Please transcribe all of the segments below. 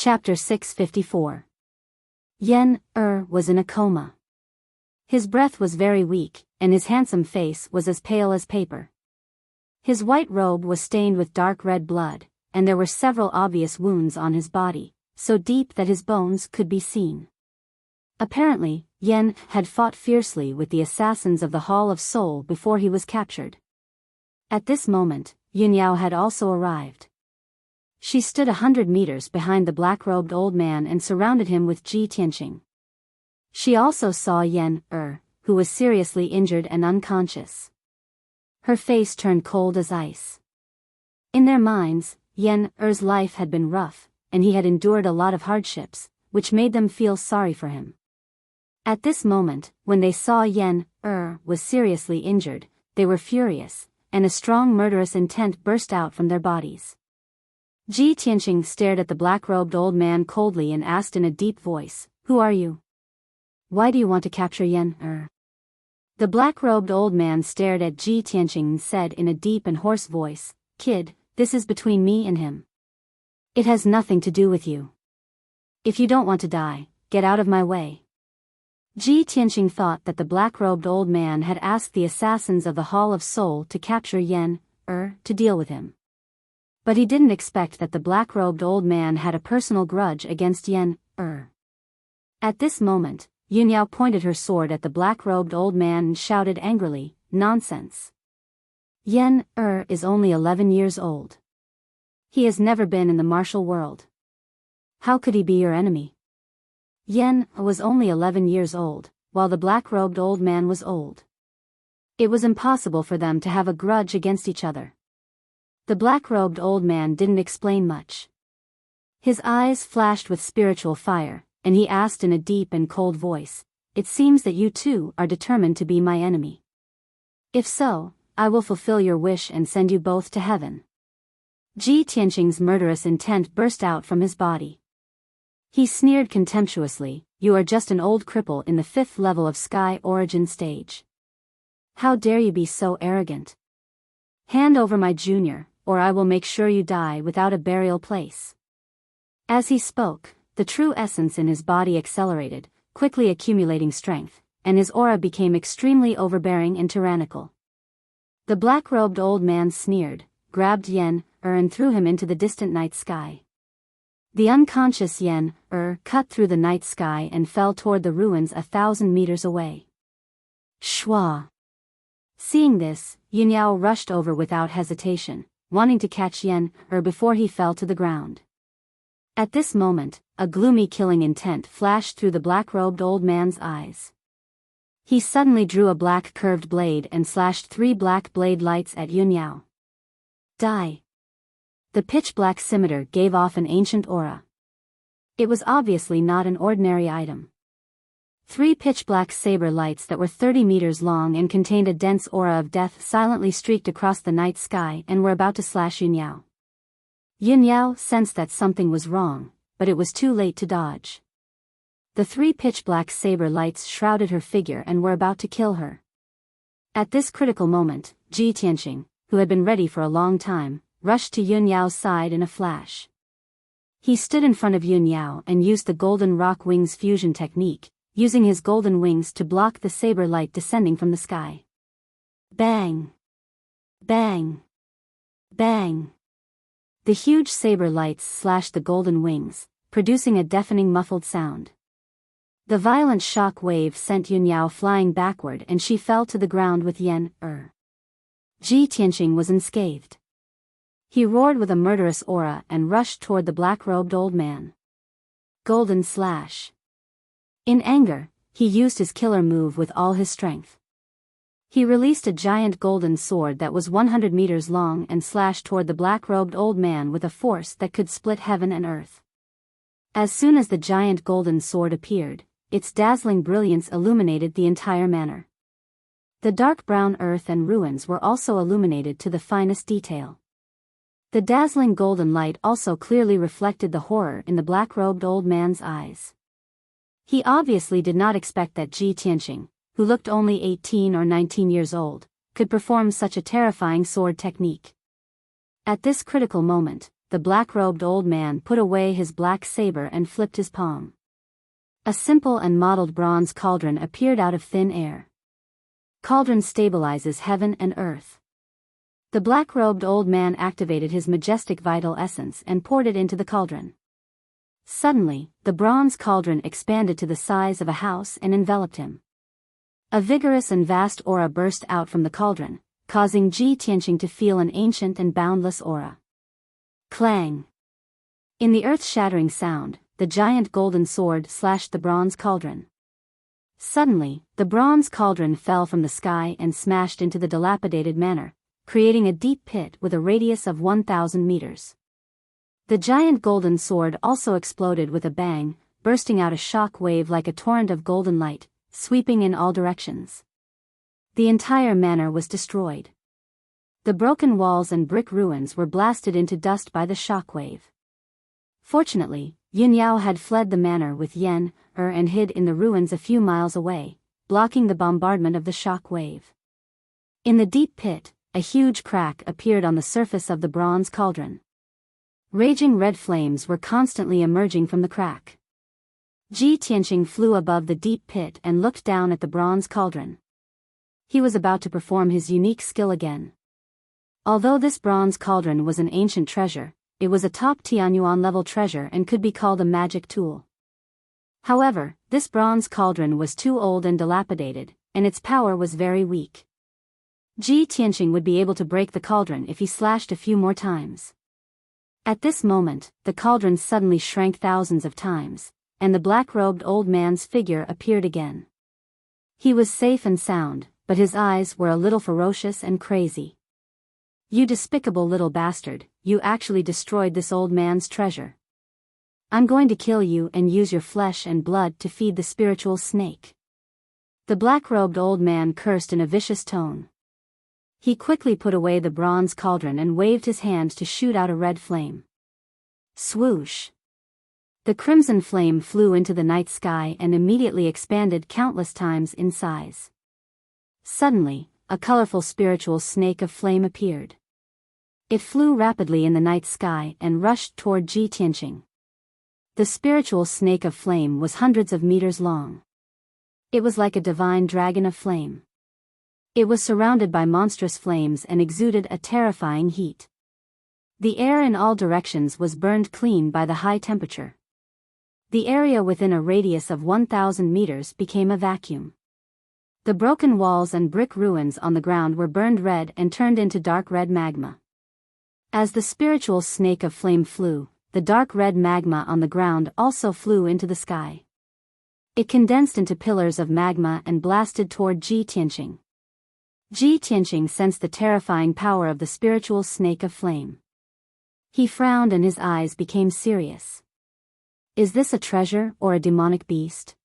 Chapter 654. Yen was in a coma. His breath was very weak, and his handsome face was as pale as paper. His white robe was stained with dark red blood, and there were several obvious wounds on his body, so deep that his bones could be seen. Apparently, Yen had fought fiercely with the assassins of the Hall of Soul before he was captured. At this moment, Yunyao had also arrived. She stood 100 meters behind the black-robed old man and surrounded him with Ji Tianqing. She also saw Yen who was seriously injured and unconscious. Her face turned cold as ice. In their minds, Yen life had been rough, and he had endured a lot of hardships, which made them feel sorry for him. At this moment, when they saw Yen was seriously injured, they were furious, and a strong murderous intent burst out from their bodies. Ji Tianqing stared at the black-robed old man coldly and asked in a deep voice, "Who are you? Why do you want to capture Yen The black-robed old man stared at Ji Tianqing and said in a deep and hoarse voice, "Kid, this is between me and him. It has nothing to do with you. If you don't want to die, get out of my way." Ji Tianqing thought that the black-robed old man had asked the assassins of the Hall of Soul to capture Yen to deal with him. But he didn't expect that the black-robed old man had a personal grudge against Yen At this moment, Yunyao pointed her sword at the black-robed old man and shouted angrily, "Nonsense! Yen is only 11 years old. He has never been in the martial world. How could he be your enemy?" Yen was only 11 years old, while the black-robed old man was old. It was impossible for them to have a grudge against each other. The black-robed old man didn't explain much. His eyes flashed with spiritual fire, and he asked in a deep and cold voice, "It seems that you two are determined to be my enemy. If so, I will fulfill your wish and send you both to heaven." Ji Tianqing's murderous intent burst out from his body. He sneered contemptuously, "You are just an old cripple in the 5th level of Sky Origin stage. How dare you be so arrogant? Hand over my junior, or I will make sure you die without a burial place." As he spoke, the true essence in his body accelerated, quickly accumulating strength, and his aura became extremely overbearing and tyrannical. The black-robed old man sneered, grabbed Yen and threw him into the distant night sky. The unconscious Yen cut through the night sky and fell toward the ruins 1,000 meters away. Shwa! Seeing this, Yunyao rushed over without hesitation, wanting to catch Yen before he fell to the ground. At this moment, a gloomy killing intent flashed through the black-robed old man's eyes. He suddenly drew a black curved blade and slashed 3 black blade lights at Yunyao. Die! The pitch-black scimitar gave off an ancient aura. It was obviously not an ordinary item. 3 pitch-black saber lights that were 30 meters long and contained a dense aura of death silently streaked across the night sky and were about to slash Yunyao. Yunyao sensed that something was wrong, but it was too late to dodge. The 3 pitch-black saber lights shrouded her figure and were about to kill her. At this critical moment, Ji Tianqing, who had been ready for a long time, rushed to Yunyao's side in a flash. He stood in front of Yunyao and used the golden rock wings fusion technique, using his golden wings to block the saber light descending from the sky. Bang! Bang! Bang! The huge saber lights slashed the golden wings, producing a deafening muffled sound. The violent shock wave sent Yunyao flying backward and she fell to the ground with Yen Ji Tianqing was unscathed. He roared with a murderous aura and rushed toward the black-robed old man. Golden slash. In anger, he used his killer move with all his strength. He released a giant golden sword that was 100 meters long and slashed toward the black-robed old man with a force that could split heaven and earth. As soon as the giant golden sword appeared, its dazzling brilliance illuminated the entire manor. The dark brown earth and ruins were also illuminated to the finest detail. The dazzling golden light also clearly reflected the horror in the black-robed old man's eyes. He obviously did not expect that Ji Tianqing, who looked only 18 or 19 years old, could perform such a terrifying sword technique. At this critical moment, the black-robed old man put away his black saber and flipped his palm. A simple and modeled bronze cauldron appeared out of thin air. Cauldron stabilizes heaven and earth. The black-robed old man activated his majestic vital essence and poured it into the cauldron. Suddenly, the bronze cauldron expanded to the size of a house and enveloped him. A vigorous and vast aura burst out from the cauldron, causing Ji Tianqing to feel an ancient and boundless aura. Clang! In the earth-shattering sound, the giant golden sword slashed the bronze cauldron. Suddenly, the bronze cauldron fell from the sky and smashed into the dilapidated manor, creating a deep pit with a radius of 1,000 meters. The giant golden sword also exploded with a bang, bursting out a shock wave like a torrent of golden light, sweeping in all directions. The entire manor was destroyed. The broken walls and brick ruins were blasted into dust by the shock wave. Fortunately, Yun Yao had fled the manor with Yan, and hid in the ruins a few miles away, blocking the bombardment of the shock wave. In the deep pit, a huge crack appeared on the surface of the bronze cauldron. Raging red flames were constantly emerging from the crack. Ji Tianqing flew above the deep pit and looked down at the bronze cauldron. He was about to perform his unique skill again. Although this bronze cauldron was an ancient treasure, it was a top Tianyuan level treasure and could be called a magic tool. However, this bronze cauldron was too old and dilapidated, and its power was very weak. Ji Tianqing would be able to break the cauldron if he slashed a few more times. At this moment, the cauldron suddenly shrank thousands of times, and the black-robed old man's figure appeared again. He was safe and sound, but his eyes were a little ferocious and crazy. "You despicable little bastard, you actually destroyed this old man's treasure. I'm going to kill you and use your flesh and blood to feed the spiritual snake." The black-robed old man cursed in a vicious tone. He quickly put away the bronze cauldron and waved his hand to shoot out a red flame. Swoosh! The crimson flame flew into the night sky and immediately expanded countless times in size. Suddenly, a colorful spiritual snake of flame appeared. It flew rapidly in the night sky and rushed toward Ji Tianqing. The spiritual snake of flame was hundreds of meters long. It was like a divine dragon of flame. It was surrounded by monstrous flames and exuded a terrifying heat. The air in all directions was burned clean by the high temperature. The area within a radius of 1,000 meters became a vacuum. The broken walls and brick ruins on the ground were burned red and turned into dark red magma. As the spiritual snake of flame flew, the dark red magma on the ground also flew into the sky. It condensed into pillars of magma and blasted toward Ji Tianqing. Ji Tianqing sensed the terrifying power of the spiritual snake of flame. He frowned and his eyes became serious. Is this a treasure or a demonic beast?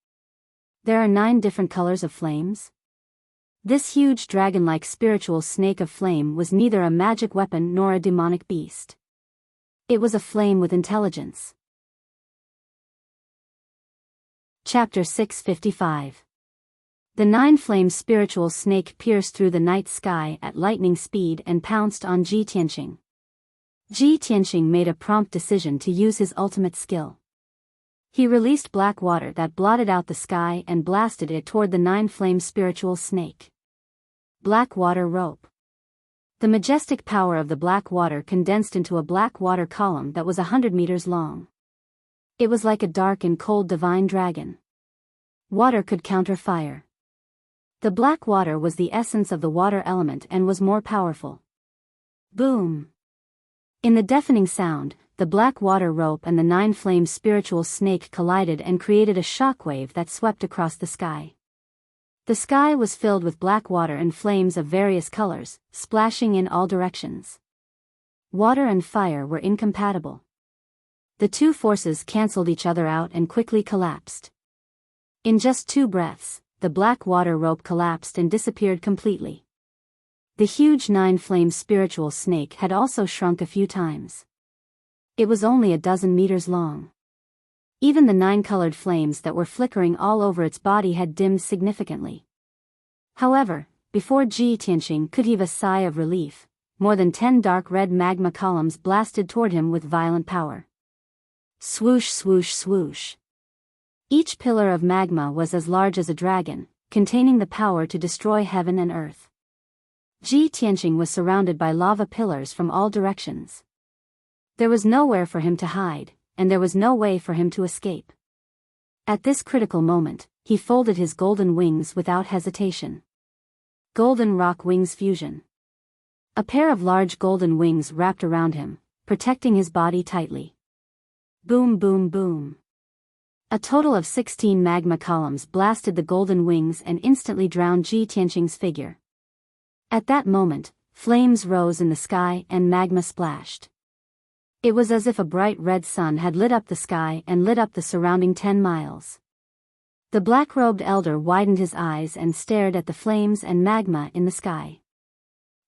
There are 9 different colors of flames? This huge dragon-like spiritual snake of flame was neither a magic weapon nor a demonic beast. It was a flame with intelligence. Chapter 655. The 9-flame spiritual snake pierced through the night sky at lightning speed and pounced on Ji Tianqing. Ji Tianqing made a prompt decision to use his ultimate skill. He released black water that blotted out the sky and blasted it toward the 9-flame spiritual snake. Black water rope. The majestic power of the black water condensed into a black water column that was 100 meters long. It was like a dark and cold divine dragon. Water could counter fire. The black water was the essence of the water element and was more powerful. Boom! In the deafening sound, the black water rope and the 9-flame spiritual snake collided and created a shockwave that swept across the sky. The sky was filled with black water and flames of various colors, splashing in all directions. Water and fire were incompatible. The two forces canceled each other out and quickly collapsed. In just 2 breaths, the black water rope collapsed and disappeared completely. The huge 9-flame spiritual snake had also shrunk a few times. It was only a dozen meters long. Even the 9-colored flames that were flickering all over its body had dimmed significantly. However, before Ji Tianqing could heave a sigh of relief, more than 10 dark red magma columns blasted toward him with violent power. Swoosh, swoosh, swoosh. Each pillar of magma was as large as a dragon, containing the power to destroy heaven and earth. Ji Tianqing was surrounded by lava pillars from all directions. There was nowhere for him to hide, and there was no way for him to escape. At this critical moment, he folded his golden wings without hesitation. Golden rock wings fusion. A pair of large golden wings wrapped around him, protecting his body tightly. Boom, boom, boom. A total of 16 magma columns blasted the golden wings and instantly drowned Ji Tianqing's figure. At that moment, flames rose in the sky and magma splashed. It was as if a bright red sun had lit up the sky and lit up the surrounding 10 miles. The black-robed elder widened his eyes and stared at the flames and magma in the sky.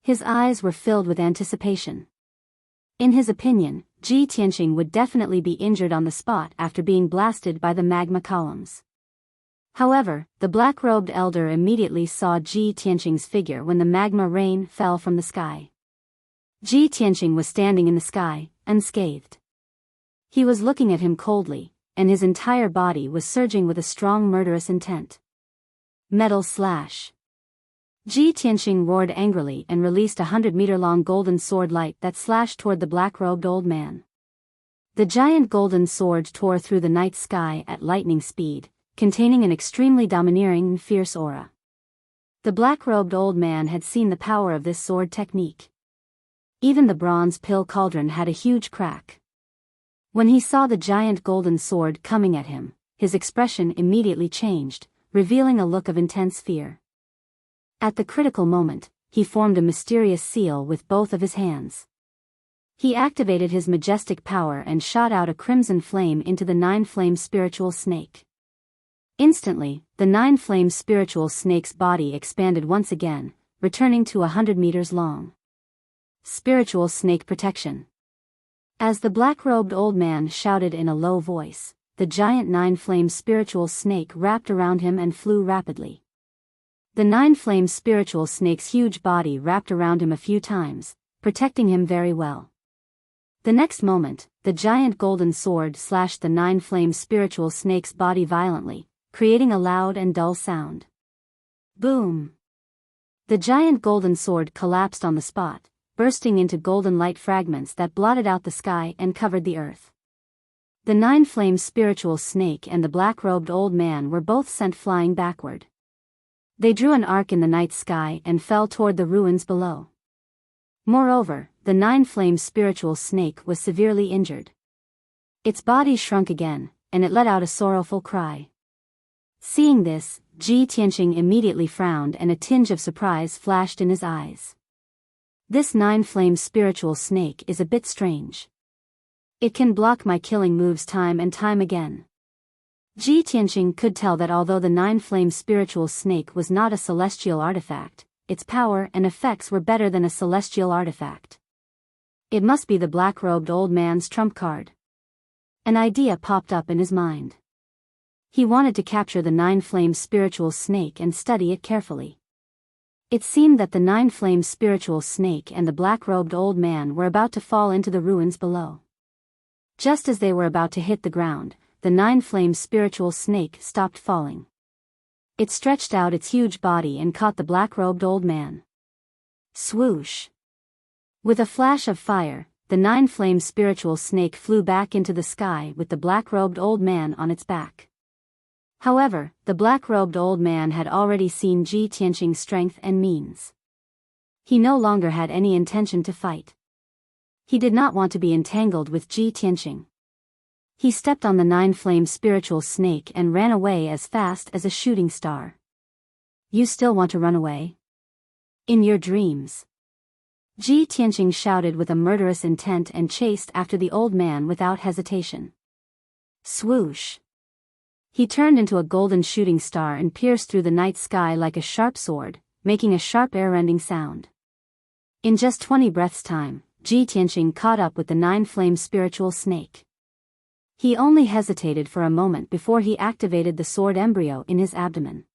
His eyes were filled with anticipation. In his opinion, Ji Tianqing would definitely be injured on the spot after being blasted by the magma columns. However, the black-robed elder immediately saw Ji Tianqing's figure when the magma rain fell from the sky. Ji Tianqing was standing in the sky, unscathed. He was looking at him coldly, and his entire body was surging with a strong murderous intent. Metal slash. Ji Tianqing roared angrily and released a 100-meter-long golden sword light that slashed toward the black-robed old man. The giant golden sword tore through the night sky at lightning speed, containing an extremely domineering and fierce aura. The black-robed old man had seen the power of this sword technique. Even the bronze pill cauldron had a huge crack. When he saw the giant golden sword coming at him, his expression immediately changed, revealing a look of intense fear. At the critical moment, he formed a mysterious seal with both of his hands. He activated his majestic power and shot out a crimson flame into the 9-flame spiritual snake. Instantly, the 9-flame spiritual snake's body expanded once again, returning to 100 meters long. Spiritual snake protection. As the black-robed old man shouted in a low voice, the giant 9-flame spiritual snake wrapped around him and flew rapidly. The 9-flame spiritual snake's huge body wrapped around him a few times, protecting him very well. The next moment, the giant golden sword slashed the 9-flame spiritual snake's body violently, creating a loud and dull sound. Boom! The giant golden sword collapsed on the spot, bursting into golden light fragments that blotted out the sky and covered the earth. The 9-flame spiritual snake and the black-robed old man were both sent flying backward. They drew an arc in the night sky and fell toward the ruins below. Moreover, the 9-flame spiritual snake was severely injured. Its body shrunk again, and it let out a sorrowful cry. Seeing this, Ji Tianqing immediately frowned and a tinge of surprise flashed in his eyes. This 9-flame spiritual snake is a bit strange. It can block my killing moves time and time again. Ji Tianqing could tell that although the 9-flame spiritual snake was not a celestial artifact, its power and effects were better than a celestial artifact. It must be the black-robed old man's trump card. An idea popped up in his mind. He wanted to capture the 9-flame spiritual snake and study it carefully. It seemed that the 9-flame spiritual snake and the black-robed old man were about to fall into the ruins below. Just as they were about to hit the ground, the 9-flame spiritual snake stopped falling. It stretched out its huge body and caught the black-robed old man. Swoosh! With a flash of fire, the 9-flame spiritual snake flew back into the sky with the black-robed old man on its back. However, the black-robed old man had already seen Ji Tianqing's strength and means. He no longer had any intention to fight. He did not want to be entangled with Ji Tianqing. He stepped on the 9-flame spiritual snake and ran away as fast as a shooting star. You still want to run away? In your dreams. Ji Tianqing shouted with a murderous intent and chased after the old man without hesitation. Swoosh! He turned into a golden shooting star and pierced through the night sky like a sharp sword, making a sharp air-rending sound. In just 20 breaths' time, Ji Tianqing caught up with the 9-flame spiritual snake. He only hesitated for a moment before he activated the sword embryo in his abdomen.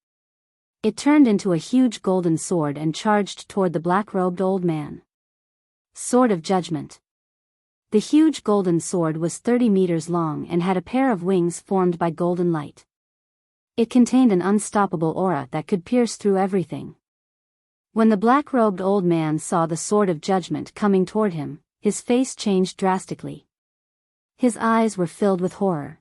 It turned into a huge golden sword and charged toward the black-robed old man. Sword of Judgment. The huge golden sword was 30 meters long and had a pair of wings formed by golden light. It contained an unstoppable aura that could pierce through everything. When the black-robed old man saw the Sword of Judgment coming toward him, his face changed drastically. His eyes were filled with horror.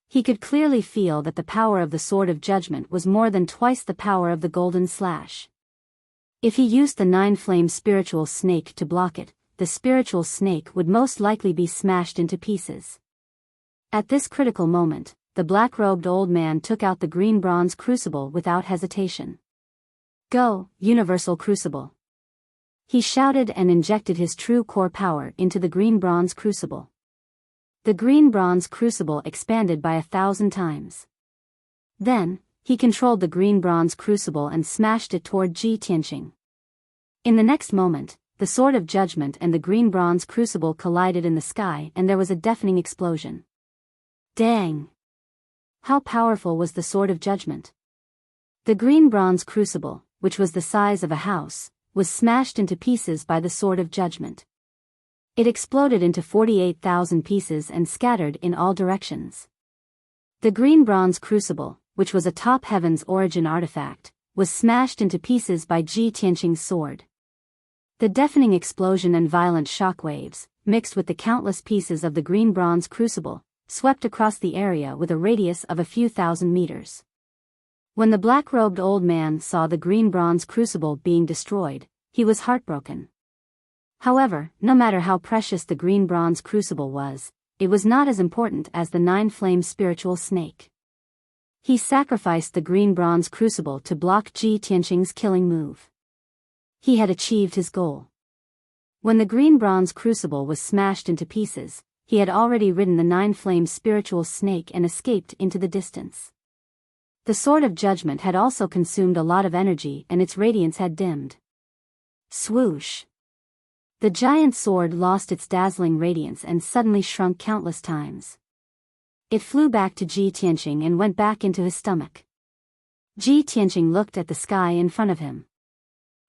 He could clearly feel that the power of the Sword of Judgment was more than twice the power of the golden slash. If he used the 9-flame spiritual snake to block it, the spiritual snake would most likely be smashed into pieces. At this critical moment, the black-robed old man took out the green bronze crucible without hesitation. "Go, Universal Crucible!" He shouted and injected his true core power into the green bronze crucible. The green bronze crucible expanded by 1,000 times. Then, he controlled the green bronze crucible and smashed it toward Ji Tianqing. In the next moment, the Sword of Judgment and the green bronze crucible collided in the sky and there was a deafening explosion. Dang! How powerful was the Sword of Judgment? The green bronze crucible, which was the size of a house, was smashed into pieces by the Sword of Judgment. It exploded into 48,000 pieces and scattered in all directions. The green bronze crucible, which was a top heaven's origin artifact, was smashed into pieces by Ji Tianqing's sword. The deafening explosion and violent shockwaves, mixed with the countless pieces of the green bronze crucible, swept across the area with a radius of a few thousand meters. When the black-robed old man saw the green bronze crucible being destroyed, he was heartbroken. However, no matter how precious the green bronze crucible was, it was not as important as the 9-flame spiritual snake. He sacrificed the green bronze crucible to block Ji Tianqing's killing move. He had achieved his goal. When the green bronze crucible was smashed into pieces, he had already ridden the 9-flame spiritual snake and escaped into the distance. The Sword of Judgment had also consumed a lot of energy and its radiance had dimmed. Swoosh! The giant sword lost its dazzling radiance and suddenly shrunk countless times. It flew back to Ji Tianqing and went back into his stomach. Ji Tianqing looked at the sky in front of him.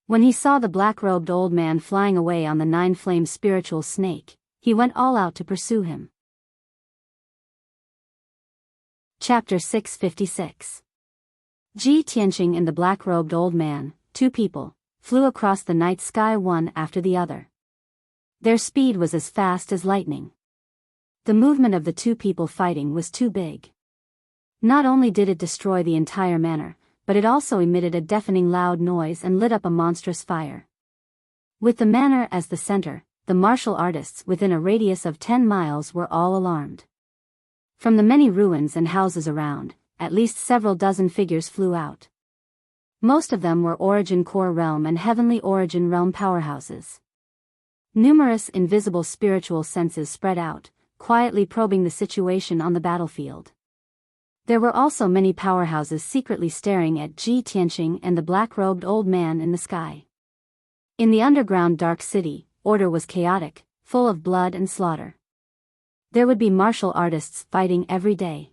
When he saw the black-robed old man flying away on the 9-flame spiritual snake, he went all out to pursue him. Chapter 656. Ji Tianqing and the black-robed old man, two people, flew across the night sky one after the other. Their speed was as fast as lightning. The movement of the two people fighting was too big. Not only did it destroy the entire manor, but it also emitted a deafening loud noise and lit up a monstrous fire. With the manor as the center, the martial artists within a radius of 10 miles were all alarmed. From the many ruins and houses around, at least several dozen figures flew out. Most of them were Origin Core Realm and Heavenly Origin Realm powerhouses. Numerous invisible spiritual senses spread out, quietly probing the situation on the battlefield. There were also many powerhouses secretly staring at Ji Tianqing and the black-robed old man in the sky. In the underground dark city, order was chaotic, full of blood and slaughter. There would be martial artists fighting every day.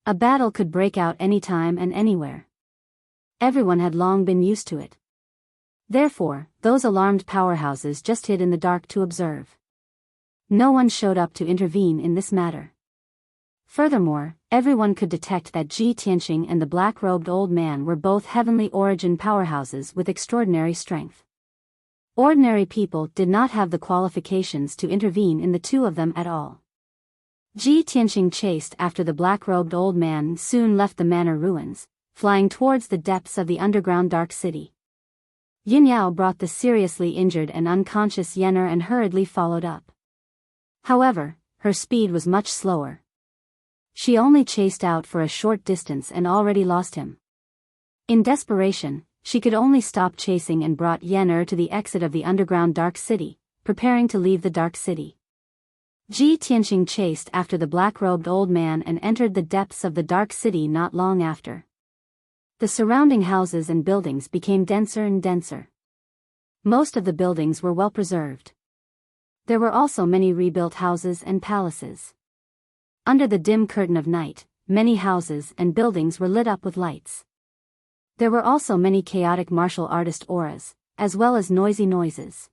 A battle could break out anytime and anywhere. Everyone had long been used to it. Therefore, those alarmed powerhouses just hid in the dark to observe. No one showed up to intervene in this matter. Furthermore, everyone could detect that Ji Tianqing and the black-robed old man were both heavenly origin powerhouses with extraordinary strength. Ordinary people did not have the qualifications to intervene in the two of them at all. Ji Tianqing chased after the black-robed old man and soon left the manor ruins, flying towards the depths of the underground dark city. Yinyao brought the seriously injured and unconscious Yener and hurriedly followed up. However, her speed was much slower. She only chased out for a short distance and already lost him. In desperation, she could only stop chasing and brought Yener to the exit of the underground dark city, preparing to leave the dark city. Ji Tianqing chased after the black-robed old man and entered the depths of the dark city not long after. The surrounding houses and buildings became denser and denser. Most of the buildings were well preserved. There were also many rebuilt houses and palaces. Under the dim curtain of night, many houses and buildings were lit up with lights. There were also many chaotic martial artist auras, as well as noisy noises.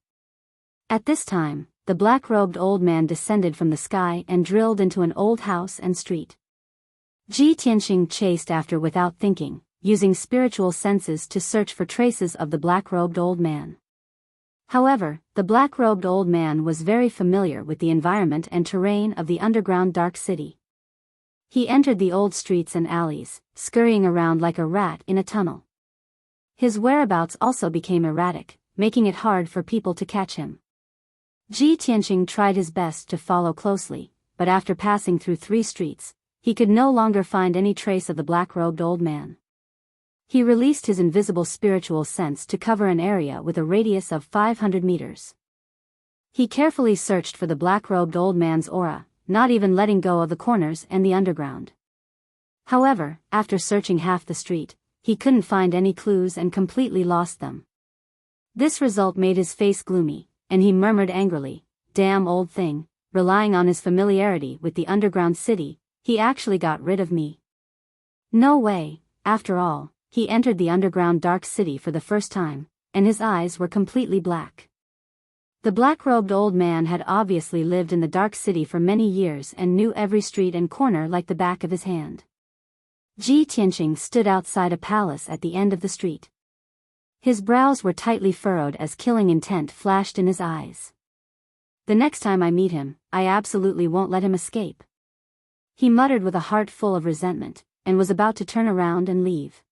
At this time, the black-robed old man descended from the sky and drilled into an old house and street. Ji Tianxing chased after without thinking, using spiritual senses to search for traces of the black-robed old man. However, the black-robed old man was very familiar with the environment and terrain of the underground dark city. He entered the old streets and alleys, scurrying around like a rat in a tunnel. His whereabouts also became erratic, making it hard for people to catch him. Ji Tianxing tried his best to follow closely, but after passing through 3 streets, he could no longer find any trace of the black-robed old man. He released his invisible spiritual sense to cover an area with a radius of 500 meters. He carefully searched for the black-robed old man's aura, not even letting go of the corners and the underground. However, after searching half the street, he couldn't find any clues and completely lost them. This result made his face gloomy, and he murmured angrily, "Damn old thing, relying on his familiarity with the underground city, he actually got rid of me." No way, after all, he entered the underground dark city for the first time, and his eyes were completely black. The black-robed old man had obviously lived in the dark city for many years and knew every street and corner like the back of his hand. Ji Tianxing stood outside a palace at the end of the street. His brows were tightly furrowed as killing intent flashed in his eyes. "The next time I meet him, I absolutely won't let him escape," he muttered with a heart full of resentment, and was about to turn around and leave.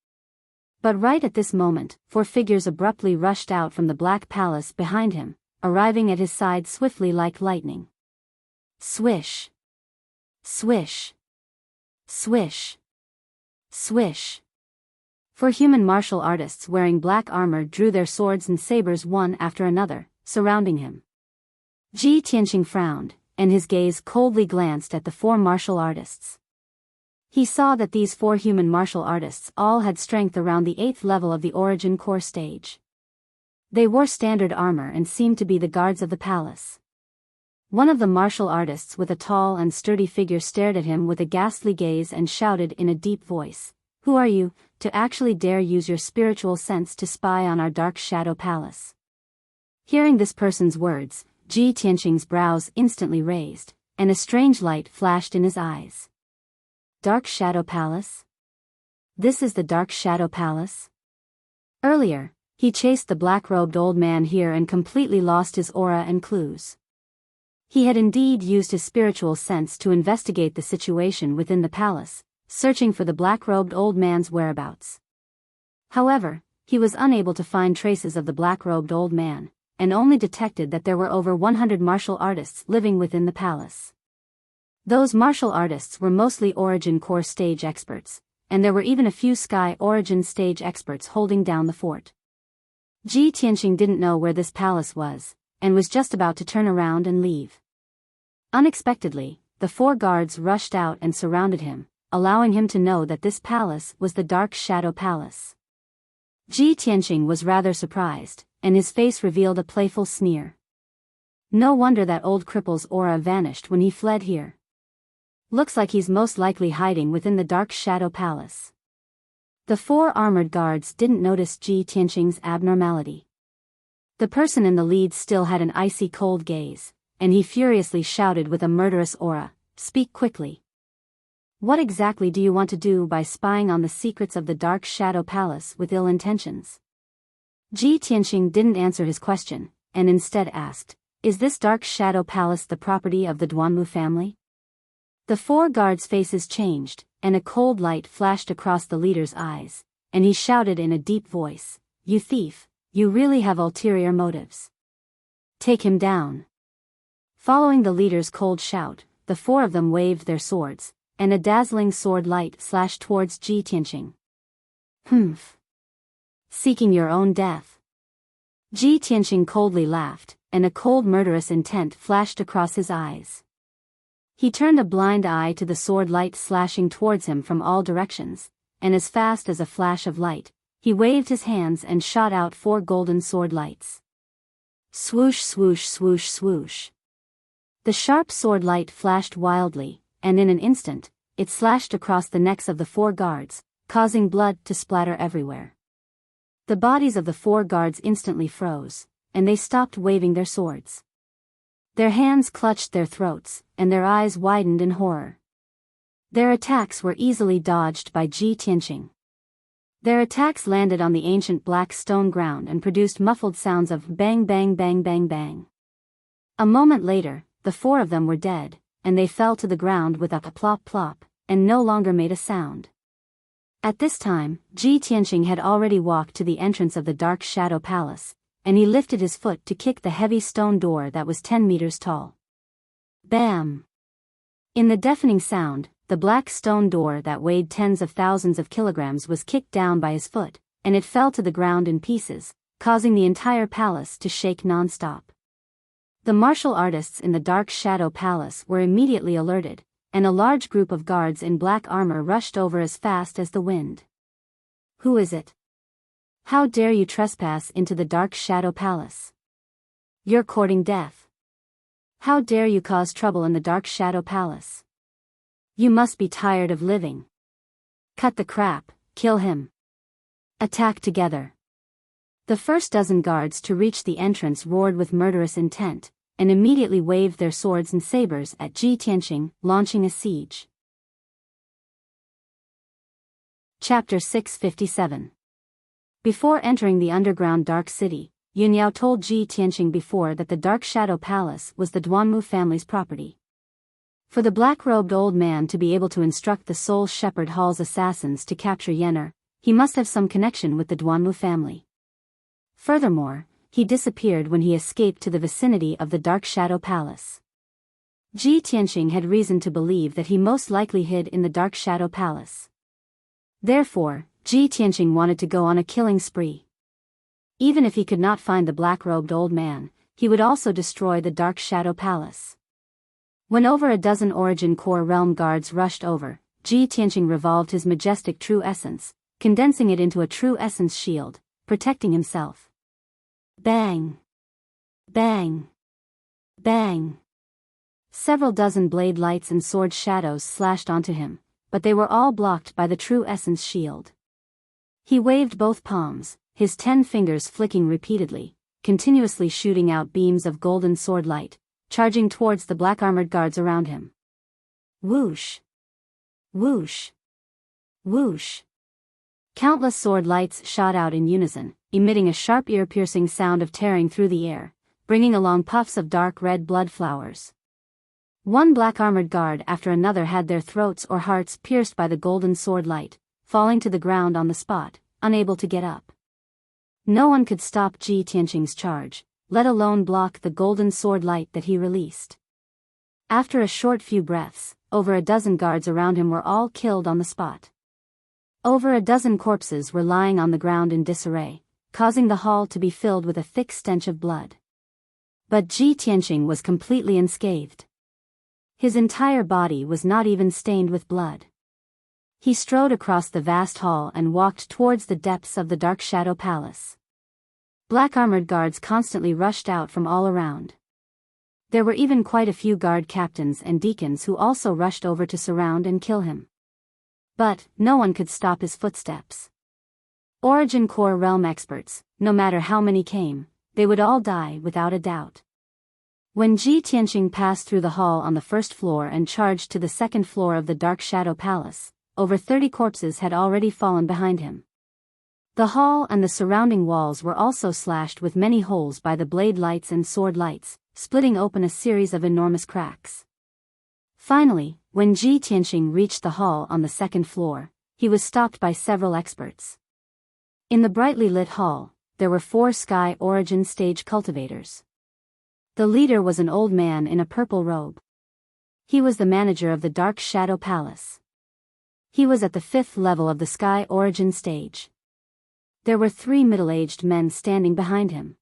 But right at this moment, 4 figures abruptly rushed out from the black palace behind him, arriving at his side swiftly like lightning. Swish! Swish! Swish! Swish! 4 human martial artists wearing black armor drew their swords and sabers one after another, surrounding him. Ji Tianxing frowned, and his gaze coldly glanced at the 4 martial artists. He saw that these 4 human martial artists all had strength around the 8th level of the Origin Core stage. They wore standard armor and seemed to be the guards of the palace. One of the martial artists with a tall and sturdy figure stared at him with a ghastly gaze and shouted in a deep voice, "Who are you, to actually dare use your spiritual sense to spy on our dark shadow palace?" Hearing this person's words, Ji Tianxing's brows instantly raised, and a strange light flashed in his eyes. Dark Shadow Palace? This is the Dark Shadow Palace? Earlier, he chased the black-robed old man here and completely lost his aura and clues. He had indeed used his spiritual sense to investigate the situation within the palace, searching for the black-robed old man's whereabouts. However, he was unable to find traces of the black-robed old man, and only detected that there were over 100 martial artists living within the palace. Those martial artists were mostly Origin Core stage experts, and there were even a few Sky Origin stage experts holding down the fort. Ji Tianxing didn't know where this palace was, and was just about to turn around and leave. Unexpectedly, the 4 guards rushed out and surrounded him, allowing him to know that this palace was the Dark Shadow Palace. Ji Tianxing was rather surprised, and his face revealed a playful sneer. No wonder that old cripple's aura vanished when he fled here. Looks like he's most likely hiding within the Dark Shadow Palace. The 4 armored guards didn't notice Ji Tianxing's abnormality. The person in the lead still had an icy cold gaze, and he furiously shouted with a murderous aura, "Speak quickly. What exactly do you want to do by spying on the secrets of the Dark Shadow Palace with ill intentions?" Ji Tianxing didn't answer his question, and instead asked, "Is this Dark Shadow Palace the property of the Duanmu family?" The 4 guards' faces changed, and a cold light flashed across the leader's eyes, and he shouted in a deep voice, "You thief, you really have ulterior motives. Take him down." Following the leader's cold shout, the 4 of them waved their swords, and a dazzling sword light slashed towards Ji Tianxing. "Humph. Seeking your own death." Ji Tianxing coldly laughed, and a cold murderous intent flashed across his eyes. He turned a blind eye to the sword light slashing towards him from all directions, and as fast as a flash of light, he waved his hands and shot out 4 golden sword lights. Swoosh swoosh swoosh swoosh. The sharp sword light flashed wildly, and in an instant, it slashed across the necks of the 4 guards, causing blood to splatter everywhere. The bodies of the 4 guards instantly froze, and they stopped waving their swords. Their hands clutched their throats, and their eyes widened in horror. Their attacks were easily dodged by Ji Tianqing. Their attacks landed on the ancient black stone ground and produced muffled sounds of bang bang bang bang bang. A moment later, the four of them were dead, and they fell to the ground with a plop plop, and no longer made a sound. At this time, Ji Tianqing had already walked to the entrance of the Dark Shadow Palace, and he lifted his foot to kick the heavy stone door that was 10 meters tall. Bam! In the deafening sound, the black stone door that weighed tens of thousands of kilograms was kicked down by his foot, and it fell to the ground in pieces, causing the entire palace to shake non-stop. The martial artists in the Dark Shadow Palace were immediately alerted, and a large group of guards in black armor rushed over as fast as the wind. Who is it? How dare you trespass into the Dark Shadow Palace? You're courting death. How dare you cause trouble in the Dark Shadow Palace? You must be tired of living. Cut the crap, kill him. Attack together. The first dozen guards to reach the entrance roared with murderous intent, and immediately waved their swords and sabers at Ji Tianqing, launching a siege. Chapter 657. Before entering the underground Dark City, Yunyao told Ji Tianqing before that the Dark Shadow Palace was the Duanmu family's property. For the black-robed old man to be able to instruct the Soul Shepherd Hall's assassins to capture Yener, he must have some connection with the Duanmu family. Furthermore, he disappeared when he escaped to the vicinity of the Dark Shadow Palace. Ji Tianqing had reason to believe that he most likely hid in the Dark Shadow Palace. Therefore, Ji Tianqing wanted to go on a killing spree. Even if he could not find the black-robed old man, he would also destroy the Dark Shadow Palace. When over a dozen Origin Core Realm guards rushed over, Ji Tianqing revolved his majestic True Essence, condensing it into a True Essence shield, protecting himself. Bang! Bang! Bang! Several dozen blade lights and sword shadows slashed onto him, but they were all blocked by the True Essence shield. He waved both palms, his 10 fingers flicking repeatedly, continuously shooting out beams of golden sword light, charging towards the black-armored guards around him. Whoosh! Whoosh! Whoosh! Countless sword lights shot out in unison, emitting a sharp ear-piercing sound of tearing through the air, bringing along puffs of dark red blood flowers. One black-armored guard after another had their throats or hearts pierced by the golden sword light, falling to the ground on the spot, unable to get up. No one could stop Ji Tianqing's charge, let alone block the golden sword light that he released. After a short few breaths, over a dozen guards around him were all killed on the spot. Over a dozen corpses were lying on the ground in disarray, causing the hall to be filled with a thick stench of blood. But Ji Tianqing was completely unscathed. His entire body was not even stained with blood. He strode across the vast hall and walked towards the depths of the Dark Shadow Palace. Black-armored guards constantly rushed out from all around. There were even quite a few guard captains and deacons who also rushed over to surround and kill him. But no one could stop his footsteps. Origin Core Realm experts, no matter how many came, they would all die without a doubt. When Ji Tianqing passed through the hall on the first floor and charged to the second floor of the Dark Shadow Palace, over 30 corpses had already fallen behind him. The hall and the surrounding walls were also slashed with many holes by the blade lights and sword lights, splitting open a series of enormous cracks. Finally, when Ji Tianqing reached the hall on the second floor, he was stopped by several experts. In the brightly lit hall, there were 4 Sky Origin stage cultivators. The leader was an old man in a purple robe. He was the manager of the Dark Shadow Palace. He was at the 5th level of the Sky Origin stage. There were 3 middle-aged men standing behind him.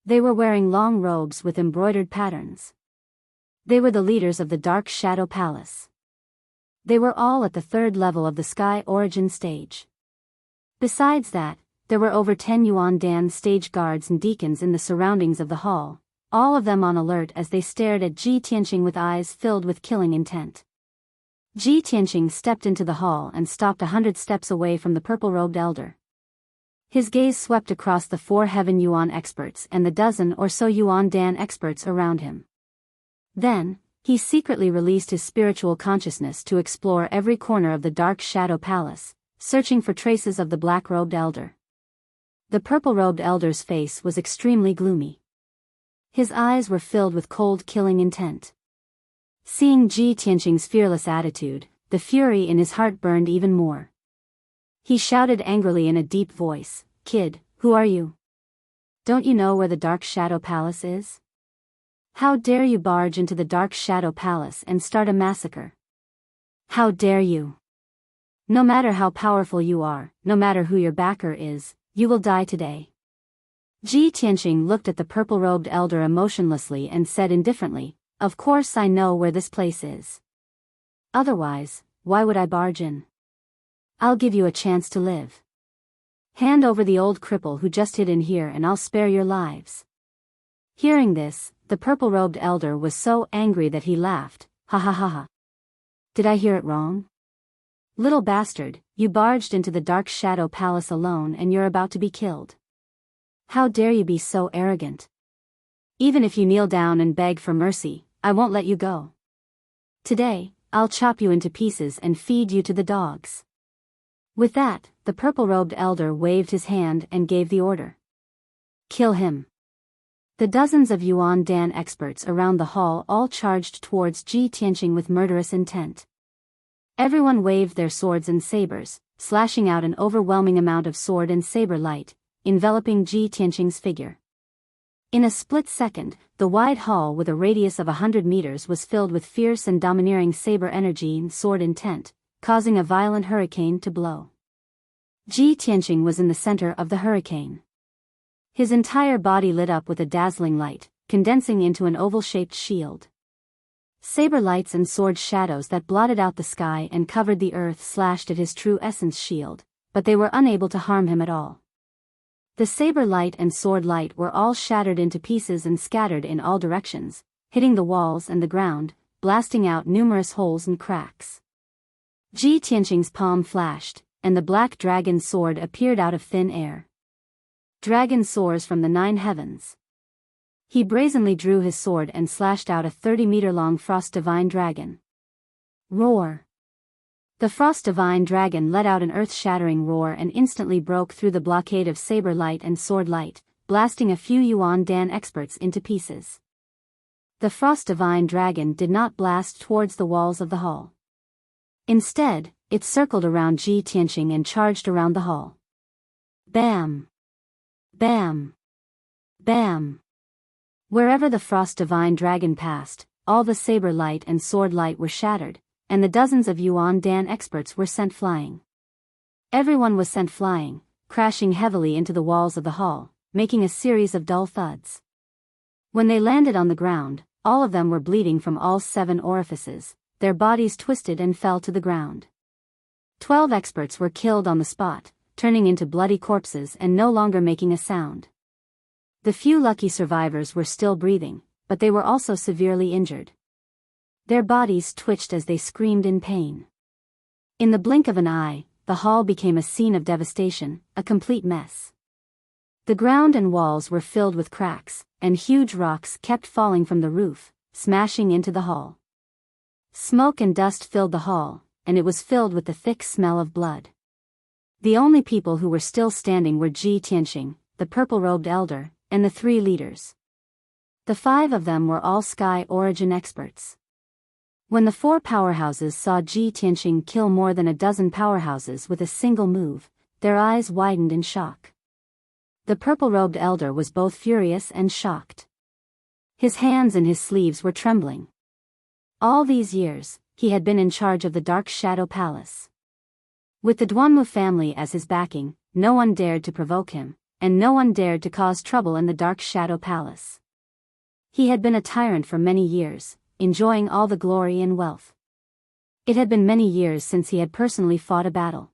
They were wearing long robes with embroidered patterns. They were the leaders of the Dark Shadow Palace. They were all at the 3rd level of the Sky Origin stage. Besides that, there were over 10 Yuan Dan stage guards and deacons in the surroundings of the hall, all of them on alert as they stared at Ji Tianqing with eyes filled with killing intent. Ji Tianqing stepped into the hall and stopped 100 steps away from the purple-robed elder. His gaze swept across the 4 Heaven Yuan experts and the dozen or so Yuan Dan experts around him. Then, he secretly released his spiritual consciousness to explore every corner of the dark shadow palace, searching for traces of the black-robed elder. The purple-robed elder's face was extremely gloomy. His eyes were filled with cold killing intent. Seeing Ji Tianqing's fearless attitude, the fury in his heart burned even more. He shouted angrily in a deep voice, "Kid, who are you? Don't you know where the Dark Shadow Palace is? How dare you barge into the Dark Shadow Palace and start a massacre? How dare you? No matter how powerful you are, no matter who your backer is, you will die today." Ji Tianqing looked at the purple-robed elder emotionlessly and said indifferently, "Of course I know where this place is. Otherwise, why would I barge in? I'll give you a chance to live. Hand over the old cripple who just hid in here and I'll spare your lives." Hearing this, the purple-robed elder was so angry that he laughed, "Ha ha ha ha. Did I hear it wrong? Little bastard, you barged into the Dark Shadow Palace alone and you're about to be killed. How dare you be so arrogant? Even if you kneel down and beg for mercy, I won't let you go. Today, I'll chop you into pieces and feed you to the dogs." With that, the purple-robed elder waved his hand and gave the order. "Kill him." The dozens of Yuan Dan experts around the hall all charged towards Ji Tianqing with murderous intent. Everyone waved their swords and sabers, slashing out an overwhelming amount of sword and saber light, enveloping Ji Tianqing's figure. In a split second, the wide hall with a radius of 100 meters was filled with fierce and domineering saber energy and sword intent, causing a violent hurricane to blow. Ji Tianqing was in the center of the hurricane. His entire body lit up with a dazzling light, condensing into an oval-shaped shield. Saber lights and sword shadows that blotted out the sky and covered the earth slashed at his true essence shield, but they were unable to harm him at all. The saber light and sword light were all shattered into pieces and scattered in all directions, hitting the walls and the ground, blasting out numerous holes and cracks. Ji Tianqing's palm flashed, and the black dragon sword appeared out of thin air. Dragon soars from the 9 heavens. He brazenly drew his sword and slashed out a 30-meter-long Frost Divine Dragon. Roar! The Frost Divine Dragon let out an earth-shattering roar and instantly broke through the blockade of saber light and sword light, blasting a few Yuan Dan experts into pieces. The Frost Divine Dragon did not blast towards the walls of the hall. Instead, it circled around Ji Tianqing and charged around the hall. Bam! Bam! Bam! Wherever the Frost Divine Dragon passed, all the saber light and sword light were shattered, and the dozens of Yuan Dan experts were sent flying. Everyone was sent flying, crashing heavily into the walls of the hall, making a series of dull thuds. When they landed on the ground, all of them were bleeding from all 7 orifices, their bodies twisted and fell to the ground. 12 experts were killed on the spot, turning into bloody corpses and no longer making a sound. The few lucky survivors were still breathing, but they were also severely injured. Their bodies twitched as they screamed in pain. In the blink of an eye, the hall became a scene of devastation, a complete mess. The ground and walls were filled with cracks, and huge rocks kept falling from the roof, smashing into the hall. Smoke and dust filled the hall, and it was filled with the thick smell of blood. The only people who were still standing were Ji Tianqing, the purple-robed elder, and the 3 leaders. The 5 of them were all Sky Origin experts. When the 4 powerhouses saw Ji Tianqing kill more than a dozen powerhouses with a single move, their eyes widened in shock. The purple-robed elder was both furious and shocked. His hands and his sleeves were trembling. All these years, he had been in charge of the Dark Shadow Palace. With the Duanmu family as his backing, no one dared to provoke him, and no one dared to cause trouble in the Dark Shadow Palace. He had been a tyrant for many years, enjoying all the glory and wealth. It had been many years since he had personally fought a battle.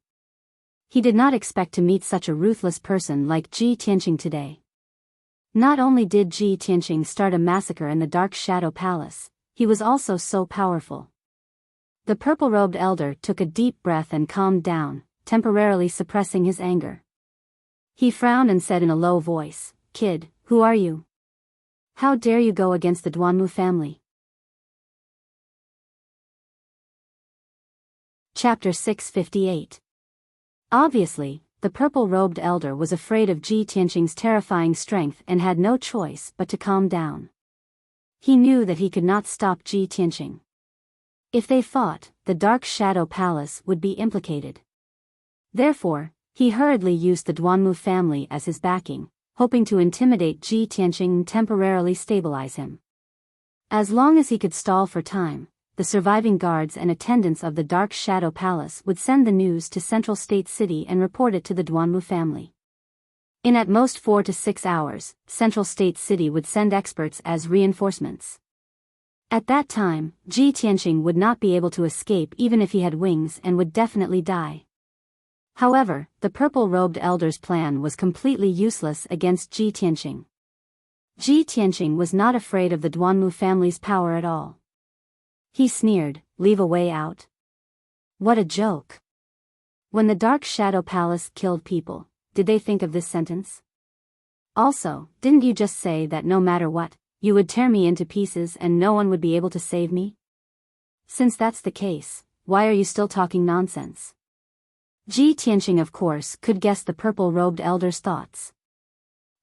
He did not expect to meet such a ruthless person like Ji Tianqing today. Not only did Ji Tianqing start a massacre in the Dark Shadow Palace, he was also so powerful. The purple-robed elder took a deep breath and calmed down, temporarily suppressing his anger. He frowned and said in a low voice, "Kid, who are you? How dare you go against the Duanmu family? Chapter 658. Obviously, the purple-robed elder was afraid of Ji Tianqing's terrifying strength and had no choice but to calm down. He knew that he could not stop Ji Tianqing. If they fought, the Dark Shadow Palace would be implicated. Therefore, he hurriedly used the Duanmu family as his backing, hoping to intimidate Ji Tianqing and temporarily stabilize him. As long as he could stall for time, the surviving guards and attendants of the Dark Shadow Palace would send the news to Central State City and report it to the Duanmu family. In at most 4 to 6 hours, Central State City would send experts as reinforcements. At that time, Ji Tianqing would not be able to escape even if he had wings and would definitely die. However, the purple-robed elder's plan was completely useless against Ji Tianqing. Ji Tianqing was not afraid of the Duanmu family's power at all. He sneered, "Leave a way out? What a joke." When the Dark Shadow Palace killed people, did they think of this sentence? Also, didn't you just say that no matter what, you would tear me into pieces and no one would be able to save me? Since that's the case, why are you still talking nonsense? Ji Tianqing of course could guess the purple-robed elder's thoughts.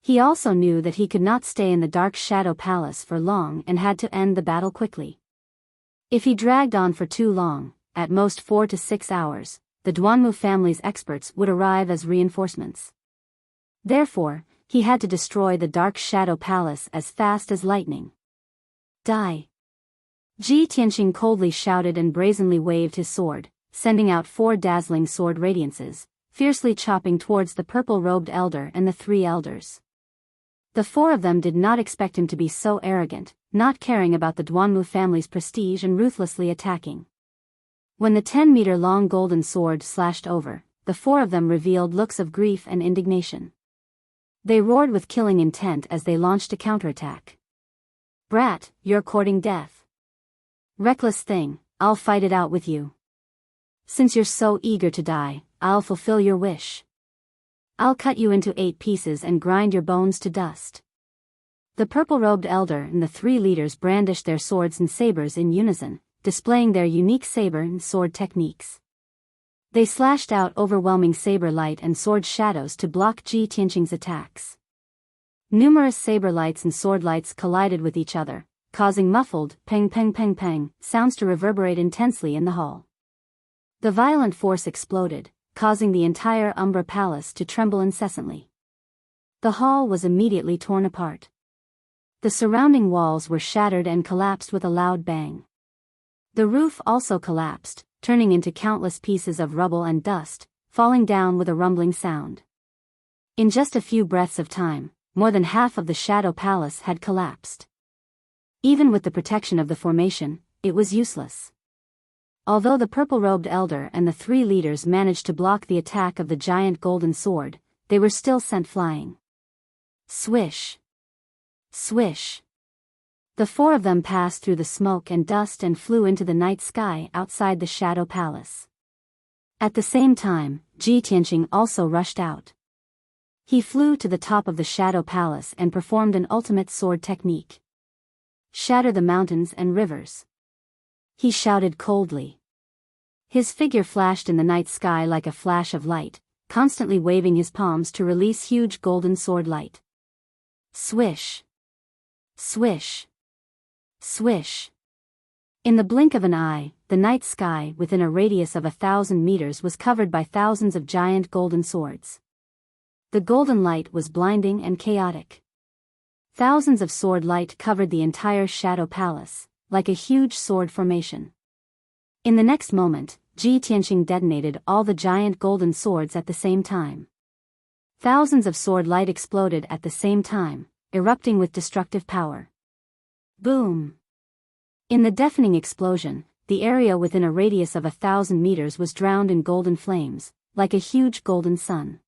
He also knew that he could not stay in the Dark Shadow Palace for long and had to end the battle quickly. If he dragged on for too long, at most 4 to 6 hours, the Duanmu family's experts would arrive as reinforcements. Therefore, he had to destroy the Dark Shadow Palace as fast as lightning. Die! Ji Tianqing coldly shouted and brazenly waved his sword, sending out 4 dazzling sword radiances, fiercely chopping towards the purple-robed elder and the 3 elders. The 4 of them did not expect him to be so arrogant, not caring about the Duanmu family's prestige and ruthlessly attacking. When the 10-meter-long golden sword slashed over, the 4 of them revealed looks of grief and indignation. They roared with killing intent as they launched a counterattack. "Brat, you're courting death. Reckless thing, I'll fight it out with you. Since you're so eager to die, I'll fulfill your wish. I'll cut you into 8 pieces and grind your bones to dust." The purple-robed elder and the 3 leaders brandished their swords and sabers in unison, displaying their unique saber and sword techniques. They slashed out overwhelming saber light and sword shadows to block Ji Tianqing's attacks. Numerous saber lights and sword lights collided with each other, causing muffled peng peng peng peng sounds to reverberate intensely in the hall. The violent force exploded, causing the entire Umbra Palace to tremble incessantly. The hall was immediately torn apart. The surrounding walls were shattered and collapsed with a loud bang. The roof also collapsed, turning into countless pieces of rubble and dust, falling down with a rumbling sound. In just a few breaths of time, more than half of the Shadow Palace had collapsed. Even with the protection of the formation, it was useless. Although the purple-robed elder and the 3 leaders managed to block the attack of the giant golden sword, they were still sent flying. Swish! Swish! The 4 of them passed through the smoke and dust and flew into the night sky outside the Shadow Palace. At the same time, Ji Tianqing also rushed out. He flew to the top of the Shadow Palace and performed an ultimate sword technique. Shatter the mountains and rivers. He shouted coldly. His figure flashed in the night sky like a flash of light, constantly waving his palms to release huge golden sword light. Swish! Swish! Swish! In the blink of an eye, the night sky within a radius of 1,000 meters was covered by thousands of giant golden swords. The golden light was blinding and chaotic. Thousands of sword light covered the entire Shadow Palace, like a huge sword formation. In the next moment, Ji Tianqing detonated all the giant golden swords at the same time. Thousands of sword light exploded at the same time, erupting with destructive power. Boom! In the deafening explosion, the area within a radius of 1,000 meters was drowned in golden flames, like a huge golden sun.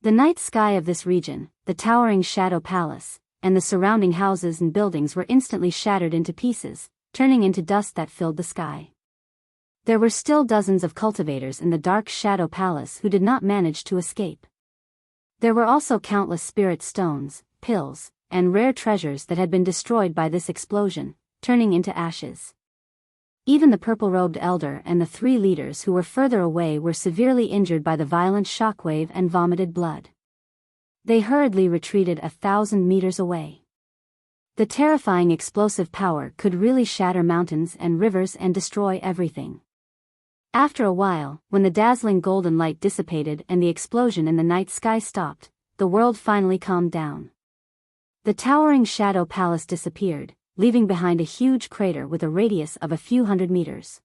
The night sky of this region, the towering Shadow Palace, and the surrounding houses and buildings were instantly shattered into pieces, turning into dust that filled the sky. There were still dozens of cultivators in the Dark Shadow Palace who did not manage to escape. There were also countless spirit stones, pills, and rare treasures that had been destroyed by this explosion, turning into ashes. Even the purple-robed elder and the 3 leaders who were further away were severely injured by the violent shockwave and vomited blood. They hurriedly retreated 1,000 meters away. The terrifying explosive power could really shatter mountains and rivers and destroy everything. After a while, when the dazzling golden light dissipated and the explosion in the night sky stopped, the world finally calmed down. The towering shadow palace disappeared, leaving behind a huge crater with a radius of a few hundred meters.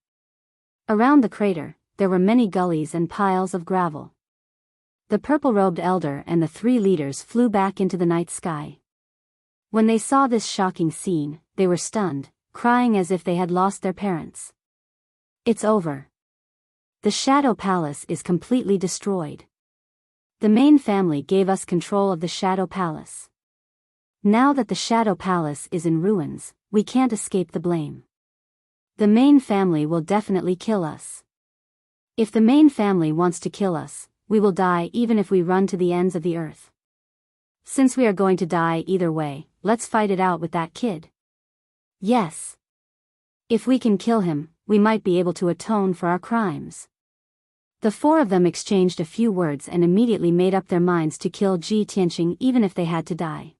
Around the crater, there were many gullies and piles of gravel. The purple-robed elder and the 3 leaders flew back into the night sky. When they saw this shocking scene, they were stunned, crying as if they had lost their parents. It's over. The Shadow Palace is completely destroyed. The main family gave us control of the Shadow Palace. Now that the Shadow Palace is in ruins, we can't escape the blame. The main family will definitely kill us. If the main family wants to kill us, we will die even if we run to the ends of the earth. Since we are going to die either way, let's fight it out with that kid. Yes. If we can kill him, we might be able to atone for our crimes. The 4 of them exchanged a few words and immediately made up their minds to kill Ji Tianqing even if they had to die.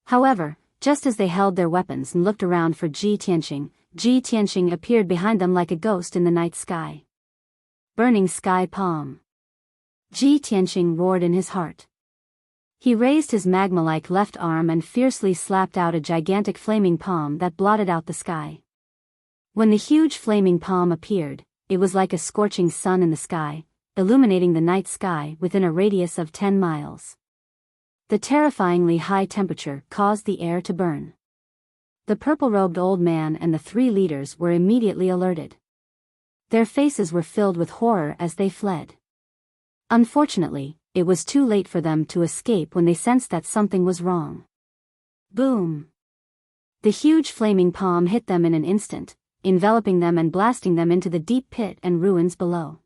However, just as they held their weapons and looked around for Ji Tianqing appeared behind them like a ghost in the night sky. Burning sky palm. Ji Tianqing roared in his heart. He raised his magma-like left arm and fiercely slapped out a gigantic flaming palm that blotted out the sky. When the huge flaming palm appeared, it was like a scorching sun in the sky, illuminating the night sky within a radius of 10 miles. The terrifyingly high temperature caused the air to burn. The purple-robed old man and the 3 leaders were immediately alerted. Their faces were filled with horror as they fled. Unfortunately, it was too late for them to escape when they sensed that something was wrong. Boom! The huge flaming palm hit them in an instant, enveloping them and blasting them into the deep pit and ruins below.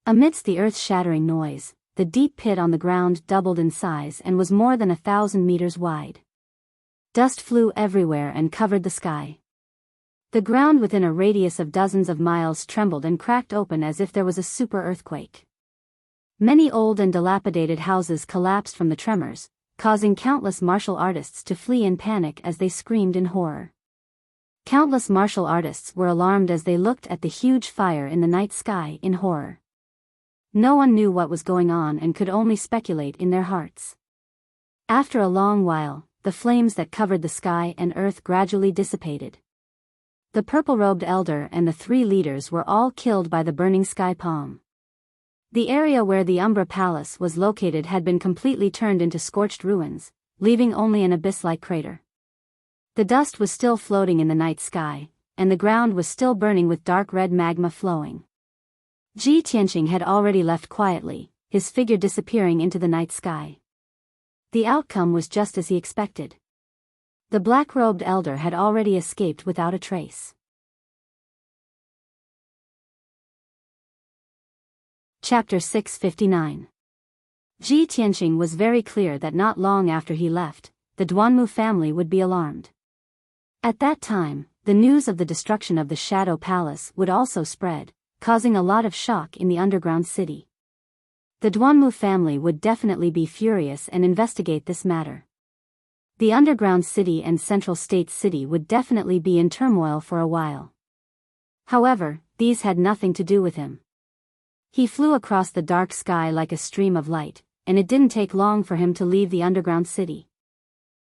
Amidst the earth-shattering noise, the deep pit on the ground doubled in size and was more than 1,000 meters wide. Dust flew everywhere and covered the sky. The ground within a radius of dozens of miles trembled and cracked open as if there was a super earthquake. Many old and dilapidated houses collapsed from the tremors, causing countless martial artists to flee in panic as they screamed in horror. Countless martial artists were alarmed as they looked at the huge fire in the night sky in horror. No one knew what was going on and could only speculate in their hearts. After a long while, the flames that covered the sky and earth gradually dissipated. The purple-robed elder and the 3 leaders were all killed by the burning sky palm. The area where the Umbra Palace was located had been completely turned into scorched ruins, leaving only an abyss-like crater. The dust was still floating in the night sky, and the ground was still burning with dark red magma flowing. Ji Tianqing had already left quietly, his figure disappearing into the night sky. The outcome was just as he expected. The black-robed elder had already escaped without a trace. Chapter 659. Ji Tianqing was very clear that not long after he left, the Duanmu family would be alarmed. At that time, the news of the destruction of the Shadow Palace would also spread, causing a lot of shock in the underground city. The Duanmu family would definitely be furious and investigate this matter. The underground city and central state city would definitely be in turmoil for a while. However, these had nothing to do with him. He flew across the dark sky like a stream of light, and it didn't take long for him to leave the underground city.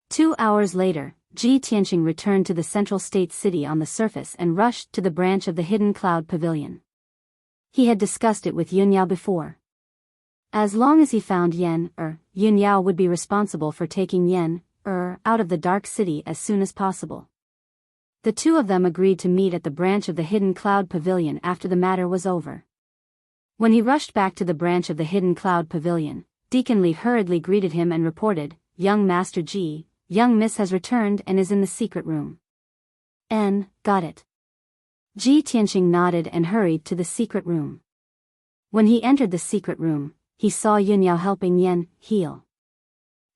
2 hours later, Ji Tianqing returned to the central state city on the surface and rushed to the branch of the hidden cloud pavilion. He had discussed it with Yunyao before. As long as he found Yunyao would be responsible for taking out of the dark city as soon as possible. The 2 of them agreed to meet at the branch of the hidden cloud pavilion after the matter was over. When he rushed back to the branch of the hidden cloud pavilion, Deacon Li hurriedly greeted him and reported, "Young Master Ji, young Miss has returned and is in the secret room." Got it. Ji Tianqing nodded and hurried to the secret room. When he entered the secret room, he saw Yunyao helping Yen heal.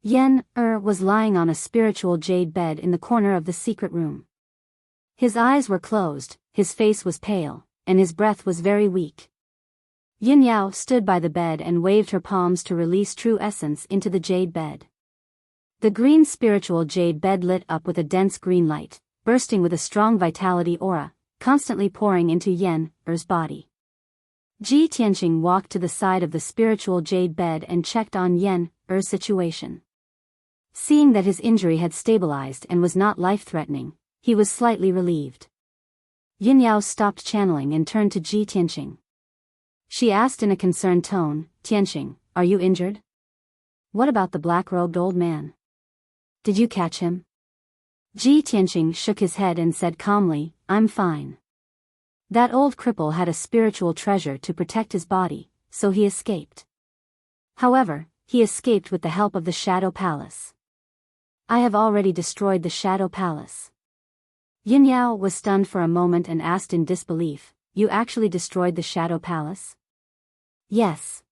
Yen was lying on a spiritual jade bed in the corner of the secret room. His eyes were closed, his face was pale, and his breath was very weak. Yin Yao stood by the bed and waved her palms to release true essence into the jade bed. The green spiritual jade bed lit up with a dense green light, bursting with a strong vitality aura, constantly pouring into Yen Er's body. Ji Tianqing walked to the side of the spiritual jade bed and checked on Yen Er's situation. Seeing that his injury had stabilized and was not life-threatening, he was slightly relieved. Yin Yao stopped channeling and turned to Ji Tianqing. She asked in a concerned tone, "Tianqing, are you injured? What about the black-robed old man? Did you catch him?" Ji Tianqing shook his head and said calmly, "I'm fine. That old cripple had a spiritual treasure to protect his body, so he escaped. However, he escaped with the help of the Shadow Palace. I have already destroyed the Shadow Palace." Yin Yao was stunned for a moment and asked in disbelief, "You actually destroyed the Shadow Palace?" "Yes."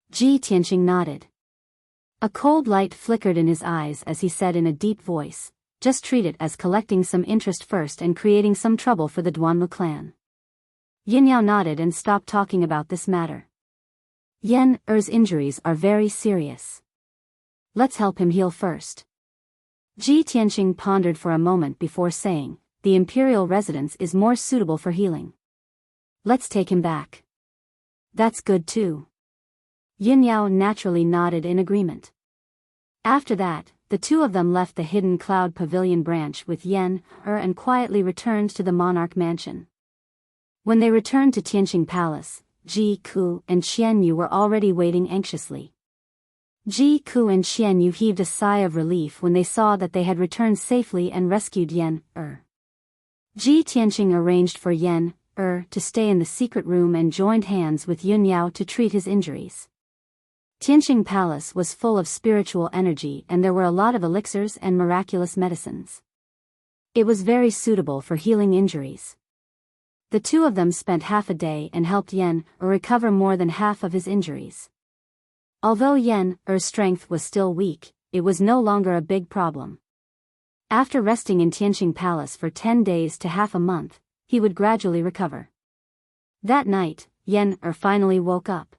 Ji Tianqing nodded. A cold light flickered in his eyes as he said in a deep voice, "Just treat it as collecting some interest first and creating some trouble for the Duanmu clan." Yin Yao nodded and stopped talking about this matter. Yen Er's injuries are very serious. Let's help him heal first. Ji Tianqing pondered for a moment before saying, "The imperial residence is more suitable for healing. Let's take him back." "That's good too." Yin Yao naturally nodded in agreement. After that, the two of them left the Hidden Cloud Pavilion branch with Yen Er and quietly returned to the Monarch Mansion. When they returned to Tianqing Palace, Ji Ku and Qian Yu were already waiting anxiously. Ji Ku and Qian Yu heaved a sigh of relief when they saw that they had returned safely and rescued Yen Er. Ji Tianqing arranged for Yen Er to stay in the secret room and joined hands with Yun Yao to treat his injuries. Tianqing Palace was full of spiritual energy and there were a lot of elixirs and miraculous medicines. It was very suitable for healing injuries. The two of them spent half a day and helped Yen Er recover more than half of his injuries. Although Yen Er's strength was still weak, it was no longer a big problem. After resting in Tianqing Palace for 10 days to half a month, he would gradually recover. That night, Yen Er finally woke up.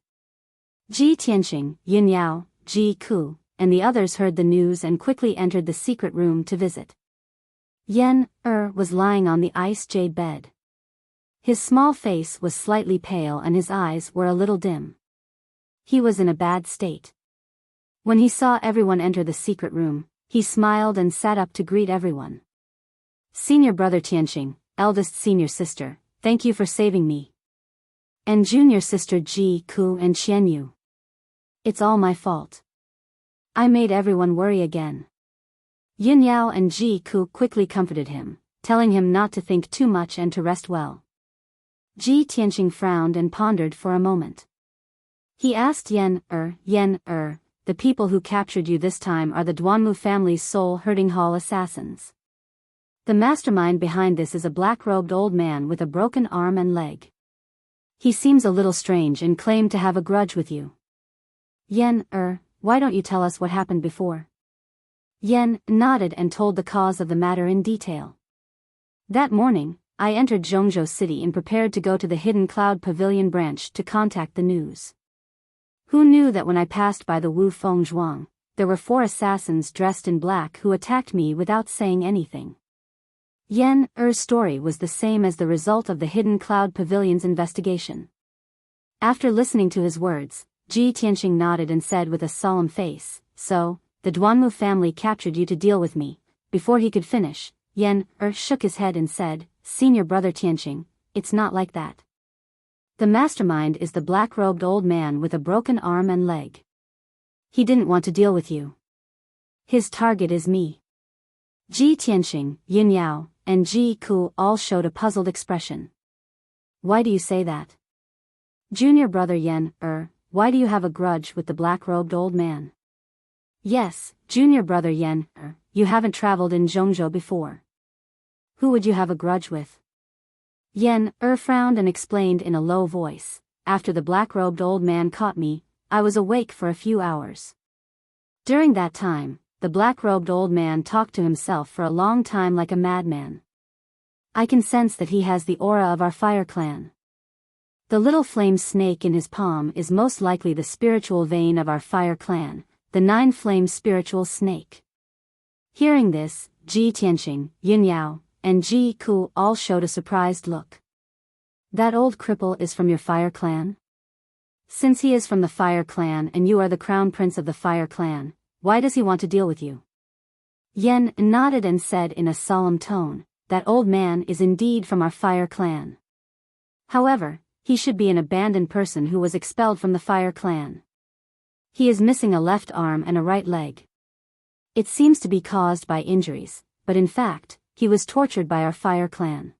Ji Tianqing, Yin Yao, Ji Ku, and the others heard the news and quickly entered the secret room to visit. Yen Er was lying on the ice jade bed. His small face was slightly pale and his eyes were a little dim. He was in a bad state. When he saw everyone enter the secret room, he smiled and sat up to greet everyone. "Senior brother Tianqing, eldest senior sister, thank you for saving me. And junior sister Ji Ku and Qian Yu. It's all my fault. I made everyone worry again." Yin Yao and Ji Ku quickly comforted him, telling him not to think too much and to rest well. Ji Tianqing frowned and pondered for a moment. He asked Yen Er, "The people who captured you this time are the Duanmu family's soul herding hall assassins. The mastermind behind this is a black-robed old man with a broken arm and leg. He seems a little strange and claimed to have a grudge with you. Yen Er, why don't you tell us what happened before?" Yen nodded and told the cause of the matter in detail. "That morning, I entered Zhongzhou City and prepared to go to the Hidden Cloud Pavilion branch to contact the news. Who knew that when I passed by the Wu Feng Zhuang, there were 4 assassins dressed in black who attacked me without saying anything." Yen Er's story was the same as the result of the Hidden Cloud Pavilion's investigation. After listening to his words, Ji Tianqing nodded and said with a solemn face, "So, the Duanmu family captured you to deal with me." Before he could finish, Yen Er shook his head and said, "Senior brother Tianqing, it's not like that. The mastermind is the black-robed old man with a broken arm and leg. He didn't want to deal with you. His target is me." Ji Tianqing, Yin Yao, and Ji Ku all showed a puzzled expression. "Why do you say that? Junior brother Yen Er, why do you have a grudge with the black-robed old man?" "Yes, junior brother Yen Er, you haven't traveled in Zhongzhou before. Who would you have a grudge with?" Yen Er frowned and explained in a low voice, "After the black-robed old man caught me, I was awake for a few hours. During that time, the black-robed old man talked to himself for a long time like a madman. I can sense that he has the aura of our fire clan. The little flame snake in his palm is most likely the spiritual vein of our fire clan, the 9-flame spiritual snake. Hearing this, Ji Tianqing, Yin Yao, and Ji Ku all showed a surprised look. That old cripple is from your fire clan? Since he is from the fire clan and you are the crown prince of the fire clan, why does he want to deal with you? Yen nodded and said in a solemn tone, that old man is indeed from our fire clan. However, he should be an abandoned person who was expelled from the fire clan. He is missing a left arm and a right leg. It seems to be caused by injuries, but in fact, he was tortured by our fire clan.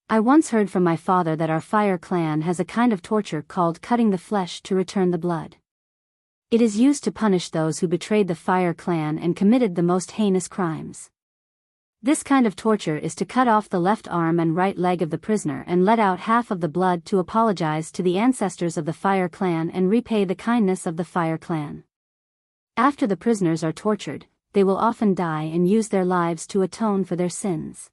I once heard from my father that our fire clan has a kind of torture called cutting the flesh to return the blood. It is used to punish those who betrayed the fire clan and committed the most heinous crimes. This kind of torture is to cut off the left arm and right leg of the prisoner and let out half of the blood to apologize to the ancestors of the fire clan and repay the kindness of the fire clan. After the prisoners are tortured, they will often die and use their lives to atone for their sins.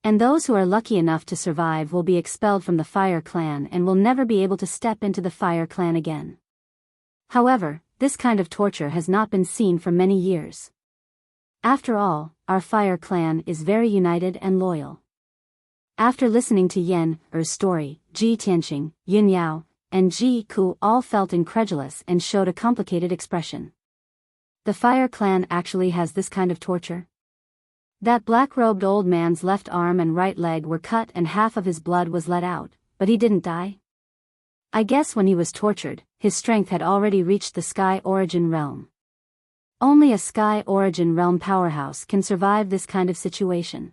And those who are lucky enough to survive will be expelled from the fire clan and will never be able to step into the fire clan again. However, this kind of torture has not been seen for many years. After all, our fire clan is very united and loyal. After listening to Yen Er's story, Ji Tianqing, Yin Yao, and Ji Ku all felt incredulous and showed a complicated expression. The fire clan actually has this kind of torture? That black-robed old man's left arm and right leg were cut and half of his blood was let out, but he didn't die? I guess when he was tortured, his strength had already reached the Sky Origin realm. Only a Sky Origin realm powerhouse can survive this kind of situation.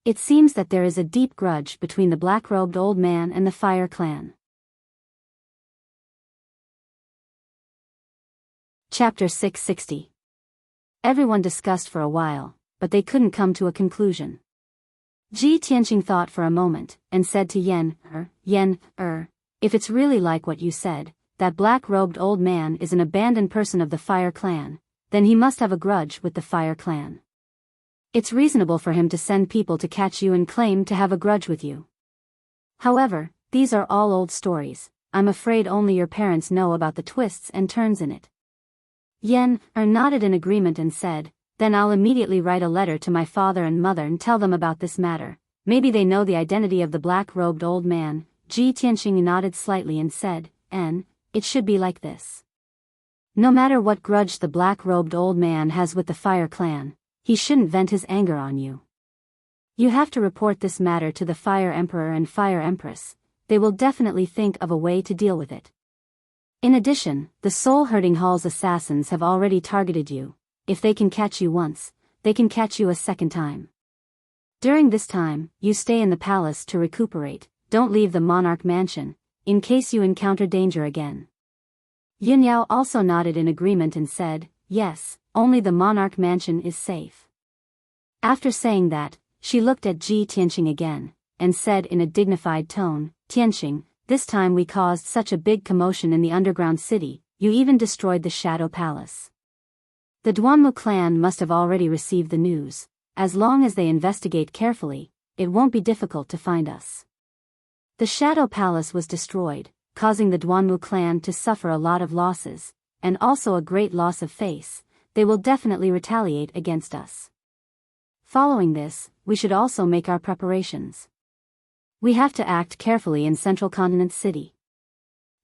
It seems that there is a deep grudge between the black-robed old man and the fire clan. Chapter 660. Everyone discussed for a while, but they couldn't come to a conclusion. Ji Tianqing thought for a moment, and said to Yen Er, if it's really like what you said, that black-robed old man is an abandoned person of the fire clan, then he must have a grudge with the fire clan. It's reasonable for him to send people to catch you and claim to have a grudge with you. However, these are all old stories. I'm afraid only your parents know about the twists and turns in it. Yen Er nodded in agreement and said, then I'll immediately write a letter to my father and mother and tell them about this matter. Maybe they know the identity of the black-robed old man. Ji Tianqing nodded slightly and said, it should be like this. No matter what grudge the black-robed old man has with the fire clan, he shouldn't vent his anger on you. You have to report this matter to the Fire Emperor and Fire Empress. They will definitely think of a way to deal with it. In addition, the Soul-Herding Hall's assassins have already targeted you. If they can catch you once, they can catch you a second time. During this time, you stay in the palace to recuperate, don't leave the monarch mansion, in case you encounter danger again. Yin Yao also nodded in agreement and said, yes, only the monarch mansion is safe. After saying that, she looked at Ji Tianqing again, and said in a dignified tone, Tianqing, this time we caused such a big commotion in the underground city, you even destroyed the Shadow Palace. The Duanmu clan must have already received the news. As long as they investigate carefully, it won't be difficult to find us. The Shadow Palace was destroyed, causing the Duanmu clan to suffer a lot of losses, and also a great loss of face. They will definitely retaliate against us. Following this, we should also make our preparations. We have to act carefully in Central Continent City.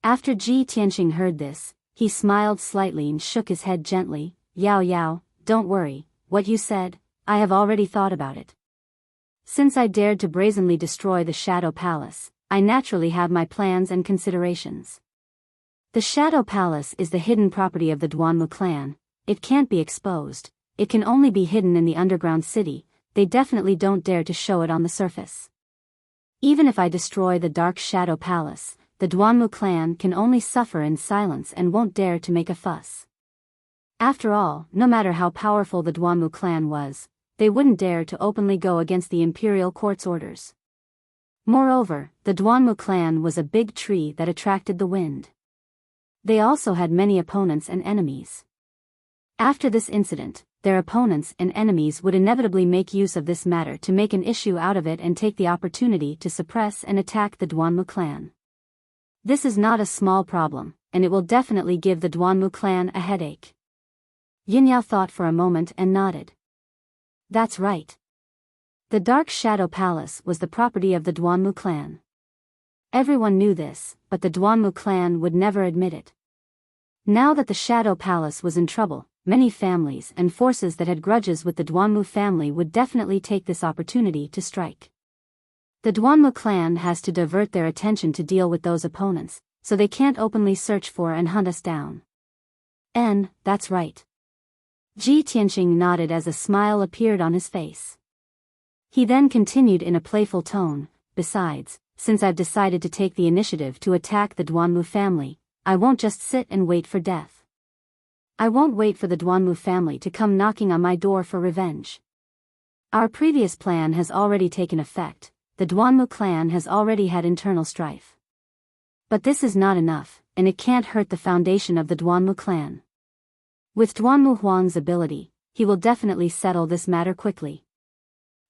After Ji Tianqing heard this, he smiled slightly and shook his head gently. Yao, don't worry, what you said, I have already thought about it. Since I dared to brazenly destroy the Shadow Palace, I naturally have my plans and considerations. The Shadow Palace is the hidden property of the Duanmu clan. It can't be exposed, it can only be hidden in the underground city. They definitely don't dare to show it on the surface. Even if I destroy the Dark Shadow Palace, the Duanmu clan can only suffer in silence and won't dare to make a fuss. After all, no matter how powerful the Duanmu clan was, they wouldn't dare to openly go against the imperial court's orders. Moreover, the Duanmu clan was a big tree that attracted the wind. They also had many opponents and enemies. After this incident, their opponents and enemies would inevitably make use of this matter to make an issue out of it and take the opportunity to suppress and attack the Duanmu clan. This is not a small problem, and it will definitely give the Duanmu clan a headache. Yinyao thought for a moment and nodded. That's right. The Dark Shadow Palace was the property of the Duanmu clan. Everyone knew this, but the Duanmu clan would never admit it. Now that the Shadow Palace was in trouble, many families and forces that had grudges with the Duanmu family would definitely take this opportunity to strike. The Duanmu clan has to divert their attention to deal with those opponents, so they can't openly search for and hunt us down. That's right. Ji Tianqing nodded as a smile appeared on his face. He then continued in a playful tone, besides, since I've decided to take the initiative to attack the Duanmu family, I won't just sit and wait for death. I won't wait for the Duanmu family to come knocking on my door for revenge. Our previous plan has already taken effect, the Duanmu clan has already had internal strife. But this is not enough, and it can't hurt the foundation of the Duanmu clan. With Duanmu Huang's ability, he will definitely settle this matter quickly.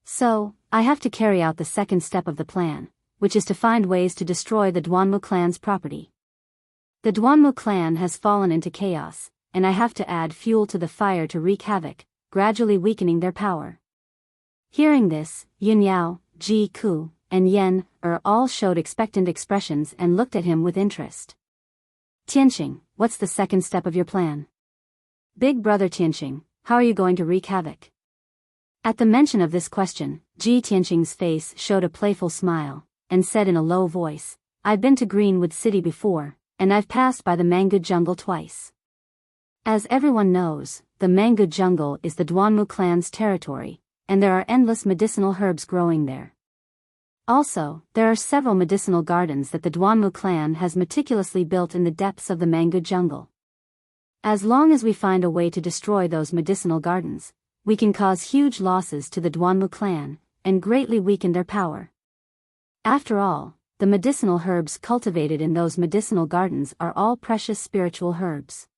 So, I have to carry out the second step of the plan, which is to find ways to destroy the Duanmu clan's property. The Duanmu clan has fallen into chaos, and I have to add fuel to the fire to wreak havoc, gradually weakening their power. Hearing this, Yunyao, Ji Ku, and Yen all showed expectant expressions and looked at him with interest. Tianqing, what's the second step of your plan? Big brother Tianqing, how are you going to wreak havoc? At the mention of this question, Ji Tianqing's face showed a playful smile, and said in a low voice, I've been to Greenwood City before, and I've passed by the Mango Jungle twice. As everyone knows, the Mango Jungle is the Duanmu clan's territory, and there are endless medicinal herbs growing there. Also, there are several medicinal gardens that the Duanmu clan has meticulously built in the depths of the Mango Jungle. As long as we find a way to destroy those medicinal gardens, we can cause huge losses to the Duanmu clan, and greatly weaken their power. After all, the medicinal herbs cultivated in those medicinal gardens are all precious spiritual herbs.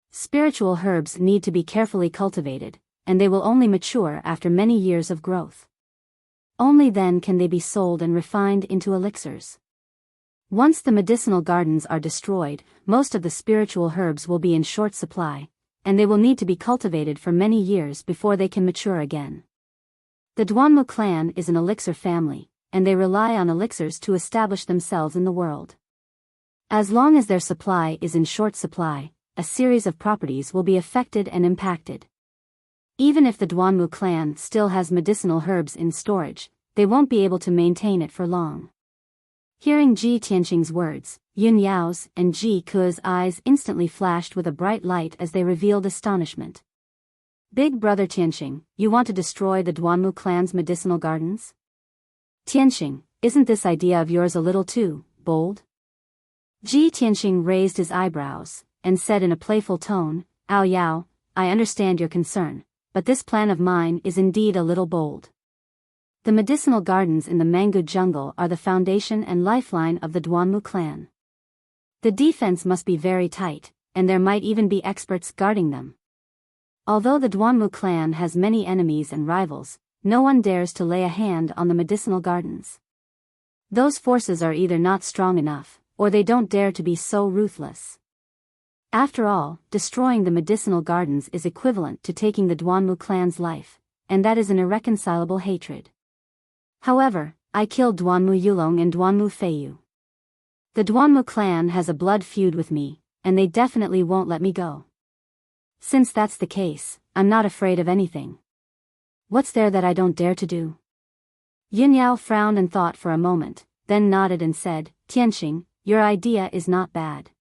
Spiritual herbs need to be carefully cultivated, and they will only mature after many years of growth. Only then can they be sold and refined into elixirs. Once the medicinal gardens are destroyed, most of the spiritual herbs will be in short supply, and they will need to be cultivated for many years before they can mature again. The Duanmu clan is an elixir family, and they rely on elixirs to establish themselves in the world. As long as their supply is in short supply, a series of properties will be affected and impacted. Even if the Duanmu clan still has medicinal herbs in storage, they won't be able to maintain it for long. Hearing Ji Tianqing's words, Yun Yao's and Ji Ku's eyes instantly flashed with a bright light as they revealed astonishment. Big brother Tianqing, you want to destroy the Duanmu clan's medicinal gardens? Tianqing, isn't this idea of yours a little too bold? Ji Tianqing raised his eyebrows, and said in a playful tone, Ao Yao, I understand your concern, but this plan of mine is indeed a little bold. The medicinal gardens in the Mango Jungle are the foundation and lifeline of the Duanmu clan. The defense must be very tight, and there might even be experts guarding them. Although the Duanmu clan has many enemies and rivals, no one dares to lay a hand on the medicinal gardens. Those forces are either not strong enough, or they don't dare to be so ruthless. After all, destroying the medicinal gardens is equivalent to taking the Duanmu clan's life, and that is an irreconcilable hatred. However, I killed Duanmu Yulong and Duanmu Feiyu. The Duanmu clan has a blood feud with me, and they definitely won't let me go. Since that's the case, I'm not afraid of anything. What's there that I don't dare to do? Yun Yao frowned and thought for a moment, then nodded and said, Tianqing, your idea is not bad.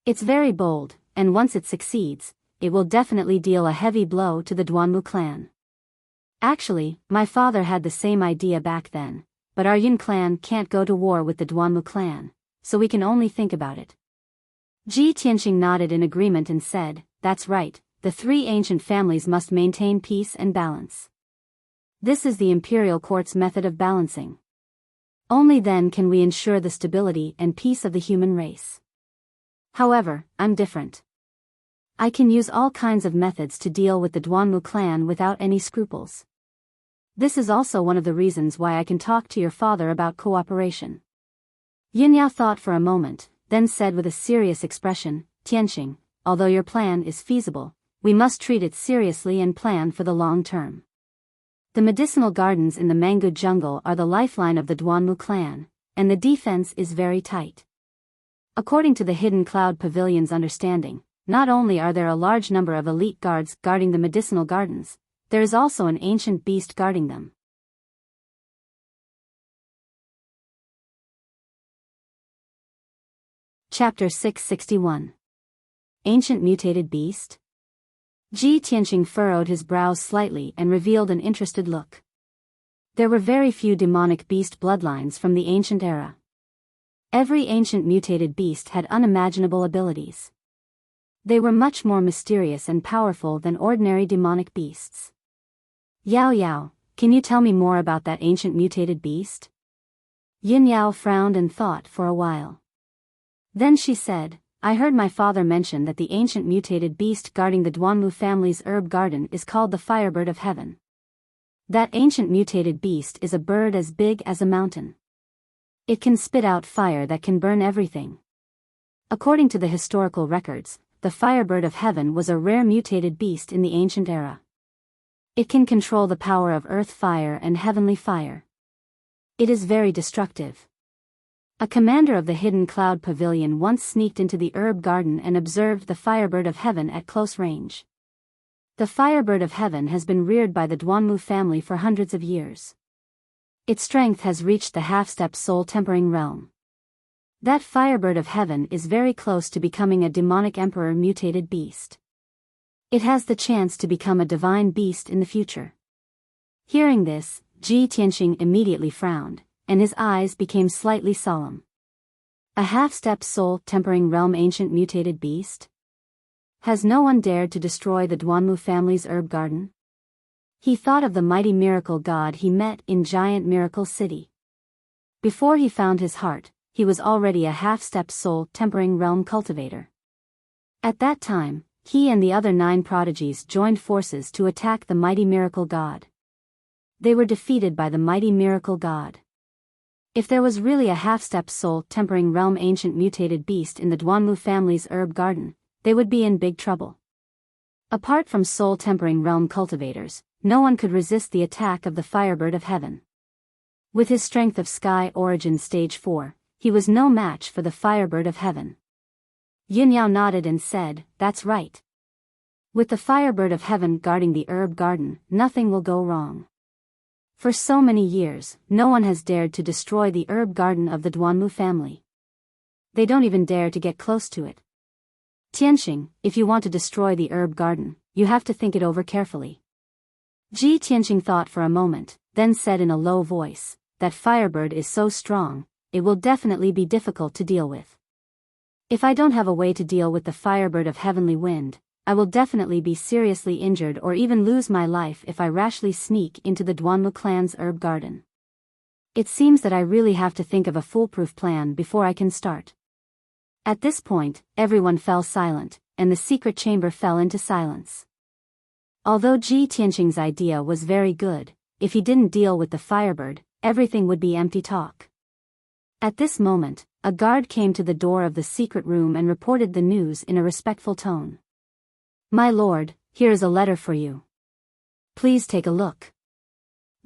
It's very bold, and once it succeeds, it will definitely deal a heavy blow to the Duanmu clan. Actually, my father had the same idea back then, but our Yun clan can't go to war with the Duanmu clan, so we can only think about it. Ji Tianqing nodded in agreement and said, that's right, the three ancient families must maintain peace and balance. This is the imperial court's method of balancing. Only then can we ensure the stability and peace of the human race. However, I'm different. I can use all kinds of methods to deal with the Duanmu clan without any scruples. This is also one of the reasons why I can talk to your father about cooperation. Yunyao thought for a moment, then said with a serious expression, Tianxing, although your plan is feasible, we must treat it seriously and plan for the long term. The medicinal gardens in the mango jungle are the lifeline of the Duanmu clan, and the defense is very tight. According to the Hidden Cloud Pavilion's understanding, not only are there a large number of elite guards guarding the medicinal gardens, there is also an ancient beast guarding them. Chapter 661. Ancient Mutated Beast? Ji Tianxing furrowed his brows slightly and revealed an interested look. There were very few demonic beast bloodlines from the ancient era. Every ancient mutated beast had unimaginable abilities. They were much more mysterious and powerful than ordinary demonic beasts. Yao Yao, can you tell me more about that ancient mutated beast? Yin Yao frowned and thought for a while. Then she said, I heard my father mention that the ancient mutated beast guarding the Duanmu family's herb garden is called the Firebird of Heaven. That ancient mutated beast is a bird as big as a mountain. It can spit out fire that can burn everything. According to the historical records, the Firebird of Heaven was a rare mutated beast in the ancient era. It can control the power of earth fire and heavenly fire. It is very destructive. A commander of the Hidden Cloud Pavilion once sneaked into the herb garden and observed the Firebird of Heaven at close range. The Firebird of Heaven has been reared by the Duanmu family for hundreds of years. Its strength has reached the half-step soul-tempering realm. That Firebird of Heaven is very close to becoming a demonic emperor mutated beast. It has the chance to become a divine beast in the future. Hearing this, Ji Tianxing immediately frowned, and his eyes became slightly solemn. A half-step soul-tempering realm ancient mutated beast? Has no one dared to destroy the Duanmu family's herb garden? He thought of the mighty miracle god he met in Giant Miracle City. Before he found his heart, he was already a half-step soul-tempering realm cultivator. At that time, he and the other 9 prodigies joined forces to attack the mighty miracle god. They were defeated by the mighty miracle god. If there was really a half-step soul-tempering realm ancient mutated beast in the Duanmu family's herb garden, they would be in big trouble. Apart from soul-tempering realm cultivators, no one could resist the attack of the Firebird of Heaven. With his strength of Sky Origin Stage 4, he was no match for the Firebird of Heaven. Yin Yao nodded and said, that's right. With the Firebird of Heaven guarding the herb garden, nothing will go wrong. For so many years, no one has dared to destroy the herb garden of the Duanmu family. They don't even dare to get close to it. Tianxing, if you want to destroy the herb garden, you have to think it over carefully. Ji Tianxing thought for a moment, then said in a low voice, that Firebird is so strong, it will definitely be difficult to deal with. If I don't have a way to deal with the Firebird of Heavenly Wind, I will definitely be seriously injured or even lose my life if I rashly sneak into the Duanmu clan's herb garden. It seems that I really have to think of a foolproof plan before I can start. At this point, everyone fell silent, and the secret chamber fell into silence. Although Ji Tianxing's idea was very good, if he didn't deal with the Firebird, everything would be empty talk. At this moment, a guard came to the door of the secret room and reported the news in a respectful tone. My lord, here is a letter for you. Please take a look.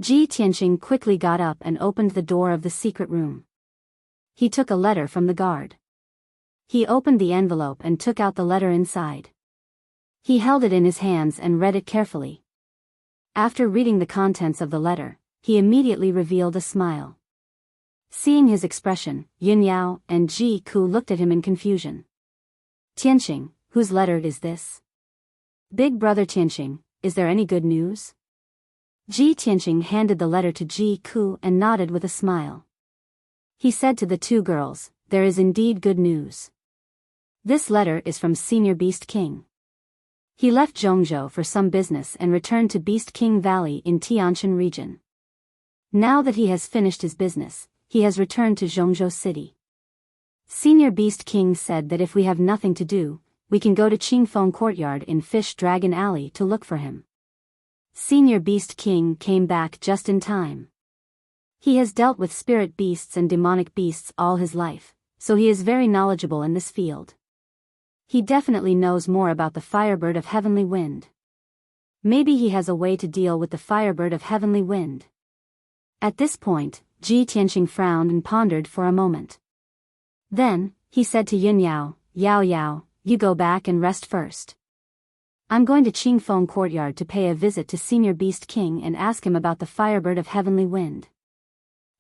Ji Tianxing quickly got up and opened the door of the secret room. He took a letter from the guard. He opened the envelope and took out the letter inside. He held it in his hands and read it carefully. After reading the contents of the letter, he immediately revealed a smile. Seeing his expression, Yin Yao and Ji Ku looked at him in confusion. Tianxing, whose letter is this? Big brother Tianxing, is there any good news? Ji Tianxing handed the letter to Ji Ku and nodded with a smile. He said to the 2 girls, there is indeed good news. This letter is from Senior Beast King. He left Zhongzhou for some business and returned to Beast King Valley in Tianshan region. Now that he has finished his business, he has returned to Zhongzhou City. Senior Beast King said that if we have nothing to do, we can go to Qingfeng Courtyard in Fish Dragon Alley to look for him. Senior Beast King came back just in time. He has dealt with spirit beasts and demonic beasts all his life, so he is very knowledgeable in this field. He definitely knows more about the Firebird of Heavenly Wind. Maybe he has a way to deal with the Firebird of Heavenly Wind. At this point, Ji Tianqing frowned and pondered for a moment. Then, he said to Yin Yao, Yao Yao, you go back and rest first. I'm going to Qingfeng Courtyard to pay a visit to Senior Beast King and ask him about the Firebird of Heavenly Wind.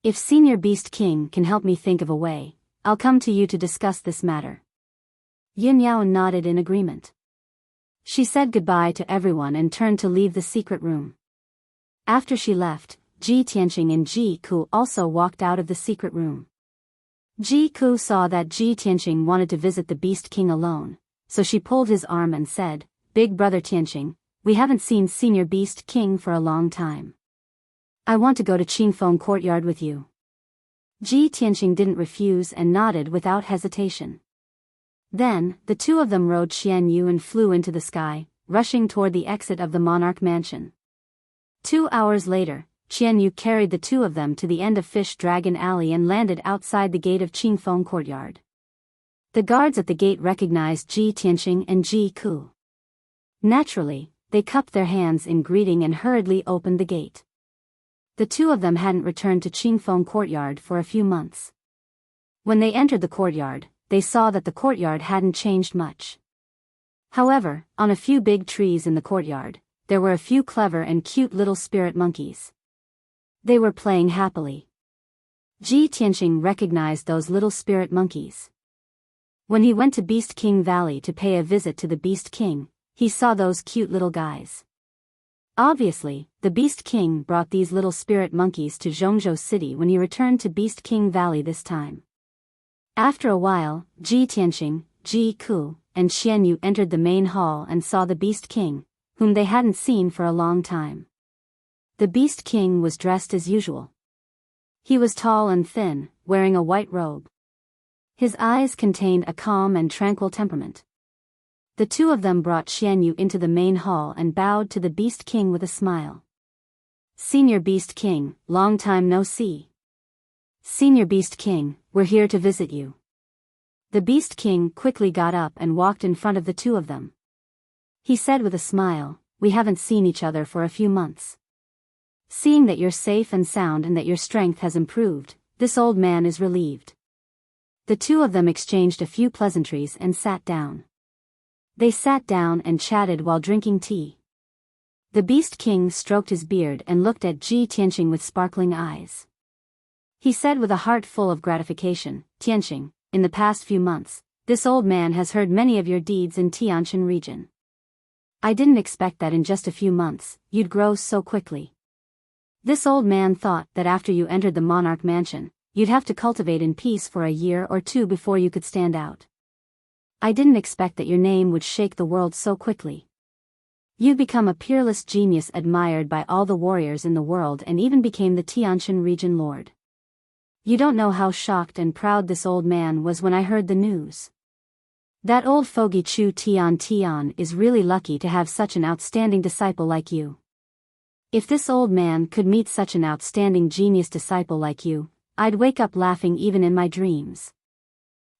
If Senior Beast King can help me think of a way, I'll come to you to discuss this matter. Yin Yao nodded in agreement. She said goodbye to everyone and turned to leave the secret room. After she left, Ji Tianqing and Ji Ku also walked out of the secret room. Ji Ku saw that Ji Tianqing wanted to visit the Beast King alone, so she pulled his arm and said, Big brother Tianqing, we haven't seen Senior Beast King for a long time. I want to go to Qingfeng Courtyard with you. Ji Tianqing didn't refuse and nodded without hesitation. Then, the two of them rode Xian Yu and flew into the sky, rushing toward the exit of the monarch mansion. 2 hours later, Xian Yu carried the two of them to the end of Fish Dragon Alley and landed outside the gate of Qingfeng Courtyard. The guards at the gate recognized Ji Tianqing and Ji Ku. Naturally, they cupped their hands in greeting and hurriedly opened the gate. The two of them hadn't returned to Qingfeng Courtyard for a few months. When they entered the courtyard, they saw that the courtyard hadn't changed much. However, on a few big trees in the courtyard, there were a few clever and cute little spirit monkeys. They were playing happily. Ji Tianqing recognized those little spirit monkeys. When he went to Beast King Valley to pay a visit to the Beast King, he saw those cute little guys. Obviously, the Beast King brought these little spirit monkeys to Zhongzhou City when he returned to Beast King Valley this time. After a while, Ji Tianqing, Ji Ku, and Xian Yu entered the main hall and saw the Beast King, whom they hadn't seen for a long time. The Beast King was dressed as usual. He was tall and thin, wearing a white robe. His eyes contained a calm and tranquil temperament. The two of them brought Xian Yu into the main hall and bowed to the Beast King with a smile. Senior Beast King, long time no see. Senior Beast King, we're here to visit you. The Beast King quickly got up and walked in front of the two of them. He said with a smile, we haven't seen each other for a few months. Seeing that you're safe and sound and that your strength has improved, this old man is relieved. The two of them exchanged a few pleasantries and sat down. They sat down and chatted while drinking tea. The Beast King stroked his beard and looked at Ji Tianqing with sparkling eyes. He said with a heart full of gratification, Tianqing, in the past few months, this old man has heard many of your deeds in Tianshan region. I didn't expect that in just a few months, you'd grow so quickly. This old man thought that after you entered the monarch mansion, you'd have to cultivate in peace for a year or two before you could stand out. I didn't expect that your name would shake the world so quickly. You become a peerless genius admired by all the warriors in the world and even became the Tianshan region lord. You don't know how shocked and proud this old man was when I heard the news. That old fogey Chu Tian is really lucky to have such an outstanding disciple like you. If this old man could meet such an outstanding genius disciple like you, I'd wake up laughing even in my dreams.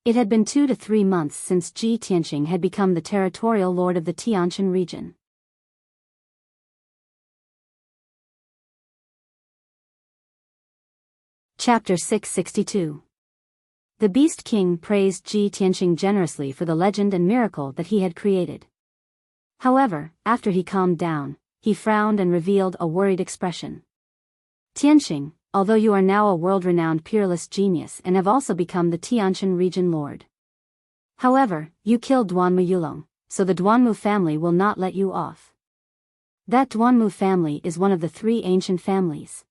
It had been 2 to 3 months since Ji Tianqing had become the territorial lord of the Tianshan region. Chapter 662. The Beast King praised Ji Tianqing generously for the legend and miracle that he had created. However, after he calmed down, he frowned and revealed a worried expression. Tianqing, although you are now a world-renowned peerless genius and have also become the Tianshan region lord. However, you killed Duanmu Yulong, so the Duanmu family will not let you off. That Duanmu family is one of the 3 ancient families.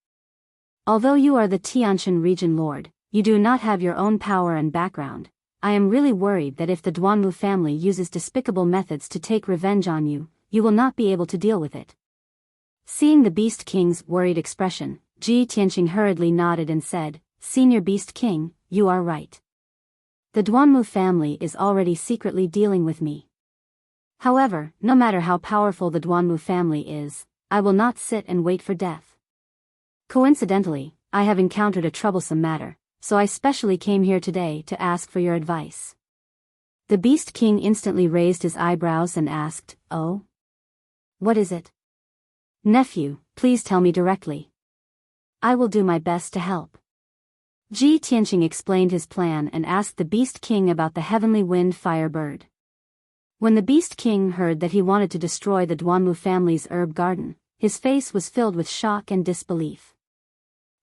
Although you are the Tianshan region lord, you do not have your own power and background. I am really worried that if the Duanmu family uses despicable methods to take revenge on you, you will not be able to deal with it. Seeing the Beast King's worried expression, Ji Tianqing hurriedly nodded and said, Senior Beast King, you are right. The Duanmu family is already secretly dealing with me. However, no matter how powerful the Duanmu family is, I will not sit and wait for death. Coincidentally, I have encountered a troublesome matter, so I specially came here today to ask for your advice. The Beast King instantly raised his eyebrows and asked, "Oh? What is it?" "Nephew, please tell me directly. I will do my best to help." Ji Tianqing explained his plan and asked the Beast King about the heavenly wind fire bird. When the Beast King heard that he wanted to destroy the Duanmu family's herb garden, his face was filled with shock and disbelief.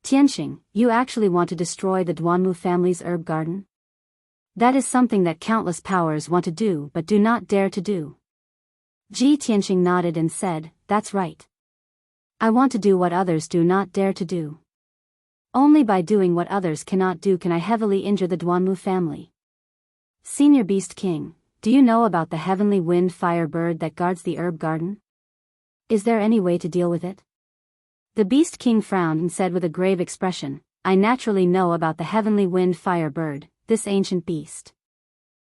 "Tianqing, you actually want to destroy the Duanmu family's herb garden? That is something that countless powers want to do but do not dare to do." Ji Tianqing nodded and said, "That's right. I want to do what others do not dare to do. Only by doing what others cannot do can I heavily injure the Duanmu family." "Senior Beast King, do you know about the heavenly wind fire bird that guards the herb garden? Is there any way to deal with it?" The Beast King frowned and said with a grave expression, "I naturally know about the heavenly wind fire bird, this ancient beast.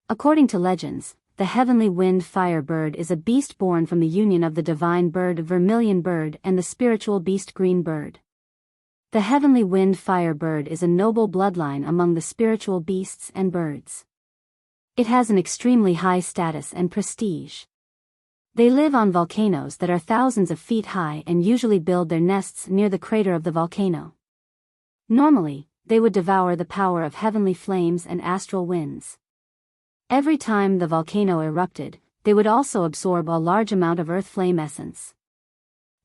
According to legends, the heavenly wind fire bird is a beast born from the union of the divine bird vermilion bird and the spiritual beast green bird. The heavenly wind fire bird is a noble bloodline among the spiritual beasts and birds. It has an extremely high status and prestige. They live on volcanoes that are thousands of feet high and usually build their nests near the crater of the volcano. Normally, they would devour the power of heavenly flames and astral winds. Every time the volcano erupted, they would also absorb a large amount of earth flame essence.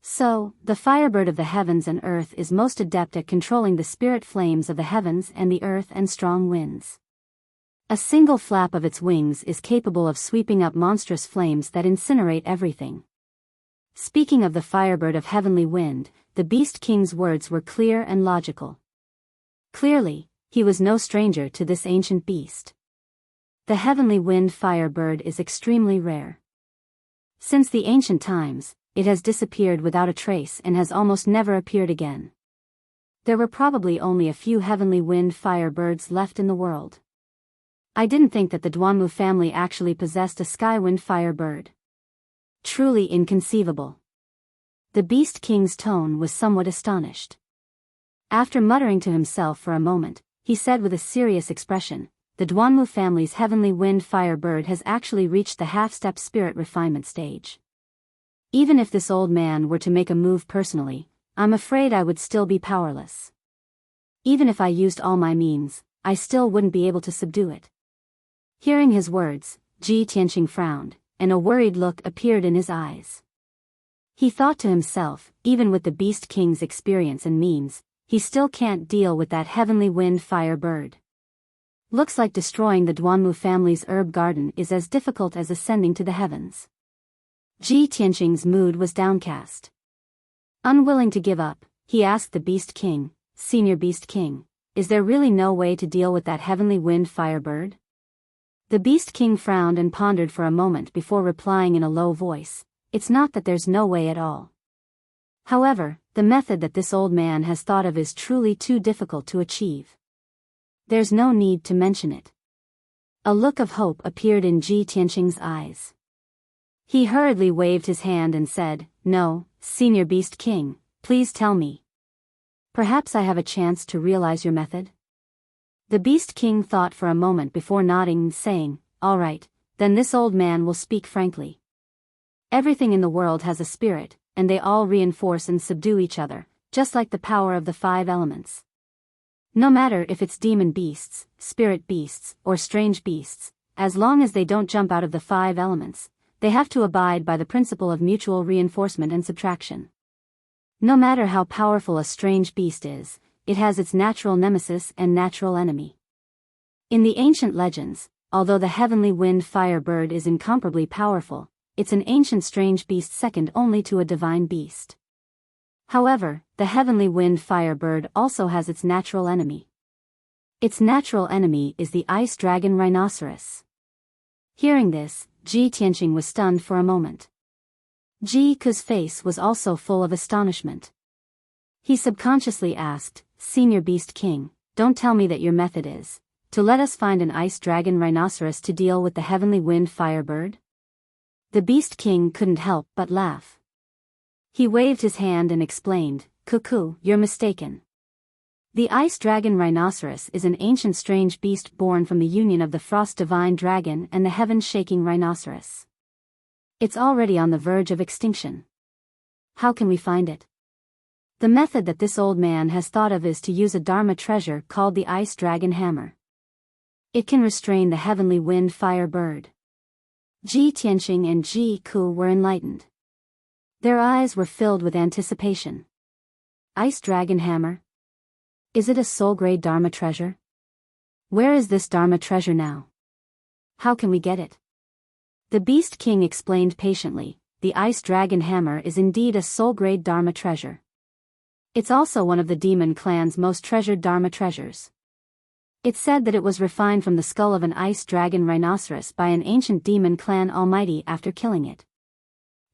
So, the firebird of the heavens and earth is most adept at controlling the spirit flames of the heavens and the earth and strong winds. A single flap of its wings is capable of sweeping up monstrous flames that incinerate everything." Speaking of the firebird of heavenly wind, the Beast King's words were clear and logical. Clearly, he was no stranger to this ancient beast. The heavenly wind firebird is extremely rare. Since the ancient times, it has disappeared without a trace and has almost never appeared again. There were probably only a few heavenly wind firebirds left in the world. I didn't think that the Duanmu family actually possessed a skywind firebird. Truly inconceivable. The Beast King's tone was somewhat astonished. After muttering to himself for a moment, he said with a serious expression, "The Duanmu family's heavenly wind firebird has actually reached the half-step spirit refinement stage. Even if this old man were to make a move personally, I'm afraid I would still be powerless. Even if I used all my means, I still wouldn't be able to subdue it." Hearing his words, Ji Tianqing frowned, and a worried look appeared in his eyes. He thought to himself, even with the Beast King's experience and means, he still can't deal with that heavenly wind fire bird. Looks like destroying the Duanmu family's herb garden is as difficult as ascending to the heavens. Ji Tianqing's mood was downcast. Unwilling to give up, he asked the Beast King, "Senior Beast King, is there really no way to deal with that heavenly wind firebird?" The Beast King frowned and pondered for a moment before replying in a low voice, "It's not that there's no way at all. However, the method that this old man has thought of is truly too difficult to achieve. There's no need to mention it." A look of hope appeared in Ji Tianqing's eyes. He hurriedly waved his hand and said, "No, Senior Beast King, please tell me. Perhaps I have a chance to realize your method?" The Beast King thought for a moment before nodding and saying, "All right, then this old man will speak frankly. Everything in the world has a spirit, and they all reinforce and subdue each other, just like the power of the 5 elements. No matter if it's demon beasts, spirit beasts, or strange beasts, as long as they don't jump out of the 5 elements, they have to abide by the principle of mutual reinforcement and subtraction. No matter how powerful a strange beast is, it has its natural nemesis and natural enemy. In the ancient legends, although the heavenly wind firebird is incomparably powerful, it's an ancient strange beast second only to a divine beast. However, the heavenly wind firebird also has its natural enemy. Its natural enemy is the ice dragon rhinoceros." Hearing this, Ji Tianqing was stunned for a moment. Ji Ke's face was also full of astonishment. He subconsciously asked, "Senior Beast King, don't tell me that your method is to let us find an ice dragon rhinoceros to deal with the heavenly wind firebird?" The Beast King couldn't help but laugh. He waved his hand and explained, "Cuckoo, you're mistaken. The ice dragon rhinoceros is an ancient strange beast born from the union of the frost divine dragon and the heaven-shaking rhinoceros. It's already on the verge of extinction. How can we find it? The method that this old man has thought of is to use a Dharma treasure called the ice dragon hammer. It can restrain the heavenly wind fire bird." Ji Tianqing and Ji Ku were enlightened. Their eyes were filled with anticipation. Ice dragon hammer? Is it a soul-grade Dharma treasure? Where is this Dharma treasure now? How can we get it? The Beast King explained patiently, the ice dragon hammer is indeed a soul-grade Dharma treasure. It's also one of the demon clan's most treasured Dharma treasures. It's said that it was refined from the skull of an ice dragon rhinoceros by an ancient demon clan almighty after killing it.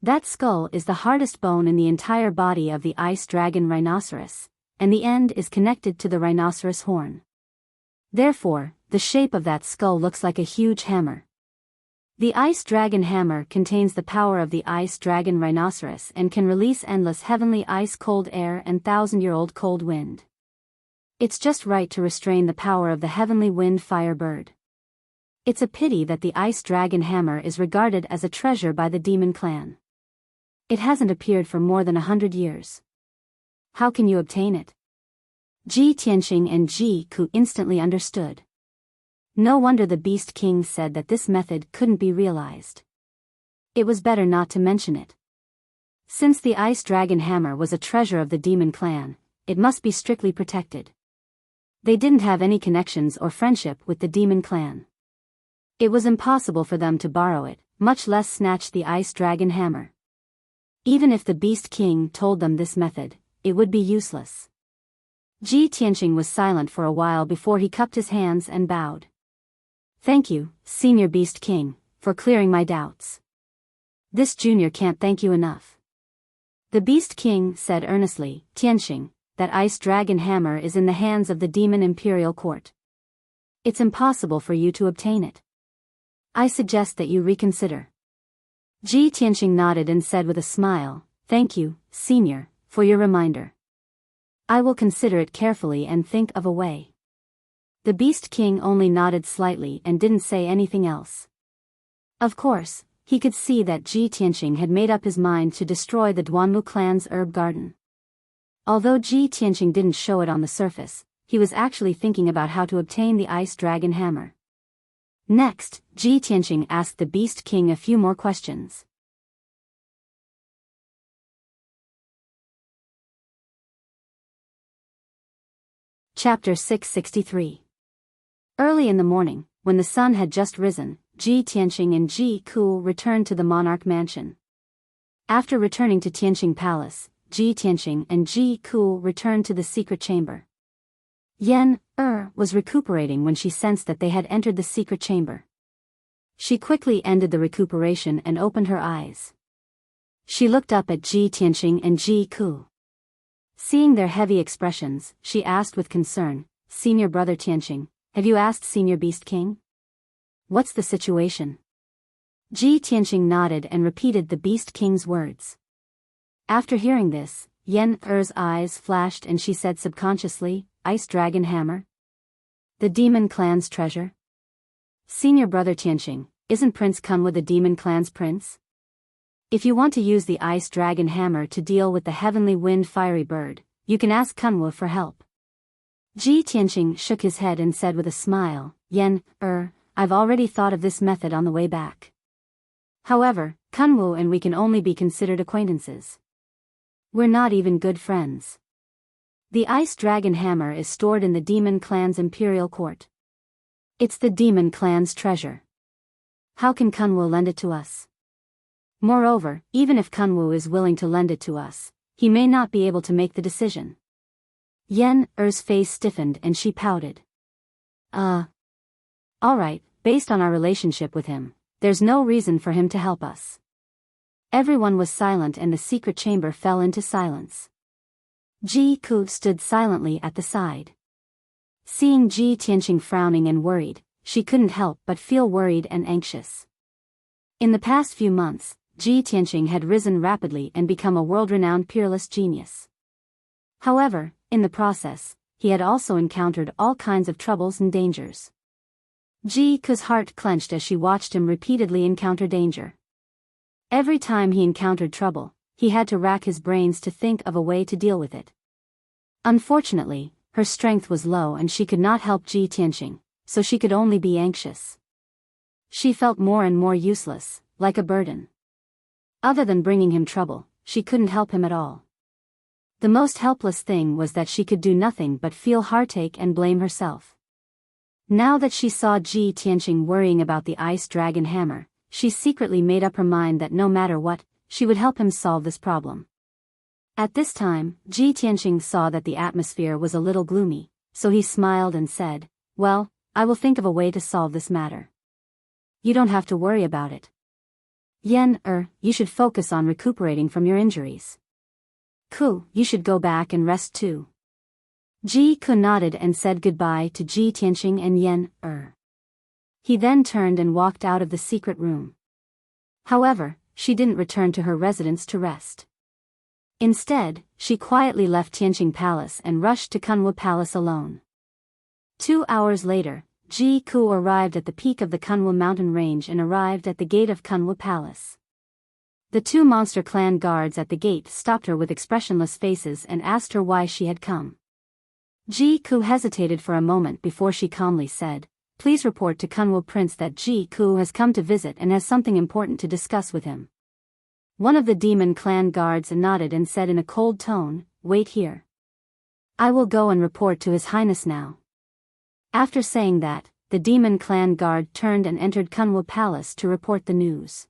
That skull is the hardest bone in the entire body of the ice dragon rhinoceros, and the end is connected to the rhinoceros horn. Therefore, the shape of that skull looks like a huge hammer. The ice dragon hammer contains the power of the ice dragon rhinoceros and can release endless heavenly ice-cold air and thousand-year-old cold wind. It's just right to restrain the power of the heavenly wind fire bird. It's a pity that the ice dragon hammer is regarded as a treasure by the demon clan. It hasn't appeared for more than 100 years. How can you obtain it? Ji Tianqing and Ji Ku instantly understood. No wonder the Beast King said that this method couldn't be realized. It was better not to mention it. Since the ice dragon hammer was a treasure of the demon clan, it must be strictly protected. They didn't have any connections or friendship with the demon clan. It was impossible for them to borrow it, much less snatch the ice dragon hammer. Even if the Beast King told them this method, it would be useless. Ji Tianqing was silent for a while before he cupped his hands and bowed. "Thank you, Senior Beast King, for clearing my doubts. This junior can't thank you enough." The Beast King said earnestly, "Tianqing, that ice dragon hammer is in the hands of the demon imperial court. It's impossible for you to obtain it. I suggest that you reconsider." Ji Tianqing nodded and said with a smile, "Thank you, Senior, for your reminder. I will consider it carefully and think of a way." The Beast King only nodded slightly and didn't say anything else. Of course, he could see that Ji Tianqing had made up his mind to destroy the Duanmu clan's herb garden. Although Ji Tianqing didn't show it on the surface, he was actually thinking about how to obtain the ice dragon hammer. Next, Ji Tianqing asked the Beast King a few more questions. Chapter 663. Early in the morning, when the sun had just risen, Ji Tianqing and Ji Ku returned to the monarch mansion. After returning to Tianqing Palace, Ji Tianqing and Ji Ku returned to the secret chamber. Yen was recuperating when she sensed that they had entered the secret chamber. She quickly ended the recuperation and opened her eyes. She looked up at Ji Tianqing and Ji Ku. Seeing their heavy expressions, she asked with concern, "Senior brother Tianqing, have you asked Senior Beast King? What's the situation?" Ji Tianqing nodded and repeated the Beast King's words. After hearing this, Yen eyes flashed and she said subconsciously, "Ice dragon hammer? The demon clan's treasure? Senior brother Tianqing, isn't Prince Kunwu the demon clan's prince? If you want to use the ice dragon hammer to deal with the heavenly wind fiery bird, you can ask Kunwu for help." Ji Tianqing shook his head and said with a smile, "Yen, I've already thought of this method on the way back. However, Kunwu and we can only be considered acquaintances. We're not even good friends. The ice dragon hammer is stored in the demon clan's imperial court. It's the demon clan's treasure. How can Kunwu lend it to us? Moreover, even if Kunwu is willing to lend it to us, he may not be able to make the decision." Yen's face stiffened and she pouted. Alright, based on our relationship with him, there's no reason for him to help us." Everyone was silent and the secret chamber fell into silence. Ji Ku stood silently at the side. Seeing Ji Tianqing frowning and worried, she couldn't help but feel worried and anxious. In the past few months, Ji Tianqing had risen rapidly and become a world-renowned peerless genius. However, in the process, he had also encountered all kinds of troubles and dangers. Ji Ku's heart clenched as she watched him repeatedly encounter danger. Every time he encountered trouble, he had to rack his brains to think of a way to deal with it. Unfortunately, her strength was low and she could not help Ji Tianqing, so she could only be anxious. She felt more and more useless, like a burden. Other than bringing him trouble, she couldn't help him at all. The most helpless thing was that she could do nothing but feel heartache and blame herself. Now that she saw Ji Tianqing worrying about the ice dragon hammer, she secretly made up her mind that no matter what, she would help him solve this problem. At this time, Ji Tianqing saw that the atmosphere was a little gloomy, so he smiled and said, "Well, I will think of a way to solve this matter. You don't have to worry about it. Yen, you should focus on recuperating from your injuries. Ku, you should go back and rest too." Ji Ku nodded and said goodbye to Ji Tianqing and Yen, He then turned and walked out of the secret room. However, she didn't return to her residence to rest. Instead, she quietly left Tianqing Palace and rushed to Kunwu Palace alone. 2 hours later, Ji Ku arrived at the peak of the Kunwu mountain range and arrived at the gate of Kunwu Palace. The 2 monster clan guards at the gate stopped her with expressionless faces and asked her why she had come. Ji Ku hesitated for a moment before she calmly said, "Please report to Kunwu Prince that Ji Ku has come to visit and has something important to discuss with him." One of the demon clan guards nodded and said in a cold tone, "Wait here. I will go and report to His Highness now." After saying that, the demon clan guard turned and entered Kunwu Palace to report the news.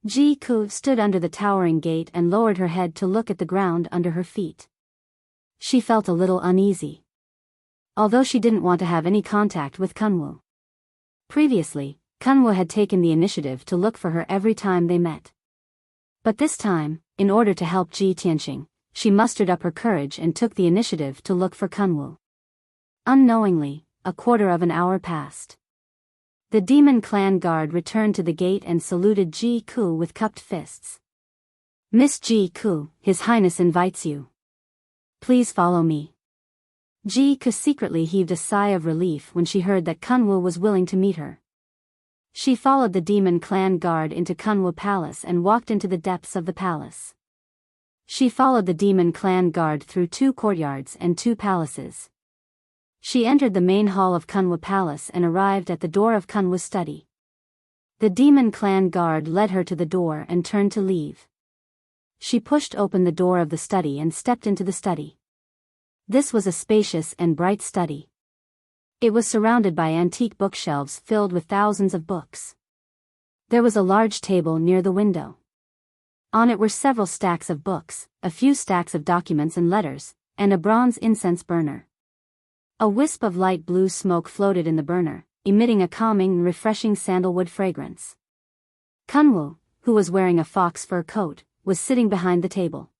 Ji Ku stood under the towering gate and lowered her head to look at the ground under her feet. She felt a little uneasy. Although she didn't want to have any contact with Kunwu. Previously, Kunwu had taken the initiative to look for her every time they met. But this time, in order to help Ji Tianqing, she mustered up her courage and took the initiative to look for Kunwu. Unknowingly, a quarter of an hour passed. The demon clan guard returned to the gate and saluted Ji Ku with cupped fists. "Miss Ji Ku, His Highness invites you. Please follow me." Ji Ku secretly heaved a sigh of relief when she heard that Kunwu was willing to meet her. She followed the demon clan guard into Kunwu Palace and walked into the depths of the palace. She followed the demon clan guard through 2 courtyards and 2 palaces. She entered the main hall of Kunwu Palace and arrived at the door of Kunwu's study. The demon clan guard led her to the door and turned to leave. She pushed open the door of the study and stepped into the study. This was a spacious and bright study. It was surrounded by antique bookshelves filled with thousands of books. There was a large table near the window. On it were several stacks of books, a few stacks of documents and letters, and a bronze incense burner. A wisp of light blue smoke floated in the burner, emitting a calming and refreshing sandalwood fragrance. Kunwu, who was wearing a fox fur coat, was sitting behind the table.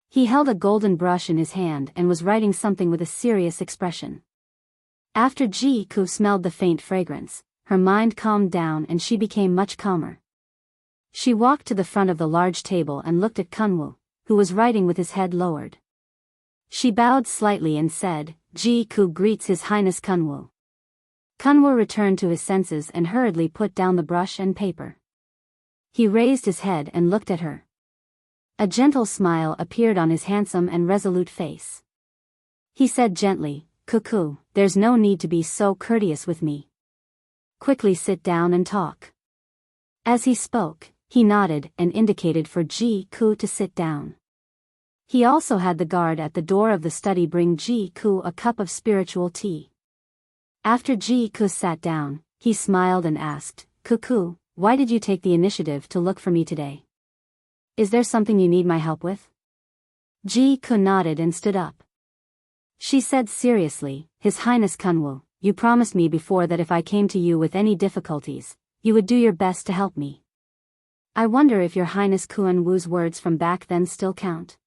He held a golden brush in his hand and was writing something with a serious expression. After Ji Ku smelled the faint fragrance, her mind calmed down and she became much calmer. She walked to the front of the large table and looked at Kunwu, who was writing with his head lowered. She bowed slightly and said, "Ji Ku greets His Highness Kunwu." Kunwu returned to his senses and hurriedly put down the brush and paper. He raised his head and looked at her. A gentle smile appeared on his handsome and resolute face. He said gently, "Cuckoo, there's no need to be so courteous with me. Quickly sit down and talk." As he spoke, he nodded and indicated for Ji Ku to sit down. He also had the guard at the door of the study bring Ji Ku a cup of spiritual tea. After Ji Ku sat down, he smiled and asked, "Cuckoo, why did you take the initiative to look for me today? Is there something you need my help with?" Ji Ku nodded and stood up. She said seriously, "His Highness Kunwu, you promised me before that if I came to you with any difficulties, you would do your best to help me. I wonder if your Highness Kunwu's words from back then still count."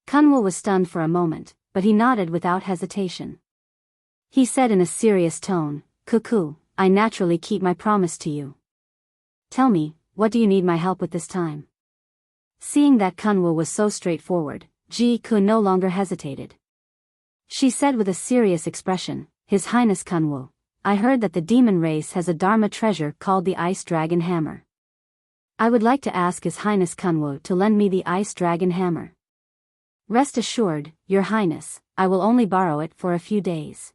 Kunwu was stunned for a moment, but he nodded without hesitation. He said in a serious tone, "Cuckoo, I naturally keep my promise to you. Tell me, what do you need my help with this time? Seeing that Kunwu was so straightforward, Ji-ku no longer hesitated. She said with a serious expression, His Highness Kunwu, I heard that the demon race has a Dharma treasure called the Ice Dragon Hammer. I would like to ask His Highness Kunwu to lend me the Ice Dragon Hammer. Rest assured, Your Highness, I will only borrow it for a few days.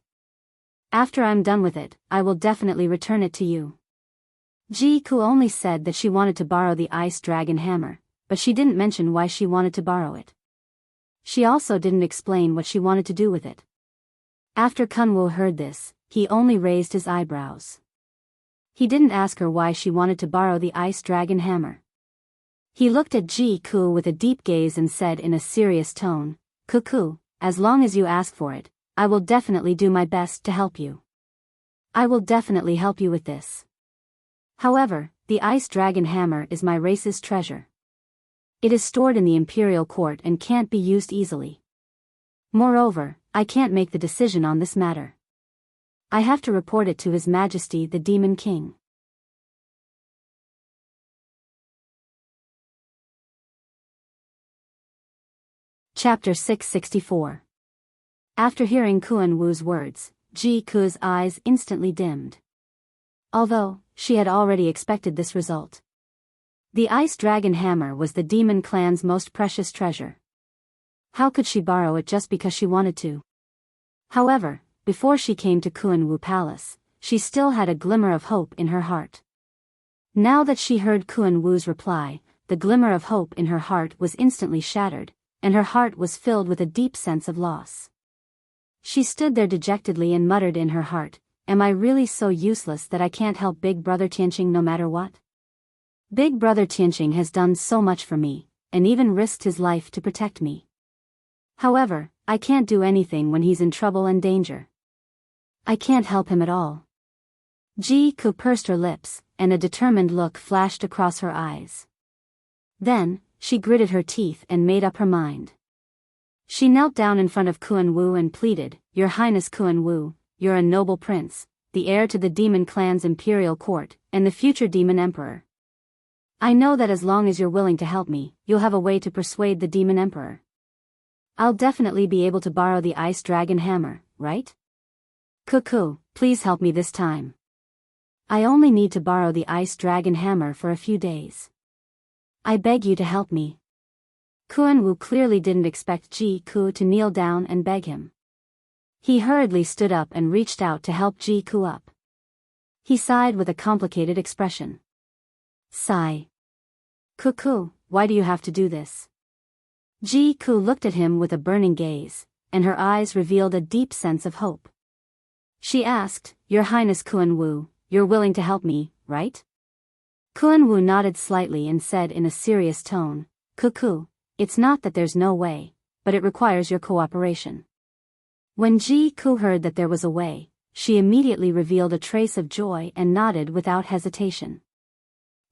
After I'm done with it, I will definitely return it to you. Ji-ku only said that she wanted to borrow the Ice Dragon Hammer, but she didn't mention why she wanted to borrow it. She also didn't explain what she wanted to do with it. After Kunwu heard this, he only raised his eyebrows. He didn't ask her why she wanted to borrow the Ice Dragon Hammer. He looked at Ji-ku with a deep gaze and said in a serious tone, Kuku, as long as you ask for it, I will definitely do my best to help you. I will definitely help you with this. However, the Ice Dragon Hammer is my race's treasure. It is stored in the Imperial Court and can't be used easily. Moreover, I can't make the decision on this matter. I have to report it to His Majesty the Demon King. Chapter 664. After hearing Kunwu's words, Ji-ku's eyes instantly dimmed. Although, she had already expected this result. The Ice Dragon Hammer was the demon clan's most precious treasure. How could she borrow it just because she wanted to? However, before she came to Kunwu Palace, she still had a glimmer of hope in her heart. Now that she heard Kunwu's reply, the glimmer of hope in her heart was instantly shattered, and her heart was filled with a deep sense of loss. She stood there dejectedly and muttered in her heart, Am I really so useless that I can't help Big Brother Tianqing no matter what? Big Brother Tianqing has done so much for me, and even risked his life to protect me. However, I can't do anything when he's in trouble and danger. I can't help him at all. Ji-ku pursed her lips, and a determined look flashed across her eyes. Then, she gritted her teeth and made up her mind. She knelt down in front of Kunwu and pleaded, Your Highness Kunwu, you're a noble prince, the heir to the demon clan's imperial court, and the future demon emperor. I know that as long as you're willing to help me, you'll have a way to persuade the demon emperor. I'll definitely be able to borrow the Ice Dragon Hammer, right? Kuku, please help me this time. I only need to borrow the Ice Dragon Hammer for a few days. I beg you to help me. Kunwu clearly didn't expect Ji-ku to kneel down and beg him. He hurriedly stood up and reached out to help Ji-ku up. He sighed with a complicated expression. Sigh. Kuku, why do you have to do this? Ji-ku looked at him with a burning gaze, and her eyes revealed a deep sense of hope. She asked, Your Highness Kunwu, you're willing to help me, right? Kunwu nodded slightly and said in a serious tone, Kuku, it's not that there's no way, but it requires your cooperation. When Ji-ku heard that there was a way, she immediately revealed a trace of joy and nodded without hesitation.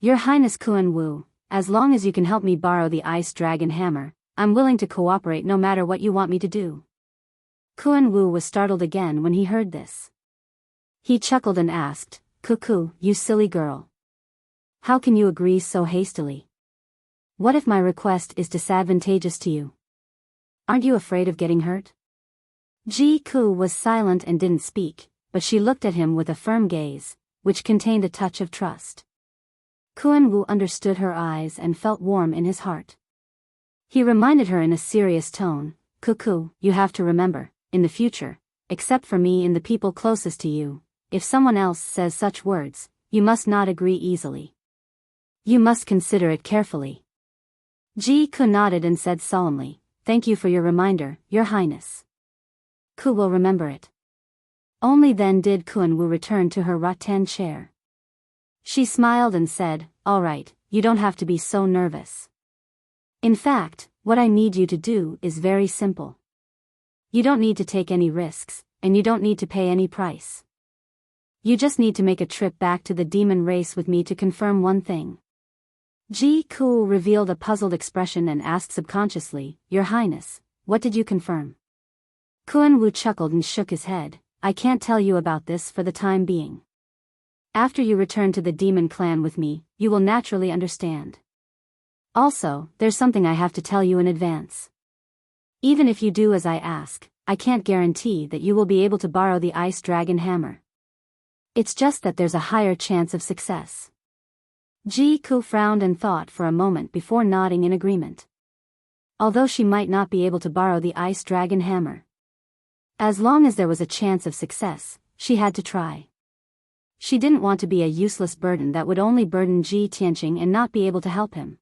Your Highness Kunwu, as long as you can help me borrow the Ice Dragon Hammer, I'm willing to cooperate no matter what you want me to do. Kunwu was startled again when he heard this. He chuckled and asked, Kuku, you silly girl. How can you agree so hastily? What if my request is disadvantageous to you? Aren't you afraid of getting hurt? Ji-ku was silent and didn't speak, but she looked at him with a firm gaze, which contained a touch of trust. Kunwu understood her eyes and felt warm in his heart. He reminded her in a serious tone, Kuku, you have to remember, in the future, except for me and the people closest to you, if someone else says such words, you must not agree easily. You must consider it carefully. Ji-ku nodded and said solemnly, Thank you for your reminder, Your Highness. Ku will remember it. Only then did Kunwu return to her rattan chair. She smiled and said, All right, you don't have to be so nervous. In fact, what I need you to do is very simple. You don't need to take any risks, and you don't need to pay any price. You just need to make a trip back to the demon race with me to confirm one thing. Ji-ku revealed a puzzled expression and asked subconsciously, Your Highness, what did you confirm? Kunwu chuckled and shook his head, I can't tell you about this for the time being. After you return to the demon clan with me, you will naturally understand. Also, there's something I have to tell you in advance. Even if you do as I ask, I can't guarantee that you will be able to borrow the ice dragon hammer. It's just that there's a higher chance of success. Ji-ku frowned and thought for a moment before nodding in agreement. Although she might not be able to borrow the ice dragon hammer, as long as there was a chance of success, she had to try. She didn't want to be a useless burden that would only burden Ji Tianqing and not be able to help him.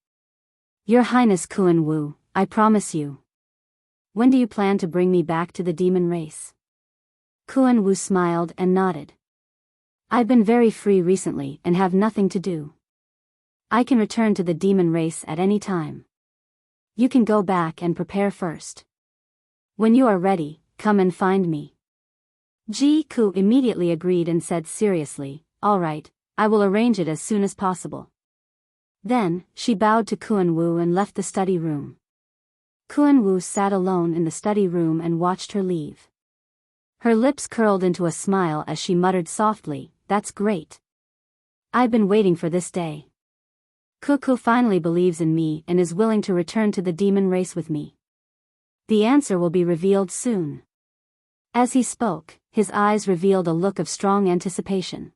Your Highness Kuan Wu, I promise you. When do you plan to bring me back to the demon race? Kuan Wu smiled and nodded. I've been very free recently and have nothing to do. I can return to the demon race at any time. You can go back and prepare first. When you are ready, come and find me. Ji-ku immediately agreed and said seriously, all right, I will arrange it as soon as possible. Then, she bowed to Kuan Wu and left the study room. Kuan Wu sat alone in the study room and watched her leave. Her lips curled into a smile as she muttered softly, that's great. I've been waiting for this day. Cuckoo finally believes in me and is willing to return to the demon race with me. The answer will be revealed soon. As he spoke, his eyes revealed a look of strong anticipation.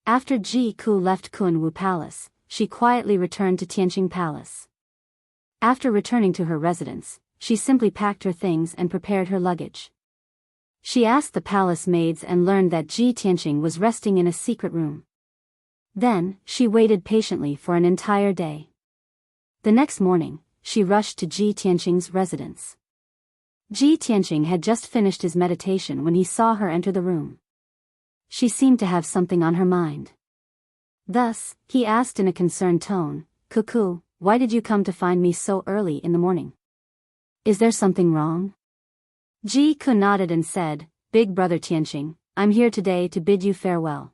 After Ji-ku left Kunwu Palace, she quietly returned to Tianqing Palace. After returning to her residence, she simply packed her things and prepared her luggage. She asked the palace maids and learned that Ji Tianqing was resting in a secret room. Then, she waited patiently for an entire day. The next morning, she rushed to Ji Tianqing's residence. Ji Tianqing had just finished his meditation when he saw her enter the room. She seemed to have something on her mind. Thus, he asked in a concerned tone, Cuckoo, why did you come to find me so early in the morning? Is there something wrong? Ji-ku nodded and said, Big brother Tianqing, I'm here today to bid you farewell.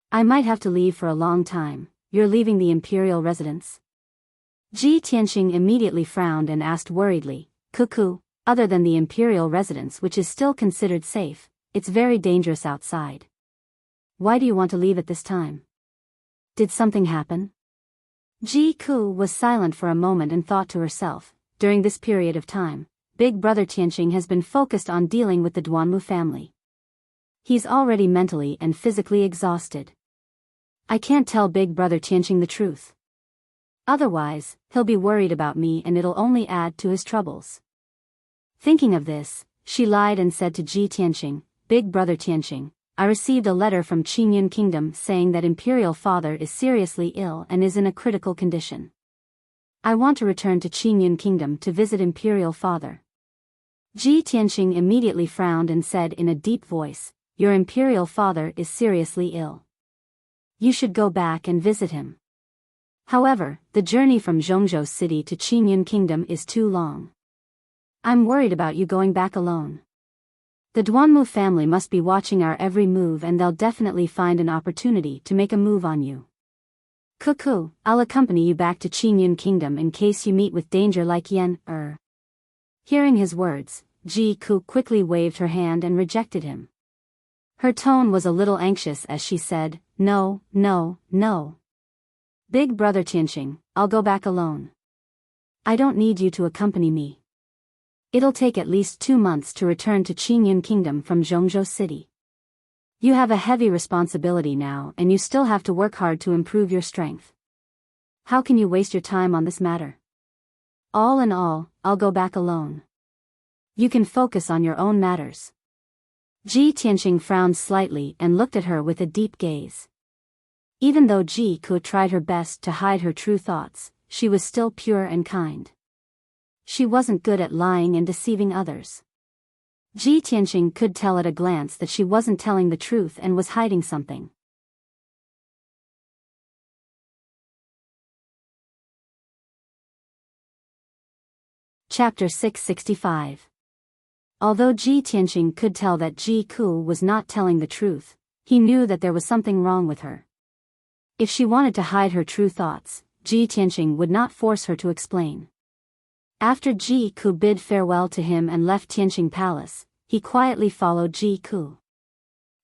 I might have to leave for a long time. You're leaving the imperial residence? Ji Tianqing immediately frowned and asked worriedly, Cuckoo, other than the imperial residence which is still considered safe, it's very dangerous outside. Why do you want to leave at this time? Did something happen? Ji-ku was silent for a moment and thought to herself, during this period of time, Big brother Tianqing has been focused on dealing with the Duanmu family. He's already mentally and physically exhausted. I can't tell Big brother Tianqing the truth. Otherwise, he'll be worried about me and it'll only add to his troubles. Thinking of this, she lied and said to Ji Tianqing, Big brother Tianqing, I received a letter from Qingyun Kingdom saying that Imperial Father is seriously ill and is in a critical condition. I want to return to Qingyun Kingdom to visit Imperial Father. Ji Tianqing immediately frowned and said in a deep voice, Your Imperial Father is seriously ill. You should go back and visit him. However, the journey from Zhongzhou City to Qingyun Kingdom is too long. I'm worried about you going back alone. The Duanmu family must be watching our every move and they'll definitely find an opportunity to make a move on you. Cuckoo, I'll accompany you back to Qingyun Kingdom in case you meet with danger like Yen. Hearing his words, Ji-ku quickly waved her hand and rejected him. Her tone was a little anxious as she said, No, no, no. Big brother Tianqing, I'll go back alone. I don't need you to accompany me. It'll take at least 2 months to return to Qingyun Kingdom from Zhongzhou City. You have a heavy responsibility now and you still have to work hard to improve your strength. How can you waste your time on this matter? All in all, I'll go back alone. You can focus on your own matters. Ji Tianqing frowned slightly and looked at her with a deep gaze. Even though Ji-ku tried her best to hide her true thoughts, she was still pure and kind. She wasn't good at lying and deceiving others. Ji Tianqing could tell at a glance that she wasn't telling the truth and was hiding something. Chapter 665. Although Ji Tianqing could tell that Ji-ku was not telling the truth, he knew that there was something wrong with her. If she wanted to hide her true thoughts, Ji Tianqing would not force her to explain. After Ji-ku bid farewell to him and left Tianqing Palace, he quietly followed Ji-ku.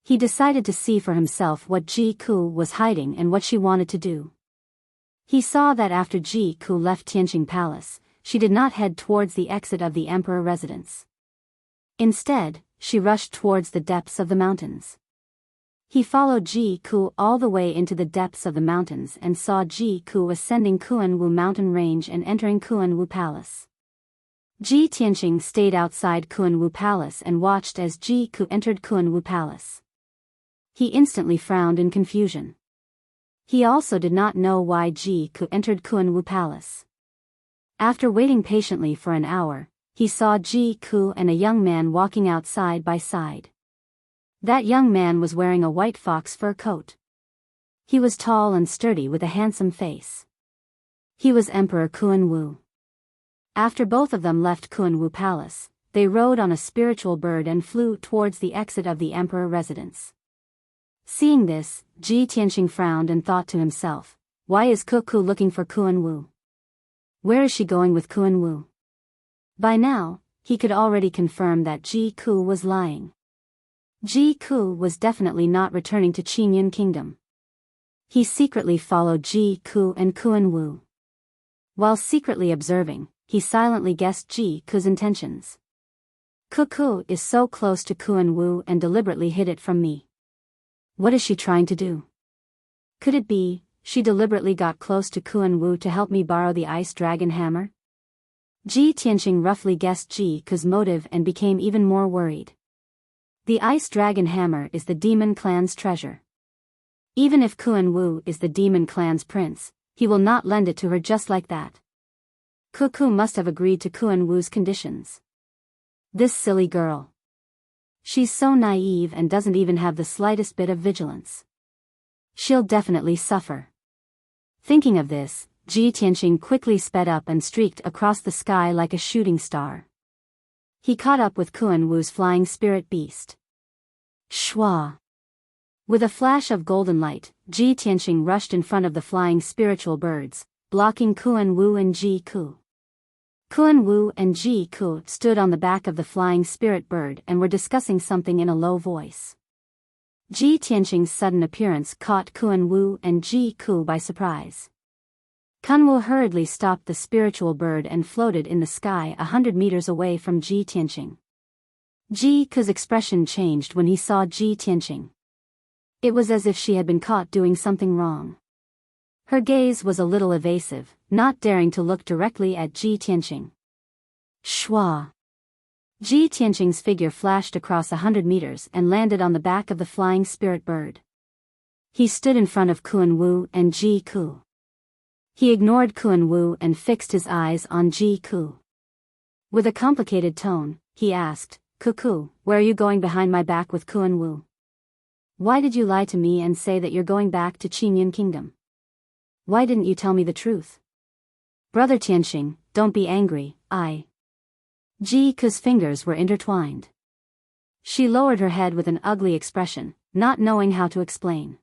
He decided to see for himself what Ji Ku was hiding and what she wanted to do. He saw that after Ji Ku left Tianqing Palace, she did not head towards the exit of the emperor residence. Instead, she rushed towards the depths of the mountains. He followed Ji Ku all the way into the depths of the mountains and saw Ji Ku ascending Kuanwu mountain range and entering Kuanwu Palace. Ji Tianqing stayed outside Kuanwu Palace and watched as Ji Ku entered Kuanwu Palace. He instantly frowned in confusion. He also did not know why Ji Ku entered Kuanwu Palace. After waiting patiently for an hour, he saw Ji Ku and a young man walking out side by side. That young man was wearing a white fox fur coat. He was tall and sturdy with a handsome face. He was Emperor Kuanwu. After both of them left Kuanwu Palace, they rode on a spiritual bird and flew towards the exit of the emperor residence. Seeing this, Ji Tianqing frowned and thought to himself, why is Ku looking for Kuanwu? Where is she going with Kuanwu? By now, he could already confirm that Ji Ku was lying. Ji Ku was definitely not returning to Qingyun Kingdom. He secretly followed Ji Ku and Kuanwu. While secretly observing, he silently guessed Ji Ku's intentions. Ku is so close to Kuanwu and deliberately hid it from me. What is she trying to do? Could it be, she deliberately got close to Kuanwu to help me borrow the ice dragon hammer? Ji Tianqing roughly guessed Ji Ku's motive and became even more worried. The ice dragon hammer is the demon clan's treasure. Even if Kuanwu is the demon clan's prince, he will not lend it to her just like that. Ku must have agreed to Kuanwu's conditions. This silly girl. She's so naive and doesn't even have the slightest bit of vigilance. She'll definitely suffer. Thinking of this, Ji Tianqing quickly sped up and streaked across the sky like a shooting star. He caught up with Kuanwu's flying spirit beast. Shwa! With a flash of golden light, Ji Tianqing rushed in front of the flying spiritual birds, blocking Kuanwu and Ji Ku. Kuanwu and Ji Ku stood on the back of the flying spirit bird and were discussing something in a low voice. Ji Tianqing's sudden appearance caught Kuanwu and Ji Ku by surprise. Kunwu hurriedly stopped the spiritual bird and floated in the sky 100 meters away from Ji Tianqing. Ji Ku's expression changed when he saw Ji Tianqing. It was as if she had been caught doing something wrong. Her gaze was a little evasive, not daring to look directly at Ji Tianqing. Shwa! Ji Tianqing's figure flashed across 100 meters and landed on the back of the flying spirit bird. He stood in front of Kuanwu and Ji Ku. He ignored Kuanwu and fixed his eyes on Ji Ku. With a complicated tone, he asked, Ku, where are you going behind my back with Kuanwu? Why did you lie to me and say that you're going back to Qingyun Kingdom? Why didn't you tell me the truth? Brother Tianqing, don't be angry, Ji Ku's fingers were intertwined. She lowered her head with an ugly expression, not knowing how to explain.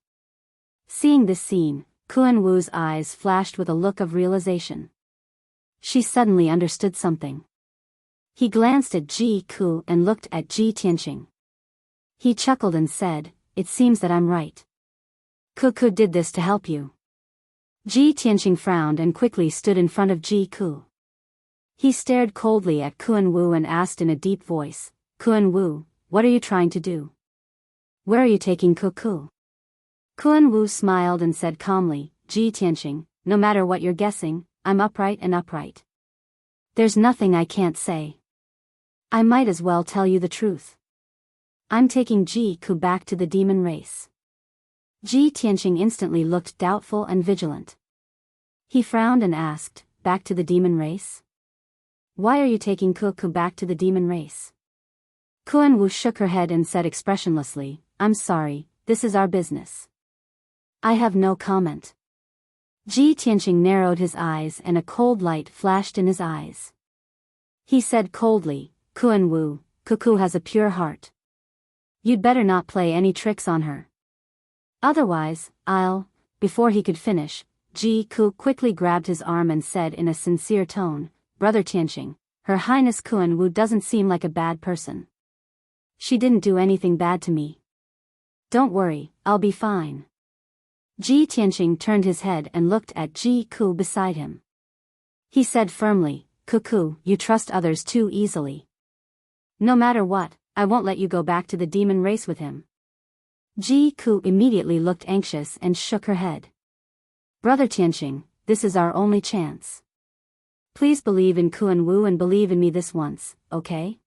Seeing this scene, Kuanwu's eyes flashed with a look of realization. She suddenly understood something. He glanced at Ji Ku and looked at Ji Tianqing. He chuckled and said, it seems that I'm right. Ku did this to help you. Ji Tianqing frowned and quickly stood in front of Ji Ku. He stared coldly at Kuanwu and asked in a deep voice, Kuanwu, what are you trying to do? Where are you taking Ku? Kuanwu smiled and said calmly, Ji Tianqing, no matter what you're guessing, I'm upright and upright. There's nothing I can't say. I might as well tell you the truth. I'm taking Ji Ku back to the demon race. Ji Tianqing instantly looked doubtful and vigilant. He frowned and asked, back to the demon race? Why are you taking Ku back to the demon race? Kuanwu shook her head and said expressionlessly, I'm sorry, this is our business. I have no comment. Ji Tianqing narrowed his eyes and a cold light flashed in his eyes. He said coldly, Kuanwu, Ku has a pure heart. You'd better not play any tricks on her. Otherwise, Before he could finish, Ji Ku quickly grabbed his arm and said in a sincere tone, Brother Tianqing, Her Highness Kuanwu doesn't seem like a bad person. She didn't do anything bad to me. Don't worry, I'll be fine. Ji Tianqing turned his head and looked at Ji Ku beside him. He said firmly, Cuckoo, you trust others too easily. No matter what, I won't let you go back to the demon race with him. Ji Ku immediately looked anxious and shook her head. Brother Tianqing, this is our only chance. Please believe in Kuan Wu and believe in me this once, okay?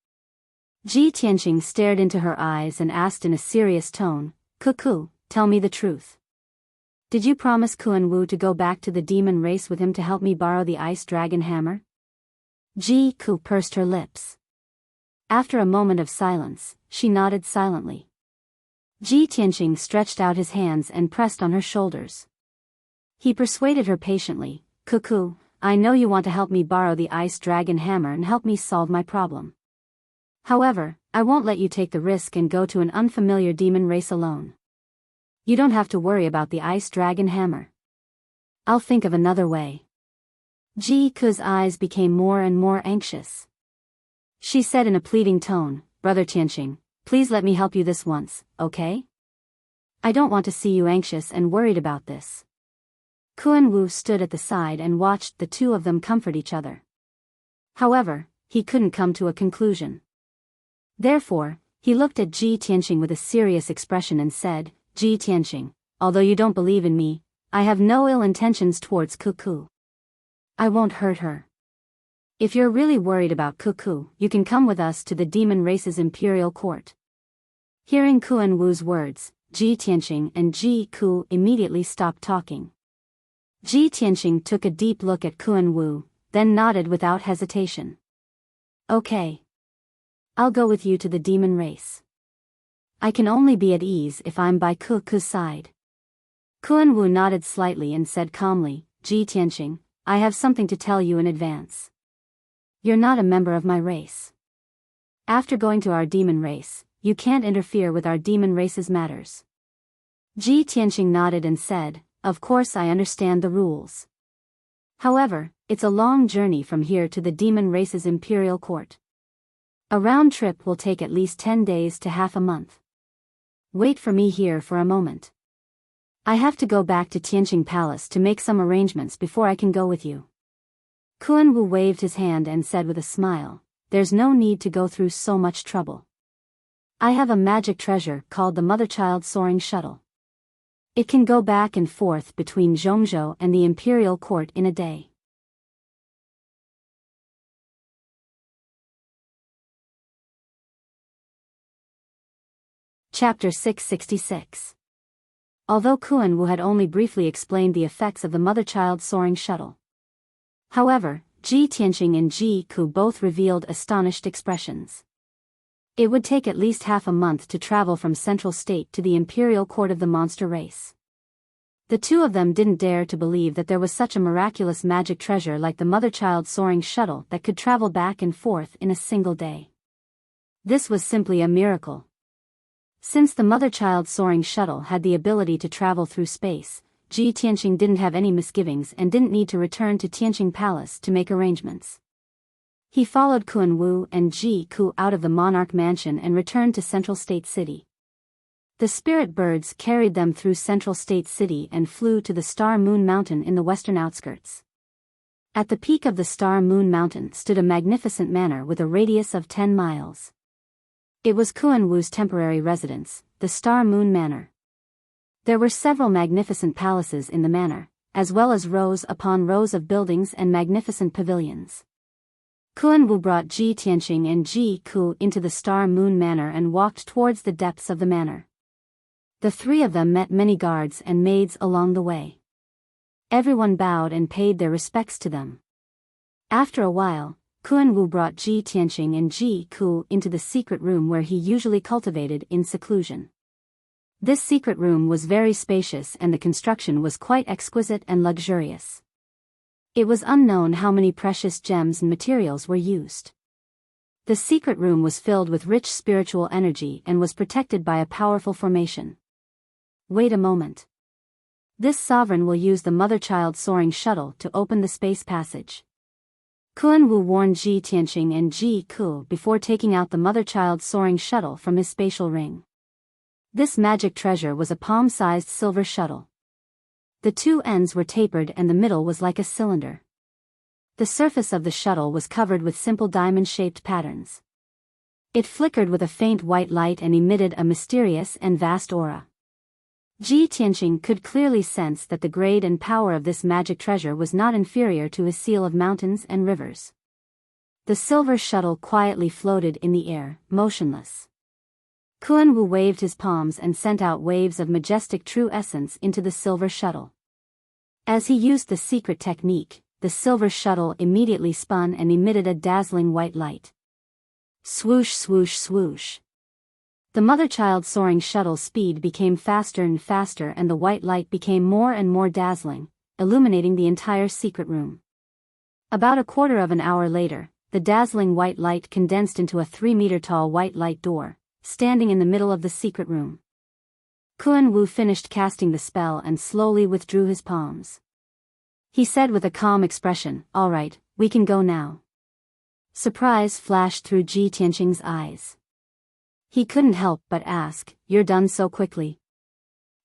Ji Tianqing stared into her eyes and asked in a serious tone, Cuckoo, tell me the truth. Did you promise Kuan Wu to go back to the demon race with him to help me borrow the ice dragon hammer? Ji Ku pursed her lips. After a moment of silence, she nodded silently. Ji Tianqing stretched out his hands and pressed on her shoulders. He persuaded her patiently, Cuckoo, I know you want to help me borrow the ice dragon hammer and help me solve my problem. However, I won't let you take the risk and go to an unfamiliar demon race alone. You don't have to worry about the ice dragon hammer. I'll think of another way. Ji Ku's eyes became more and more anxious. She said in a pleading tone, Brother Tianqing, please let me help you this once, okay? I don't want to see you anxious and worried about this. Kuan Wu stood at the side and watched the two of them comfort each other. However, he couldn't come to a conclusion. Therefore, he looked at Ji Tianqing with a serious expression and said, Ji Tianqing, although you don't believe in me, I have no ill intentions towards Cuckoo. I won't hurt her. If you're really worried about Cuckoo, you can come with us to the demon race's imperial court. Hearing Kuan Wu's words, Ji Tianqing and Ji Ku immediately stopped talking. Ji Tianqing took a deep look at Kuan Wu, then nodded without hesitation. Okay. I'll go with you to the demon race. I can only be at ease if I'm by Cuckoo's side. Kuan Wu nodded slightly and said calmly, Ji Tianqing, I have something to tell you in advance. You're not a member of my race. After going to our demon race, you can't interfere with our demon race's matters. Ji Tianqing nodded and said, Of course I understand the rules. However, it's a long journey from here to the demon race's imperial court. A round trip will take at least 10 days to half a month. Wait for me here for a moment. I have to go back to Tianqing Palace to make some arrangements before I can go with you. Kuan Wu waved his hand and said with a smile, There's no need to go through so much trouble. I have a magic treasure called the Mother-Child Soaring Shuttle. It can go back and forth between Zhongzhou and the imperial court in a day. Chapter 666. Although Kuan Wu had only briefly explained the effects of the Mother-Child Soaring Shuttle. However, Ji Tianqing and Ji Ku both revealed astonished expressions. It would take at least half a month to travel from Central State to the imperial court of the monster race. The two of them didn't dare to believe that there was such a miraculous magic treasure like the Mother-Child Soaring Shuttle that could travel back and forth in a single day. This was simply a miracle. Since the Mother-Child Soaring Shuttle had the ability to travel through space, Ji Tianqing didn't have any misgivings and didn't need to return to Tianqing Palace to make arrangements. He followed Kuan Wu and Ji Ku out of the monarch mansion and returned to Central State City. The spirit birds carried them through Central State City and flew to the Star Moon Mountain in the western outskirts. At the peak of the Star Moon Mountain stood a magnificent manor with a radius of 10 miles. It was Kuan Wu's temporary residence, the Star Moon Manor. There were several magnificent palaces in the manor, as well as rows upon rows of buildings and magnificent pavilions. Kuan Wu brought Ji Tianqing and Ji Ku into the Star Moon Manor and walked towards the depths of the manor. The three of them met many guards and maids along the way. Everyone bowed and paid their respects to them. After a while, Kuan Wu brought Ji Tianqing and Ji Ku into the secret room where he usually cultivated in seclusion. This secret room was very spacious and the construction was quite exquisite and luxurious. It was unknown how many precious gems and materials were used. The secret room was filled with rich spiritual energy and was protected by a powerful formation. Wait a moment. This sovereign will use the Mother-Child Soaring Shuttle to open the space passage. Kuan Wu warned Ji Tianqing and Ji Ku before taking out the Mother-Child Soaring Shuttle from his spatial ring. This magic treasure was a palm-sized silver shuttle. The two ends were tapered and the middle was like a cylinder. The surface of the shuttle was covered with simple diamond-shaped patterns. It flickered with a faint white light and emitted a mysterious and vast aura. Ji Tianqing could clearly sense that the grade and power of this magic treasure was not inferior to his seal of mountains and rivers. The silver shuttle quietly floated in the air, motionless. Kuan Wu waved his palms and sent out waves of majestic true essence into the silver shuttle. As he used the secret technique, the silver shuttle immediately spun and emitted a dazzling white light. Swoosh, swoosh, swoosh. The mother-child soaring shuttle's speed became faster and faster and the white light became more and more dazzling, illuminating the entire secret room. About a quarter of an hour later, the dazzling white light condensed into a 3-meter-tall white light door, standing in the middle of the secret room. Kuan Wu finished casting the spell and slowly withdrew his palms. He said with a calm expression, "All right, we can go now." Surprise flashed through Ji Tianqing's eyes. He couldn't help but ask, "You're done so quickly?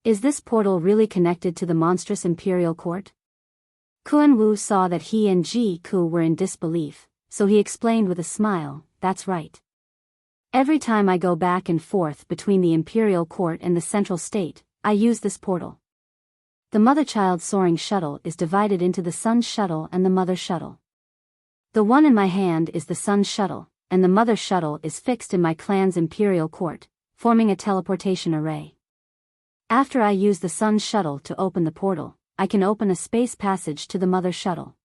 Is this portal really connected to the monstrous imperial court?" Kuan Wu saw that he and Ji Ku were in disbelief, so he explained with a smile, "That's right. Every time I go back and forth between the imperial court and the central state, I use this portal. The mother-child soaring shuttle is divided into the sun's shuttle and the mother shuttle. The one in my hand is the sun's shuttle, and the mother shuttle is fixed in my clan's imperial court, forming a teleportation array. After I use the sun's shuttle to open the portal, I can open a space passage to the mother shuttle.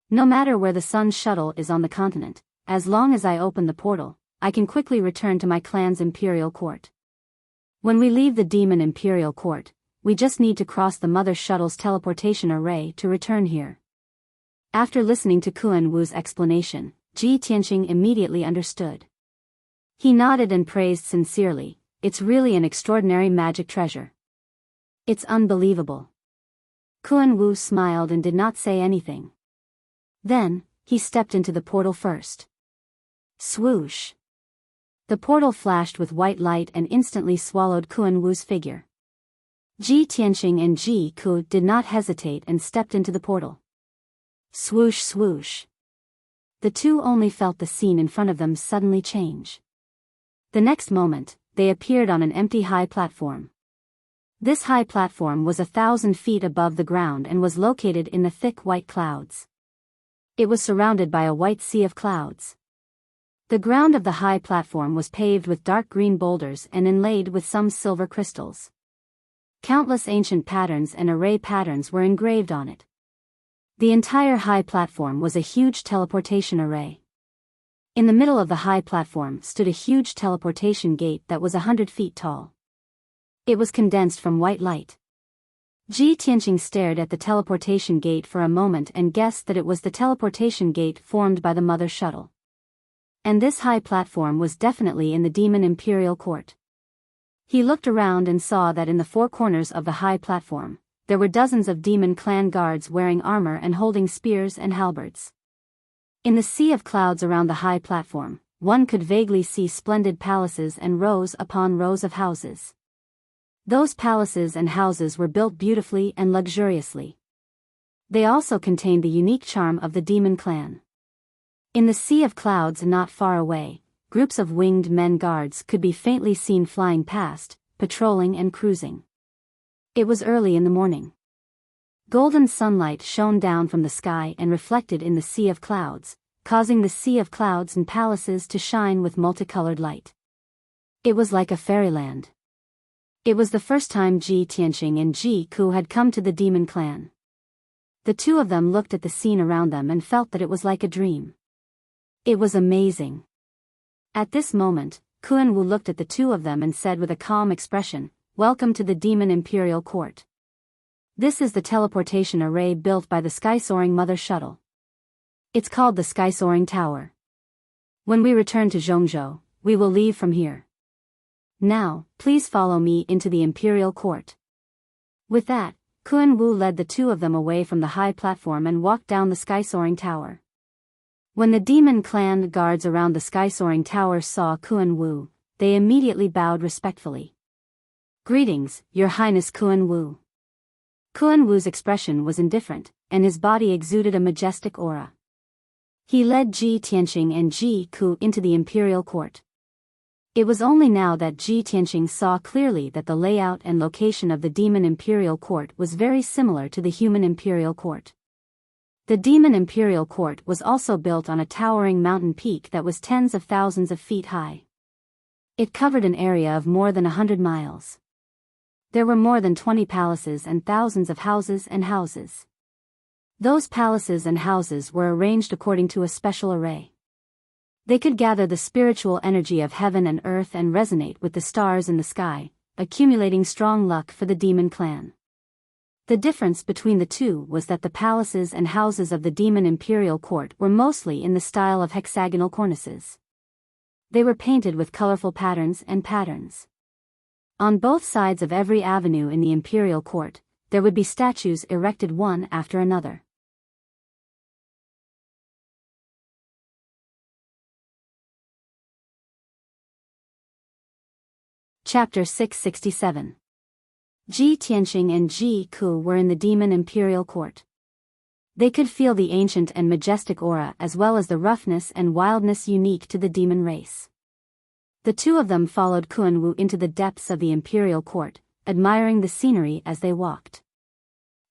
No matter where the sun's shuttle is on the continent, as long as I open the portal, I can quickly return to my clan's imperial court. When we leave the demon imperial court, we just need to cross the mother shuttle's teleportation array to return here." After listening to Kuan Wu's explanation, Ji Tianqing immediately understood. He nodded and praised sincerely, "It's really an extraordinary magic treasure. It's unbelievable." Kuan Wu smiled and did not say anything. Then, he stepped into the portal first. Swoosh! The portal flashed with white light and instantly swallowed Kuan Wu's figure. Ji Tianqing and Ji Ku did not hesitate and stepped into the portal. Swoosh, swoosh. The two only felt the scene in front of them suddenly change. The next moment, they appeared on an empty high platform. This high platform was 1,000 feet above the ground and was located in the thick white clouds. It was surrounded by a white sea of clouds. The ground of the high platform was paved with dark green boulders and inlaid with some silver crystals. Countless ancient patterns and array patterns were engraved on it. The entire high platform was a huge teleportation array. In the middle of the high platform stood a huge teleportation gate that was 100 feet tall. It was condensed from white light. Ji Tianqing stared at the teleportation gate for a moment and guessed that it was the teleportation gate formed by the mother shuttle. And this high platform was definitely in the demon imperial court. He looked around and saw that in the four corners of the high platform, there were dozens of demon clan guards wearing armor and holding spears and halberds. In the sea of clouds around the high platform, one could vaguely see splendid palaces and rows upon rows of houses. Those palaces and houses were built beautifully and luxuriously. They also contained the unique charm of the demon clan. In the sea of clouds not far away, groups of winged men guards could be faintly seen flying past, patrolling and cruising. It was early in the morning. Golden sunlight shone down from the sky and reflected in the sea of clouds, causing the sea of clouds and palaces to shine with multicolored light. It was like a fairyland. It was the first time Ji Tianqing and Ji Ku had come to the demon clan. The two of them looked at the scene around them and felt that it was like a dream. It was amazing. At this moment, Kuan Wu looked at the two of them and said with a calm expression, "Welcome to the demon imperial court. This is the teleportation array built by the sky-soaring mother shuttle. It's called the sky-soaring tower. When we return to Zhongzhou, we will leave from here. Now, please follow me into the imperial court." With that, Kuan Wu led the two of them away from the high platform and walked down the sky-soaring tower. When the demon clan guards around the sky-soaring tower saw Kuan Wu, they immediately bowed respectfully. "Greetings, Your Highness Kun Wu." Kun Wu's expression was indifferent, and his body exuded a majestic aura. He led Ji Tianqing and Ji Ku into the imperial court. It was only now that Ji Tianqing saw clearly that the layout and location of the demon imperial court was very similar to the human imperial court. The demon imperial court was also built on a towering mountain peak that was tens of thousands of feet high. It covered an area of more than 100 miles. There were more than 20 palaces and thousands of houses and houses. Those palaces and houses were arranged according to a special array. They could gather the spiritual energy of heaven and earth and resonate with the stars in the sky, accumulating strong luck for the demon clan. The difference between the two was that the palaces and houses of the demon imperial court were mostly in the style of hexagonal cornices. They were painted with colorful patterns and patterns. On both sides of every avenue in the imperial court, there would be statues erected one after another. Chapter 667. Ji Tianqing and Ji Ku were in the demon imperial court. They could feel the ancient and majestic aura as well as the roughness and wildness unique to the demon race. The two of them followed Kun Wu into the depths of the imperial court, admiring the scenery as they walked.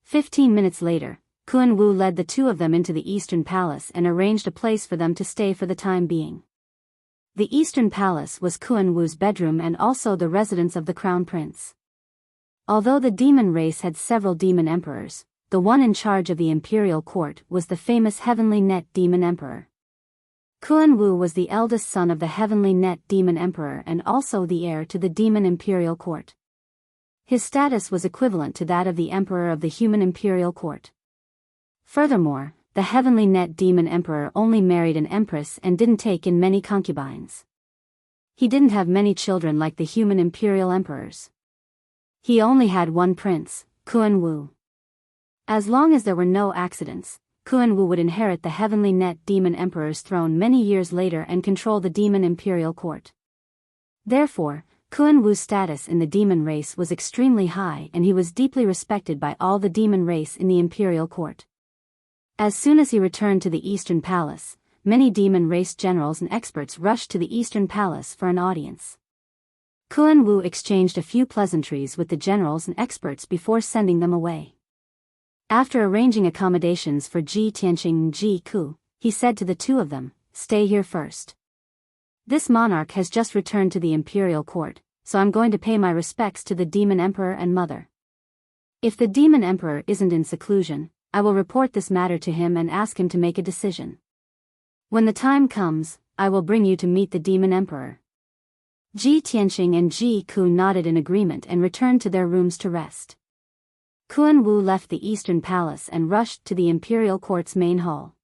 15 minutes later, Kun Wu led the two of them into the Eastern Palace and arranged a place for them to stay for the time being. The Eastern Palace was Kun Wu's bedroom and also the residence of the Crown Prince. Although the demon race had several demon emperors, the one in charge of the imperial court was the famous Heavenly Net Demon Emperor. Kun Wu was the eldest son of the Heavenly Net Demon Emperor and also the heir to the demon imperial court. His status was equivalent to that of the emperor of the human imperial court. Furthermore, the Heavenly Net Demon Emperor only married an empress and didn't take in many concubines. He didn't have many children like the human imperial emperors. He only had one prince, Kun Wu. As long as there were no accidents, Kun Wu would inherit the Heavenly Net Demon Emperor's throne many years later and control the demon imperial court. Therefore, Kun Wu's status in the demon race was extremely high and he was deeply respected by all the demon race in the imperial court. As soon as he returned to the Eastern Palace, many demon race generals and experts rushed to the Eastern Palace for an audience. Kun Wu exchanged a few pleasantries with the generals and experts before sending them away. After arranging accommodations for Ji Tianqing and Ji Ku, he said to the two of them, "Stay here first. This monarch has just returned to the imperial court, so I'm going to pay my respects to the demon emperor and mother. If the demon emperor isn't in seclusion, I will report this matter to him and ask him to make a decision. When the time comes, I will bring you to meet the demon emperor." Ji Tianqing and Ji Ku nodded in agreement and returned to their rooms to rest. Kun Wu left the Eastern Palace and rushed to the imperial court's main hall.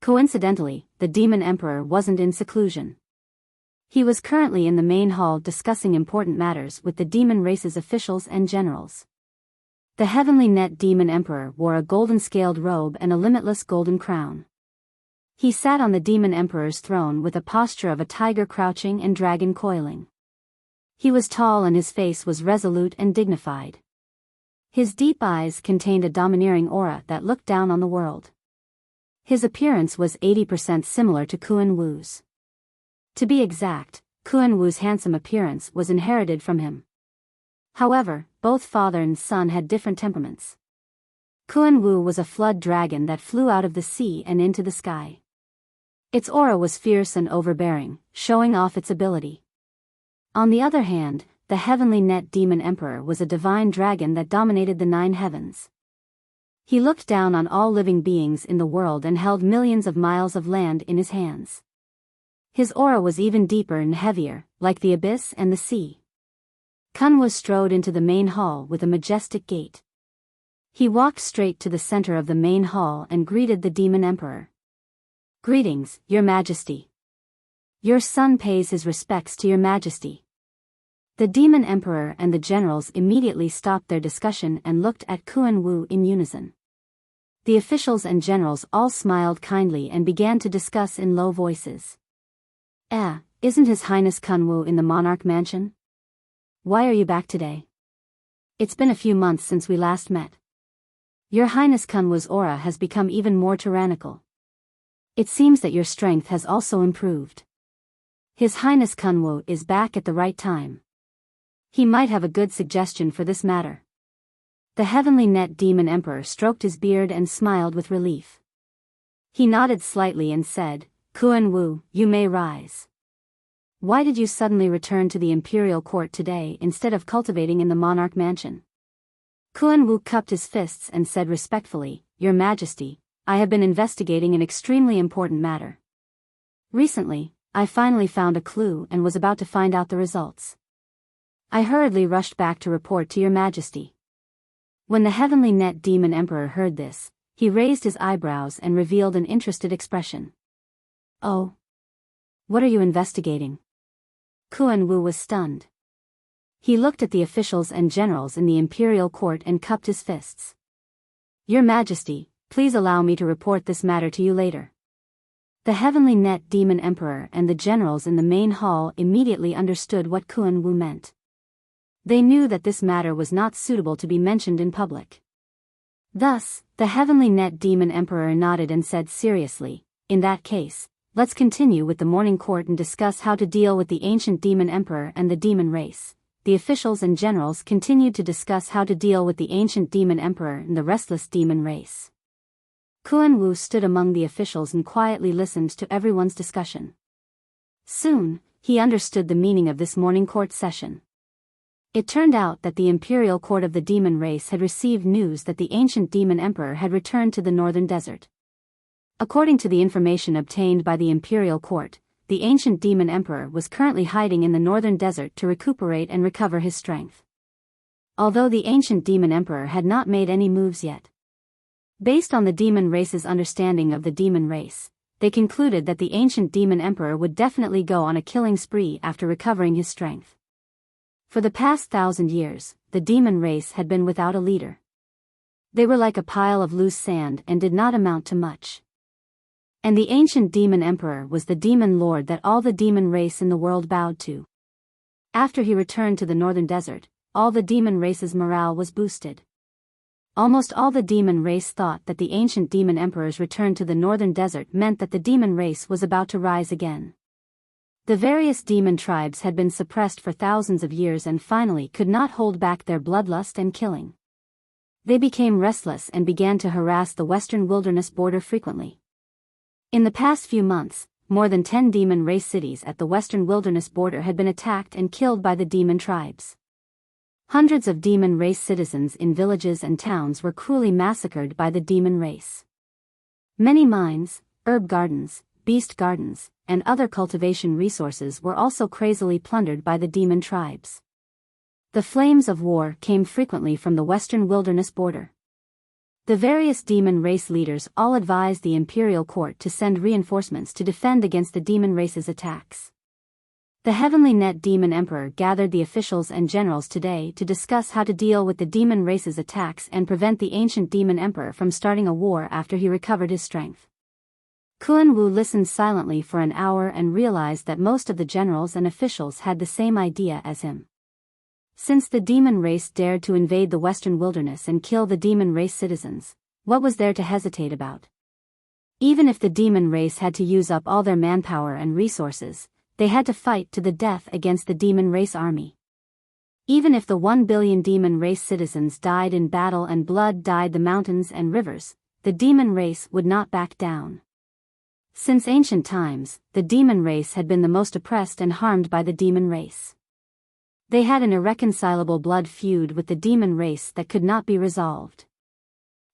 Coincidentally, the demon emperor wasn't in seclusion. He was currently in the main hall discussing important matters with the demon race's officials and generals. The Heavenly Net Demon Emperor wore a golden-scaled robe and a limitless golden crown. He sat on the demon emperor's throne with a posture of a tiger crouching and dragon coiling. He was tall and his face was resolute and dignified. His deep eyes contained a domineering aura that looked down on the world. His appearance was 80% similar to Kun Wu's. To be exact, Kun Wu's handsome appearance was inherited from him. However, both father and son had different temperaments. Kun Wu was a flood dragon that flew out of the sea and into the sky. Its aura was fierce and overbearing, showing off its ability. On the other hand, the Heavenly Net Demon Emperor was a divine dragon that dominated the 9 heavens. He looked down on all living beings in the world and held millions of miles of land in his hands. His aura was even deeper and heavier, like the abyss and the sea. Kun Wu strode into the main hall with a majestic gait. He walked straight to the center of the main hall and greeted the Demon Emperor. "Greetings, Your Majesty. Your son pays his respects to Your Majesty." The Demon Emperor and the generals immediately stopped their discussion and looked at Kun Wu in unison. The officials and generals all smiled kindly and began to discuss in low voices. Isn't His Highness Kun Wu in the monarch mansion?" Why are you back today? It's been a few months since we last met. Your Highness Kunwu's aura has become even more tyrannical. It seems that your strength has also improved. His Highness Kunwu is back at the right time. He might have a good suggestion for this matter. The Heavenly Net Demon Emperor stroked his beard and smiled with relief. He nodded slightly and said, Kunwu, you may rise. Why did you suddenly return to the imperial court today instead of cultivating in the monarch mansion? Kunwu cupped his fists and said respectfully, Your Majesty, I have been investigating an extremely important matter. Recently, I finally found a clue and was about to find out the results. I hurriedly rushed back to report to Your Majesty. When the Heavenly Net Demon Emperor heard this, he raised his eyebrows and revealed an interested expression. Oh? What are you investigating? Kunwu was stunned. He looked at the officials and generals in the imperial court and cupped his fists. Your Majesty, please allow me to report this matter to you later. The Heavenly Net Demon Emperor and the generals in the main hall immediately understood what Kunwu meant. They knew that this matter was not suitable to be mentioned in public. Thus, the Heavenly Net Demon Emperor nodded and said seriously, In that case, let's continue with the morning court and discuss how to deal with the ancient demon emperor and the demon race. The officials and generals continued to discuss how to deal with the ancient demon emperor and the restless demon race. Kunwu stood among the officials and quietly listened to everyone's discussion. Soon, he understood the meaning of this morning court session. It turned out that the imperial court of the demon race had received news that the ancient demon emperor had returned to the northern desert. According to the information obtained by the imperial court, the ancient demon emperor was currently hiding in the northern desert to recuperate and recover his strength. Although the ancient demon emperor had not made any moves yet. Based on the demon race's understanding of the demon race, they concluded that the ancient demon emperor would definitely go on a killing spree after recovering his strength. For the past 1,000 years, the demon race had been without a leader. They were like a pile of loose sand and did not amount to much. And the ancient demon emperor was the demon lord that all the demon race in the world bowed to. After he returned to the northern desert, all the demon race's morale was boosted. Almost all the demon race thought that the ancient demon emperor's return to the northern desert meant that the demon race was about to rise again. The various demon tribes had been suppressed for thousands of years and finally could not hold back their bloodlust and killing. They became restless and began to harass the western wilderness border frequently. In the past few months, more than 10 demon race cities at the western wilderness border had been attacked and killed by the demon tribes. Hundreds of demon race citizens in villages and towns were cruelly massacred by the demon race. Many mines, herb gardens, beast gardens, and other cultivation resources were also crazily plundered by the demon tribes. The flames of war came frequently from the western wilderness border. The various demon race leaders all advised the imperial court to send reinforcements to defend against the demon race's attacks. The Heavenly Net Demon Emperor gathered the officials and generals today to discuss how to deal with the demon race's attacks and prevent the ancient demon emperor from starting a war after he recovered his strength. Kunwu listened silently for an hour and realized that most of the generals and officials had the same idea as him. Since the demon race dared to invade the western wilderness and kill the demon race citizens, what was there to hesitate about? Even if the demon race had to use up all their manpower and resources, they had to fight to the death against the demon race army. Even if the 1 billion demon race citizens died in battle and blood dyed the mountains and rivers, the demon race would not back down. Since ancient times, the demon race had been the most oppressed and harmed by the demon race. They had an irreconcilable blood feud with the demon race that could not be resolved.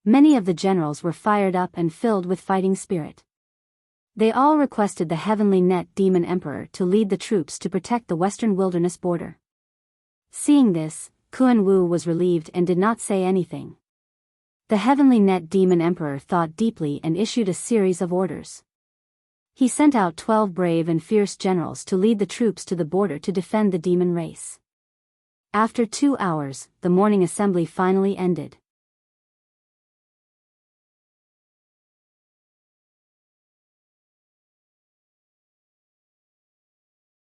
Many of the generals were fired up and filled with fighting spirit. They all requested the Heavenly Net Demon Emperor to lead the troops to protect the western wilderness border. Seeing this, Kunwu was relieved and did not say anything. The Heavenly Net Demon Emperor thought deeply and issued a series of orders. He sent out 12 brave and fierce generals to lead the troops to the border to defend the demon race. After 2 hours, the morning assembly finally ended.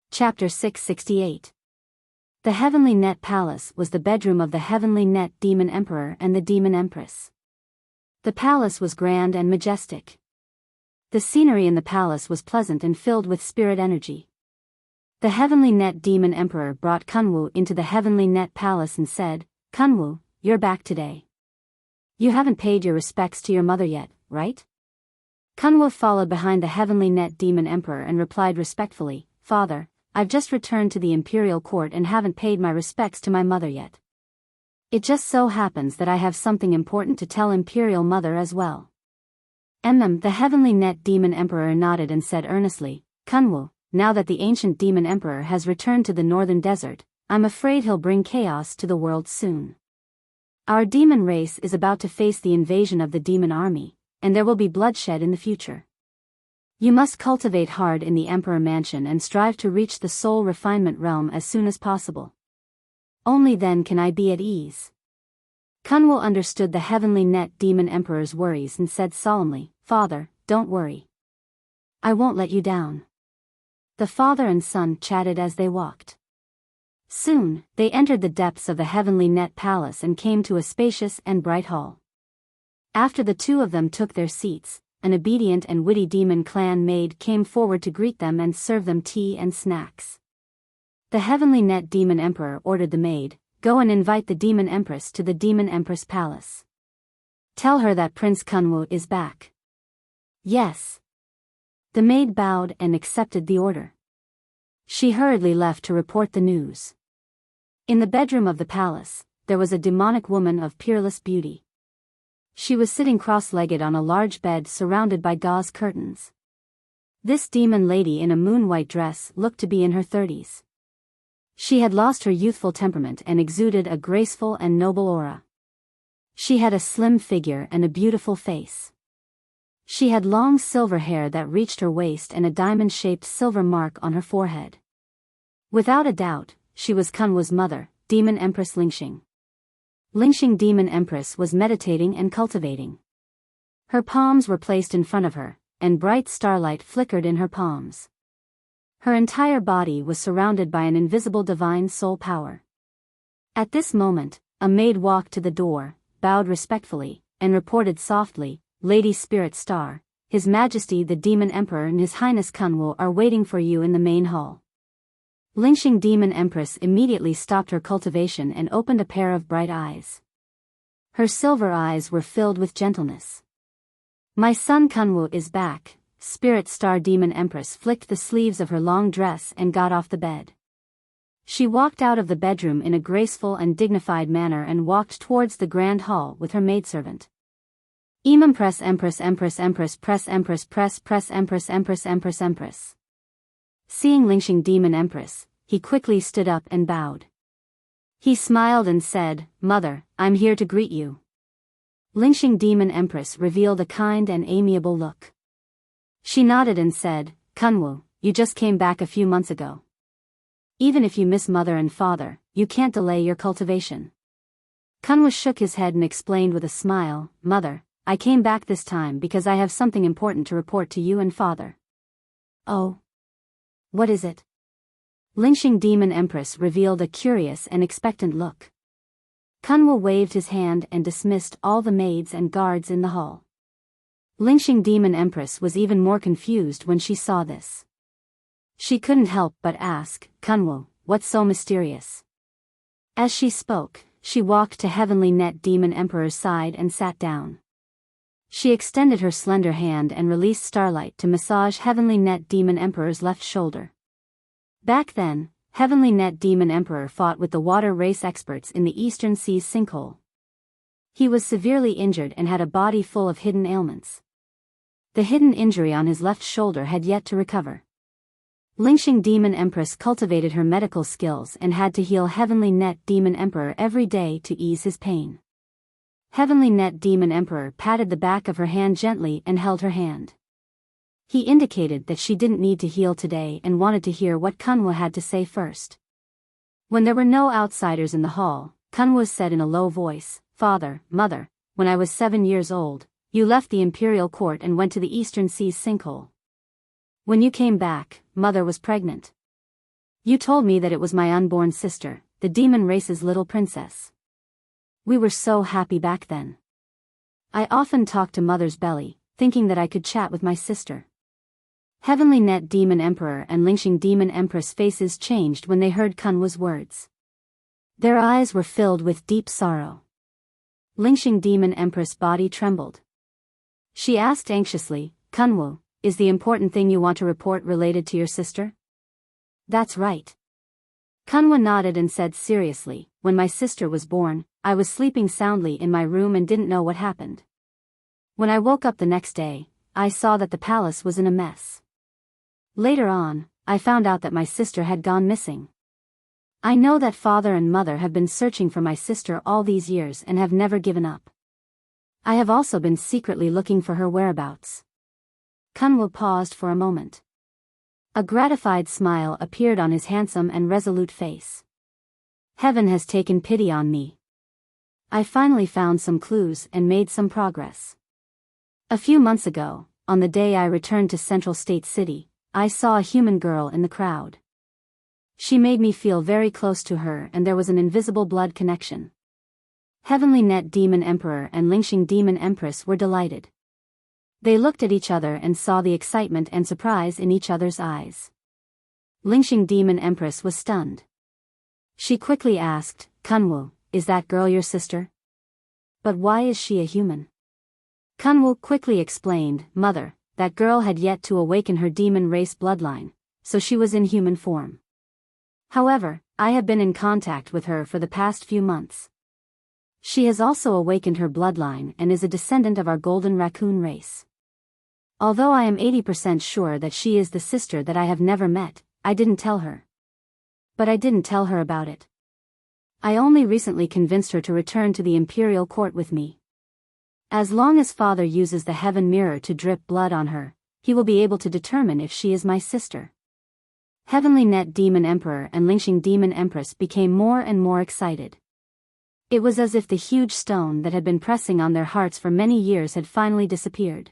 Chapter 668. The Heavenly Net Palace was the bedroom of the Heavenly Net Demon Emperor and the Demon Empress. The palace was grand and majestic. The scenery in the palace was pleasant and filled with spirit energy. The Heavenly Net Demon Emperor brought Kunwu into the Heavenly Net Palace and said, "Kunwu, you're back today. You haven't paid your respects to your mother yet, right?" Kunwu followed behind the Heavenly Net Demon Emperor and replied respectfully, "Father, I've just returned to the imperial court and haven't paid my respects to my mother yet. It just so happens that I have something important to tell Imperial Mother as well." The Heavenly Net Demon Emperor nodded and said earnestly, "Kunwu, now that the ancient Demon Emperor has returned to the northern desert, I'm afraid he'll bring chaos to the world soon. Our demon race is about to face the invasion of the demon army, and there will be bloodshed in the future. You must cultivate hard in the Emperor Mansion and strive to reach the soul refinement realm as soon as possible. Only then can I be at ease." Kunwu understood the Heavenly Net Demon Emperor's worries and said solemnly, "Father, don't worry. I won't let you down." The father and son chatted as they walked. Soon, they entered the depths of the Heavenly Net Palace and came to a spacious and bright hall. After the two of them took their seats, an obedient and witty demon clan maid came forward to greet them and serve them tea and snacks. The Heavenly Net Demon Emperor ordered the maid, "Go and invite the Demon Empress to the Demon Empress Palace. Tell her that Prince Kunwu is back." "Yes." The maid bowed and accepted the order. She hurriedly left to report the news. In the bedroom of the palace, there was a demonic woman of peerless beauty. She was sitting cross-legged on a large bed surrounded by gauze curtains. This demon lady in a moon-white dress looked to be in her 30s. She had lost her youthful temperament and exuded a graceful and noble aura. She had a slim figure and a beautiful face. She had long silver hair that reached her waist and a diamond-shaped silver mark on her forehead. Without a doubt, she was Kunwu's mother, Demon Empress Lingxing. Lingxing Demon Empress was meditating and cultivating. Her palms were placed in front of her, and bright starlight flickered in her palms. Her entire body was surrounded by an invisible divine soul power. At this moment, a maid walked to the door, bowed respectfully, and reported softly, "Lady Spirit Star, His Majesty the Demon Emperor and His Highness Kunwu are waiting for you in the main hall." Lingxing Demon Empress immediately stopped her cultivation and opened a pair of bright eyes. Her silver eyes were filled with gentleness. "My son Kunwu is back." Spirit Star Demon Empress flicked the sleeves of her long dress and got off the bed. She walked out of the bedroom in a graceful and dignified manner and walked towards the grand hall with her maidservant. Press Empress Empress Empress Press Empress Press Empress Empress Empress Empress. Seeing Lingxing Demon Empress, he quickly stood up and bowed. He smiled and said, "Mother, I'm here to greet you." Lingxing Demon Empress revealed a kind and amiable look. She nodded and said, "Kunwu, you just came back a few months ago. Even if you miss mother and father, you can't delay your cultivation." Kunwu shook his head and explained with a smile, "Mother, I came back this time because I have something important to report to you and father." "Oh? What is it?" Lingxing Demon Empress revealed a curious and expectant look. Kunwu waved his hand and dismissed all the maids and guards in the hall. Lingxing Demon Empress was even more confused when she saw this. She couldn't help but ask, "Kunwu, what's so mysterious?" As she spoke, she walked to Heavenly Net Demon Emperor's side and sat down. She extended her slender hand and released starlight to massage Heavenly Net Demon Emperor's left shoulder. Back then, Heavenly Net Demon Emperor fought with the water race experts in the Eastern Sea's sinkhole. He was severely injured and had a body full of hidden ailments. The hidden injury on his left shoulder had yet to recover. Lingxing Demon Empress cultivated her medical skills and had to heal Heavenly Net Demon Emperor every day to ease his pain. Heavenly Net Demon Emperor patted the back of her hand gently and held her hand. He indicated that she didn't need to heal today and wanted to hear what Kunwu had to say first. When there were no outsiders in the hall, Kunwu said in a low voice, "Father, Mother, when I was 7 years old, you left the imperial court and went to the Eastern Sea's sinkhole. When you came back, Mother was pregnant. You told me that it was my unborn sister, the demon race's little princess. We were so happy back then. I often talked to Mother's belly, thinking that I could chat with my sister. Heavenly Net Demon Emperor and Lingxing Demon Empress faces changed when they heard Kunwu's words. Their eyes were filled with deep sorrow. Lingxing Demon Empress' body trembled. She asked anxiously, Kunwu, is the important thing you want to report related to your sister? That's right. Kunwu nodded and said seriously, when my sister was born, I was sleeping soundly in my room and didn't know what happened. When I woke up the next day, I saw that the palace was in a mess. Later on, I found out that my sister had gone missing. I know that father and mother have been searching for my sister all these years and have never given up. I have also been secretly looking for her whereabouts. Kunwu paused for a moment. A gratified smile appeared on his handsome and resolute face. Heaven has taken pity on me. I finally found some clues and made some progress. A few months ago, on the day I returned to Central State City, I saw a human girl in the crowd. She made me feel very close to her and there was an invisible blood connection. Heavenly Net Demon Emperor and Lingxing Demon Empress were delighted. They looked at each other and saw the excitement and surprise in each other's eyes. Lingxing Demon Empress was stunned. She quickly asked, Kunwu, is that girl your sister? But why is she a human? Kunwu quickly explained, Mother, that girl had yet to awaken her demon race bloodline, so she was in human form. However, I have been in contact with her for the past few months. She has also awakened her bloodline and is a descendant of our golden raccoon race. Although I am 80% sure that she is the sister that I have never met, I didn't tell her. But I didn't tell her about it. I only recently convinced her to return to the imperial court with me. As long as father uses the heaven mirror to drip blood on her, he will be able to determine if she is my sister. Heavenly Net Demon Emperor and Lingxing Demon Empress became more and more excited. It was as if the huge stone that had been pressing on their hearts for many years had finally disappeared.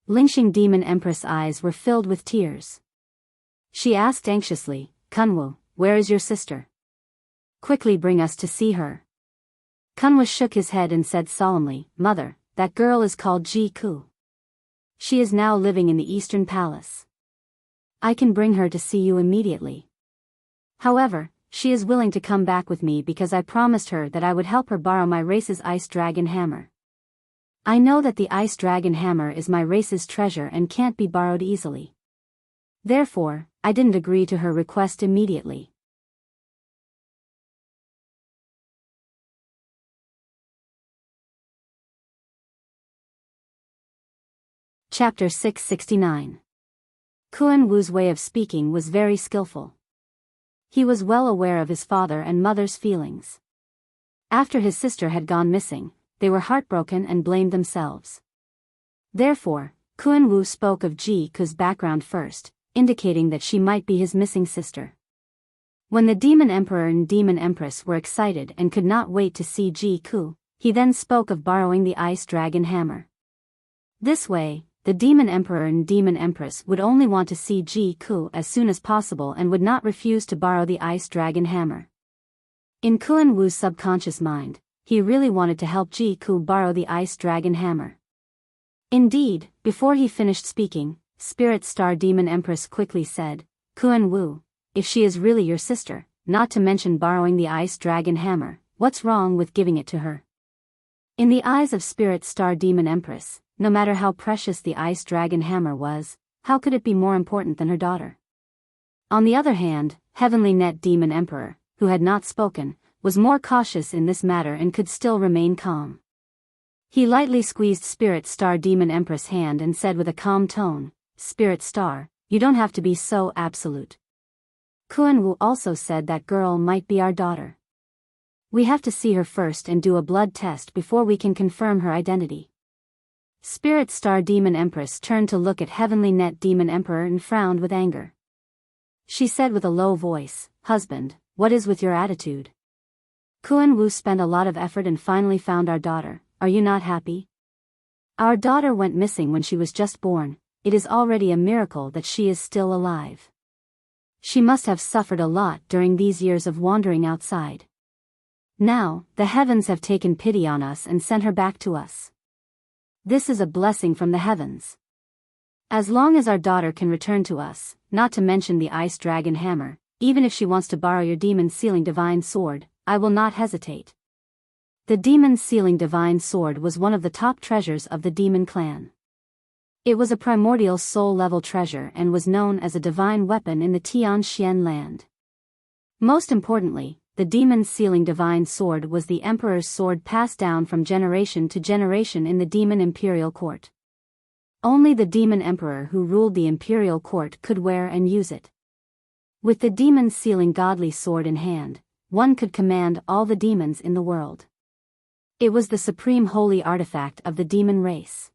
Lingxing Demon Empress' eyes were filled with tears. She asked anxiously, Kunwu, where is your sister? Quickly bring us to see her. Kunwu shook his head and said solemnly, Mother, that girl is called Ji Ku. She is now living in the Eastern Palace. I can bring her to see you immediately. However, she is willing to come back with me because I promised her that I would help her borrow my race's ice dragon hammer. I know that the ice dragon hammer is my race's treasure and can't be borrowed easily. Therefore, I didn't agree to her request immediately. Chapter 669. Kun Wu's way of speaking was very skillful. He was well aware of his father and mother's feelings. After his sister had gone missing, they were heartbroken and blamed themselves. Therefore, Kun Wu spoke of Ji Ku's background first, indicating that she might be his missing sister. When the Demon Emperor and Demon Empress were excited and could not wait to see Ji Ku, he then spoke of borrowing the Ice Dragon Hammer. This way, the Demon Emperor and Demon Empress would only want to see Ji Ku as soon as possible and would not refuse to borrow the Ice Dragon Hammer. In Kun Wu's subconscious mind, he really wanted to help Ji Ku borrow the Ice Dragon Hammer. Indeed, before he finished speaking, Spirit Star Demon Empress quickly said, Kun Wu, if she is really your sister, not to mention borrowing the Ice Dragon Hammer, what's wrong with giving it to her? In the eyes of Spirit Star Demon Empress, no matter how precious the Ice Dragon Hammer was, how could it be more important than her daughter? On the other hand, Heavenly Net Demon Emperor, who had not spoken, was more cautious in this matter and could still remain calm. He lightly squeezed Spirit Star Demon Empress' hand and said with a calm tone, Spirit Star, you don't have to be so absolute. Kun Wu also said that girl might be our daughter. We have to see her first and do a blood test before we can confirm her identity. Spirit Star Demon Empress turned to look at Heavenly Net Demon Emperor and frowned with anger. She said with a low voice, Husband, what is with your attitude? Kun Wu spent a lot of effort and finally found our daughter, are you not happy? Our daughter went missing when she was just born, it is already a miracle that she is still alive. She must have suffered a lot during these years of wandering outside. Now, the heavens have taken pity on us and sent her back to us. This is a blessing from the heavens. As long as our daughter can return to us, not to mention the ice dragon hammer, even if she wants to borrow your demon sealing divine sword, I will not hesitate. The demon sealing divine sword was one of the top treasures of the demon clan. It was a primordial soul-level treasure and was known as a divine weapon in the Tianxian land. Most importantly, the demon sealing divine sword was the emperor's sword passed down from generation to generation in the demon imperial court. Only the demon emperor who ruled the imperial court could wear and use it. With the demon sealing godly sword in hand, one could command all the demons in the world. It was the supreme holy artifact of the demon race.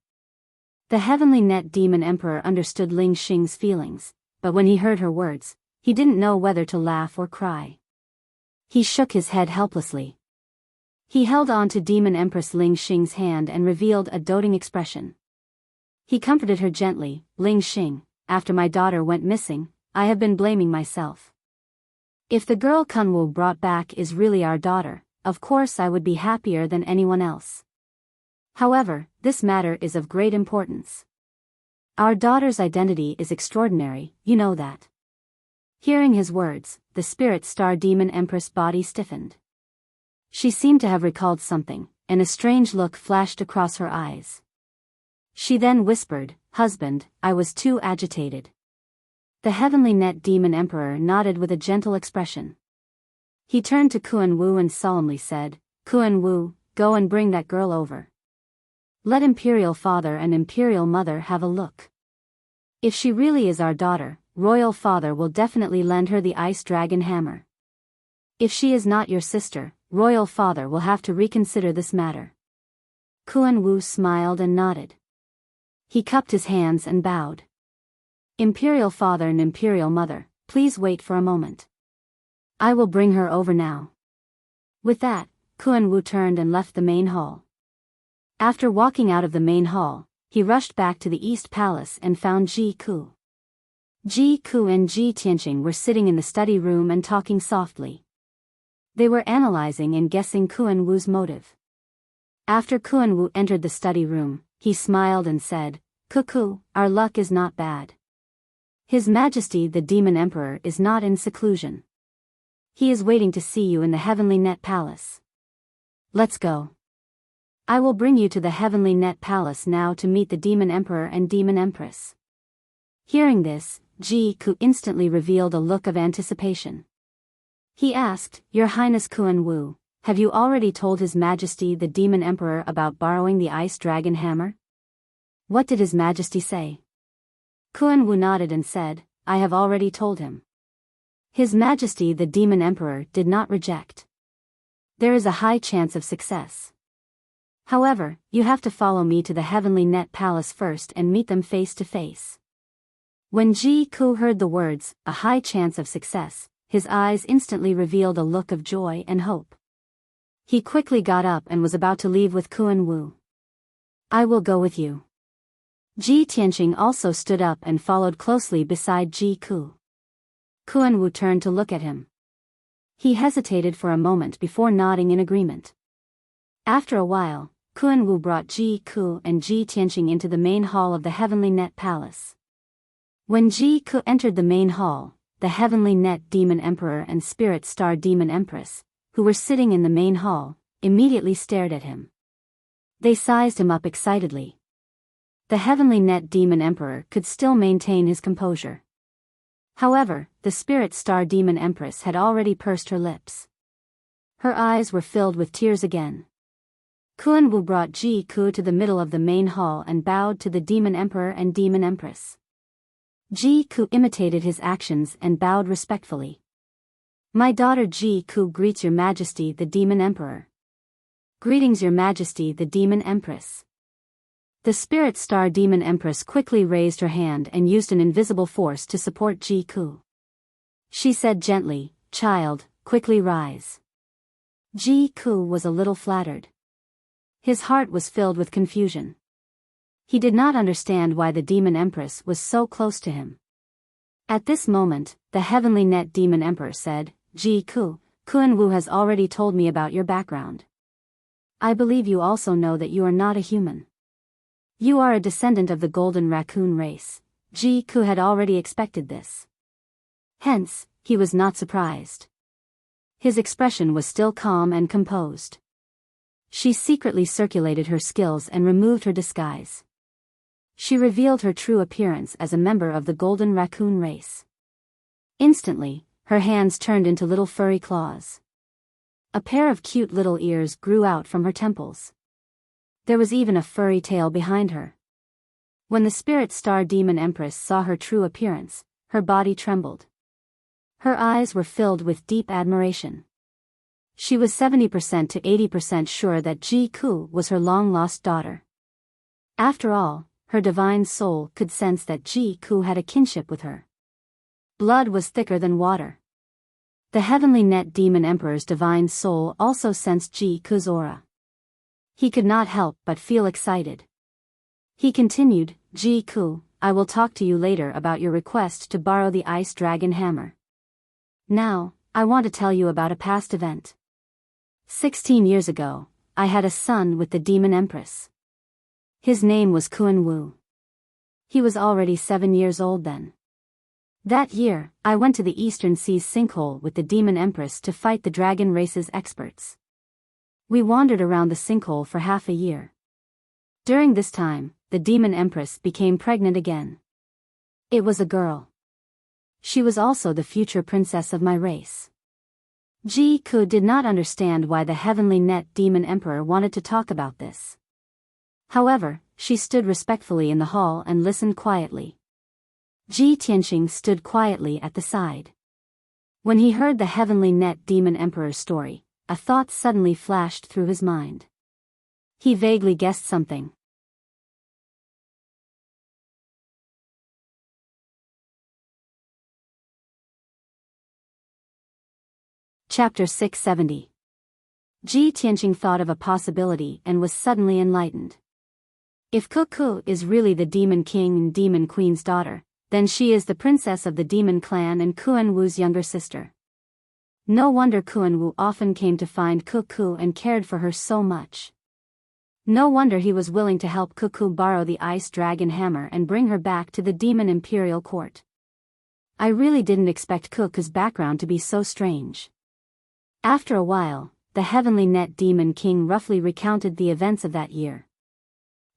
The heavenly net demon emperor understood Ling Xing's feelings, but when he heard her words, he didn't know whether to laugh or cry. He shook his head helplessly. He held on to demon empress Ling Xing's hand and revealed a doting expression. He comforted her gently. Ling Xing, after my daughter went missing, I have been blaming myself. If the girl Kunwu brought back is really our daughter, of course I would be happier than anyone else. However, this matter is of great importance. Our daughter's identity is extraordinary, you know that. Hearing his words, the spirit star demon empress body stiffened. She seemed to have recalled something, and a strange look flashed across her eyes. She then whispered, "Husband, I was too agitated." The heavenly net demon emperor nodded with a gentle expression. He turned to Kuan Wu and solemnly said, "Kuan Wu, go and bring that girl over. Let Imperial Father and Imperial Mother have a look. If she really is our daughter, Royal Father will definitely lend her the Ice Dragon Hammer. If she is not your sister, Royal Father will have to reconsider this matter." Kuan Wu smiled and nodded. He cupped his hands and bowed. "Imperial Father and Imperial Mother, please wait for a moment. I will bring her over now." With that, Kuan Wu turned and left the main hall. After walking out of the main hall, he rushed back to the East Palace and found Ji Ku. Ji Ku and Ji Tianqing were sitting in the study room and talking softly. They were analyzing and guessing Kuan Wu's motive. After Kuan Wu entered the study room, he smiled and said, "Cuckoo, our luck is not bad. His Majesty the Demon Emperor is not in seclusion. He is waiting to see you in the Heavenly Net Palace. Let's go. I will bring you to the Heavenly Net Palace now to meet the Demon Emperor and Demon Empress." Hearing this, Ji Ku instantly revealed a look of anticipation. He asked, "Your Highness Kuan Wu, have you already told His Majesty the Demon Emperor about borrowing the Ice Dragon Hammer? What did His Majesty say?" Kuan Wu nodded and said, "I have already told him. His Majesty the Demon Emperor did not reject. There is a high chance of success. However, you have to follow me to the Heavenly Net Palace first and meet them face to face." When Ji Ku heard the words, "a high chance of success," his eyes instantly revealed a look of joy and hope. He quickly got up and was about to leave with Kuan Wu. "I will go with you." Ji Tianqing also stood up and followed closely beside Ji Ku. Kuan Wu turned to look at him. He hesitated for a moment before nodding in agreement. After a while, Kuan Wu brought Ji Ku and Ji Tianqing into the main hall of the Heavenly Net Palace. When Ji Ku entered the main hall, the Heavenly Net Demon Emperor and Spirit Star Demon Empress, who were sitting in the main hall, immediately stared at him. They sized him up excitedly. The Heavenly Net Demon Emperor could still maintain his composure. However, the Spirit Star Demon Empress had already pursed her lips. Her eyes were filled with tears again. Kuan Wu brought Ji Ku to the middle of the main hall and bowed to the Demon Emperor and Demon Empress. Ji Ku imitated his actions and bowed respectfully. "My daughter Ji Ku greets Your Majesty the Demon Emperor." "Greetings Your Majesty the Demon Empress." The Spirit Star Demon Empress quickly raised her hand and used an invisible force to support Ji Ku. She said gently, "Child, quickly rise." Ji Ku was a little flattered. His heart was filled with confusion. He did not understand why the Demon Empress was so close to him. At this moment, the Heavenly Net Demon Emperor said, Ji-ku, Kuan-Wu has already told me about your background. I believe you also know that you are not a human. You are a descendant of the Golden Raccoon race. Ji-ku had already expected this. Hence, he was not surprised. His expression was still calm and composed. She secretly circulated her skills and removed her disguise. She revealed her true appearance as a member of the Golden Raccoon race. Instantly, her hands turned into little furry claws. A pair of cute little ears grew out from her temples. There was even a furry tail behind her. When the Spirit Star Demon Empress saw her true appearance, her body trembled. Her eyes were filled with deep admiration. She was 70% to 80% sure that Ji-ku was her long-lost daughter. After all, her divine soul could sense that Ji-ku had a kinship with her. Blood was thicker than water. The Heavenly Net Demon Emperor's divine soul also sensed Ji-ku's aura. He could not help but feel excited. He continued, Ji-ku, I will talk to you later about your request to borrow the Ice Dragon Hammer. Now, I want to tell you about a past event. 16 years ago, I had a son with the Demon Empress. His name was Kuan-Wu. He was already 7 years old then. That year, I went to the Eastern Sea's sinkhole with the Demon Empress to fight the dragon race's experts. We wandered around the sinkhole for half a year. During this time, the Demon Empress became pregnant again. It was a girl. She was also the future princess of my race. Ji-ku did not understand why the Heavenly Net Demon Emperor wanted to talk about this. However, she stood respectfully in the hall and listened quietly. Ji Tianxing stood quietly at the side. When he heard the Heavenly Net Demon Emperor's story, a thought suddenly flashed through his mind. He vaguely guessed something. Chapter 670. Ji Tianxing thought of a possibility and was suddenly enlightened. If Kuku is really the Demon King and Demon Queen's daughter, then she is the princess of the Demon Clan and Kuan-Wu's younger sister. No wonder Kuan-Wu often came to find Kuku and cared for her so much. No wonder he was willing to help Kuku borrow the Ice Dragon Hammer and bring her back to the Demon Imperial Court. I really didn't expect Kuku's background to be so strange. After a while, the Heavenly Net Demon King roughly recounted the events of that year.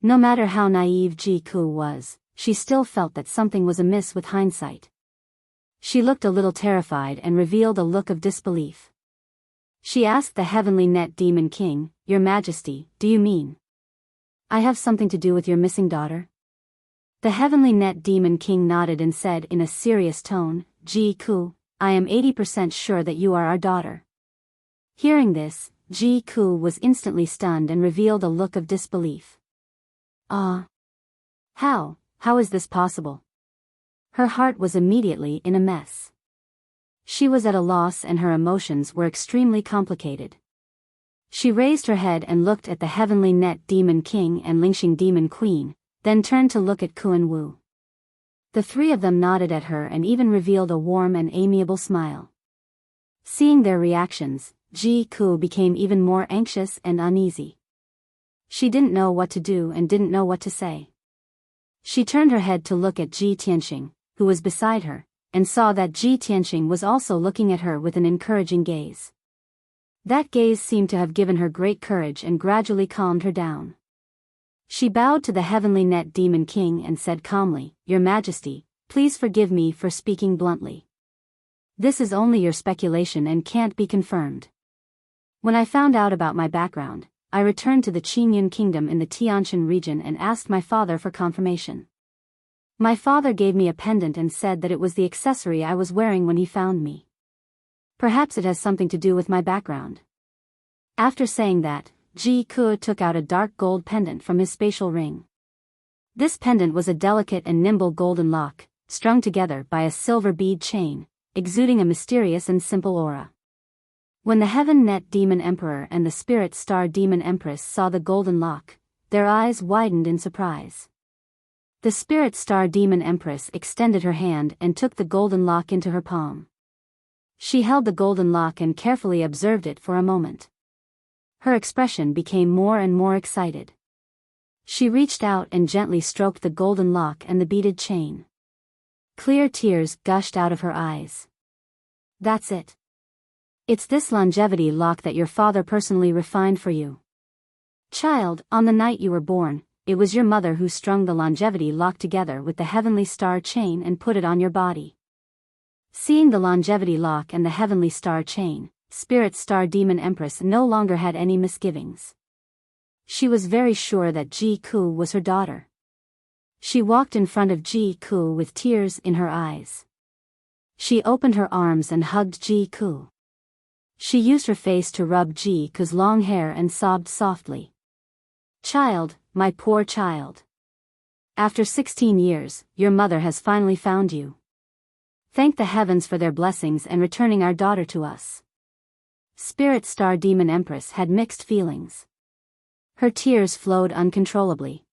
No matter how naive Ji-ku was, she still felt that something was amiss with hindsight. She looked a little terrified and revealed a look of disbelief. She asked the Heavenly Net Demon King, Your Majesty, do you mean I have something to do with your missing daughter? The Heavenly Net Demon King nodded and said in a serious tone, Ji-ku, I am 80% sure that you are our daughter. Hearing this, Ji-ku was instantly stunned and revealed a look of disbelief. How is this possible? Her heart was immediately in a mess. She was at a loss and her emotions were extremely complicated. She raised her head and looked at the Heavenly Net Demon King and Lingxing Demon Queen, then turned to look at Kuan-Wu. The three of them nodded at her and even revealed a warm and amiable smile. Seeing their reactions, Ji-ku became even more anxious and uneasy. She didn't know what to do and didn't know what to say. She turned her head to look at Ji Tianxing, who was beside her, and saw that Ji Tianxing was also looking at her with an encouraging gaze. That gaze seemed to have given her great courage and gradually calmed her down. She bowed to the Heavenly Net Demon King and said calmly, Your Majesty, please forgive me for speaking bluntly. This is only your speculation and can't be confirmed. When I found out about my background, I returned to the Qingyun Kingdom in the Tianshan region and asked my father for confirmation. My father gave me a pendant and said that it was the accessory I was wearing when he found me. Perhaps it has something to do with my background. After saying that, Ji-ku took out a dark gold pendant from his spatial ring. This pendant was a delicate and nimble golden lock, strung together by a silver bead chain, exuding a mysterious and simple aura. When the Heaven Net Demon Emperor and the Spirit Star Demon Empress saw the golden lock, their eyes widened in surprise. The spirit star demon empress extended her hand and took the golden lock into her palm. She held the golden lock and carefully observed it for a moment. Her expression became more and more excited. She reached out and gently stroked the golden lock and the beaded chain. Clear tears gushed out of her eyes. That's it. It's this longevity lock that your father personally refined for you. Child, on the night you were born, it was your mother who strung the longevity lock together with the heavenly star chain and put it on your body. Seeing the longevity lock and the heavenly star chain, Spirit Star Demon Empress no longer had any misgivings. She was very sure that Ji Ku was her daughter. She walked in front of Ji Ku with tears in her eyes. She opened her arms and hugged Ji Ku. She used her face to rub Ji Ku's long hair and sobbed softly. Child, my poor child. After 16 years, your mother has finally found you. Thank the heavens for their blessings and returning our daughter to us. Spirit Star Demon Empress had mixed feelings. Her tears flowed uncontrollably.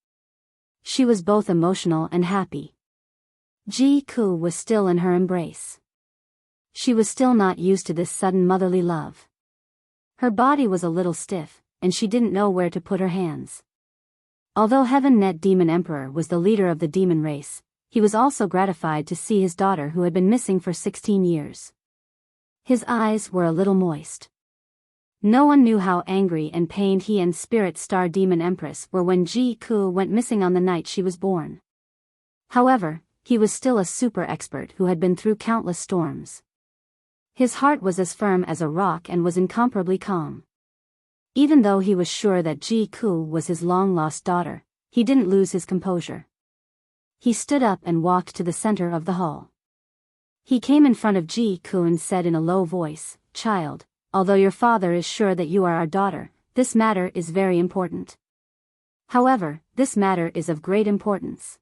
She was both emotional and happy. Ji Ku was still in her embrace. She was still not used to this sudden motherly love. Her body was a little stiff, and she didn't know where to put her hands. Although Heaven Net Demon Emperor was the leader of the demon race, he was also gratified to see his daughter who had been missing for 16 years. His eyes were a little moist. No one knew how angry and pained he and Spirit Star Demon Empress were when Ji Ku went missing on the night she was born. However, he was still a super expert who had been through countless storms. His heart was as firm as a rock and was incomparably calm. Even though he was sure that Ji Ku was his long-lost daughter, he didn't lose his composure. He stood up and walked to the center of the hall. He came in front of Ji Ku and said in a low voice, Child, although your father is sure that you are our daughter, this matter is very important. However, this matter is of great importance.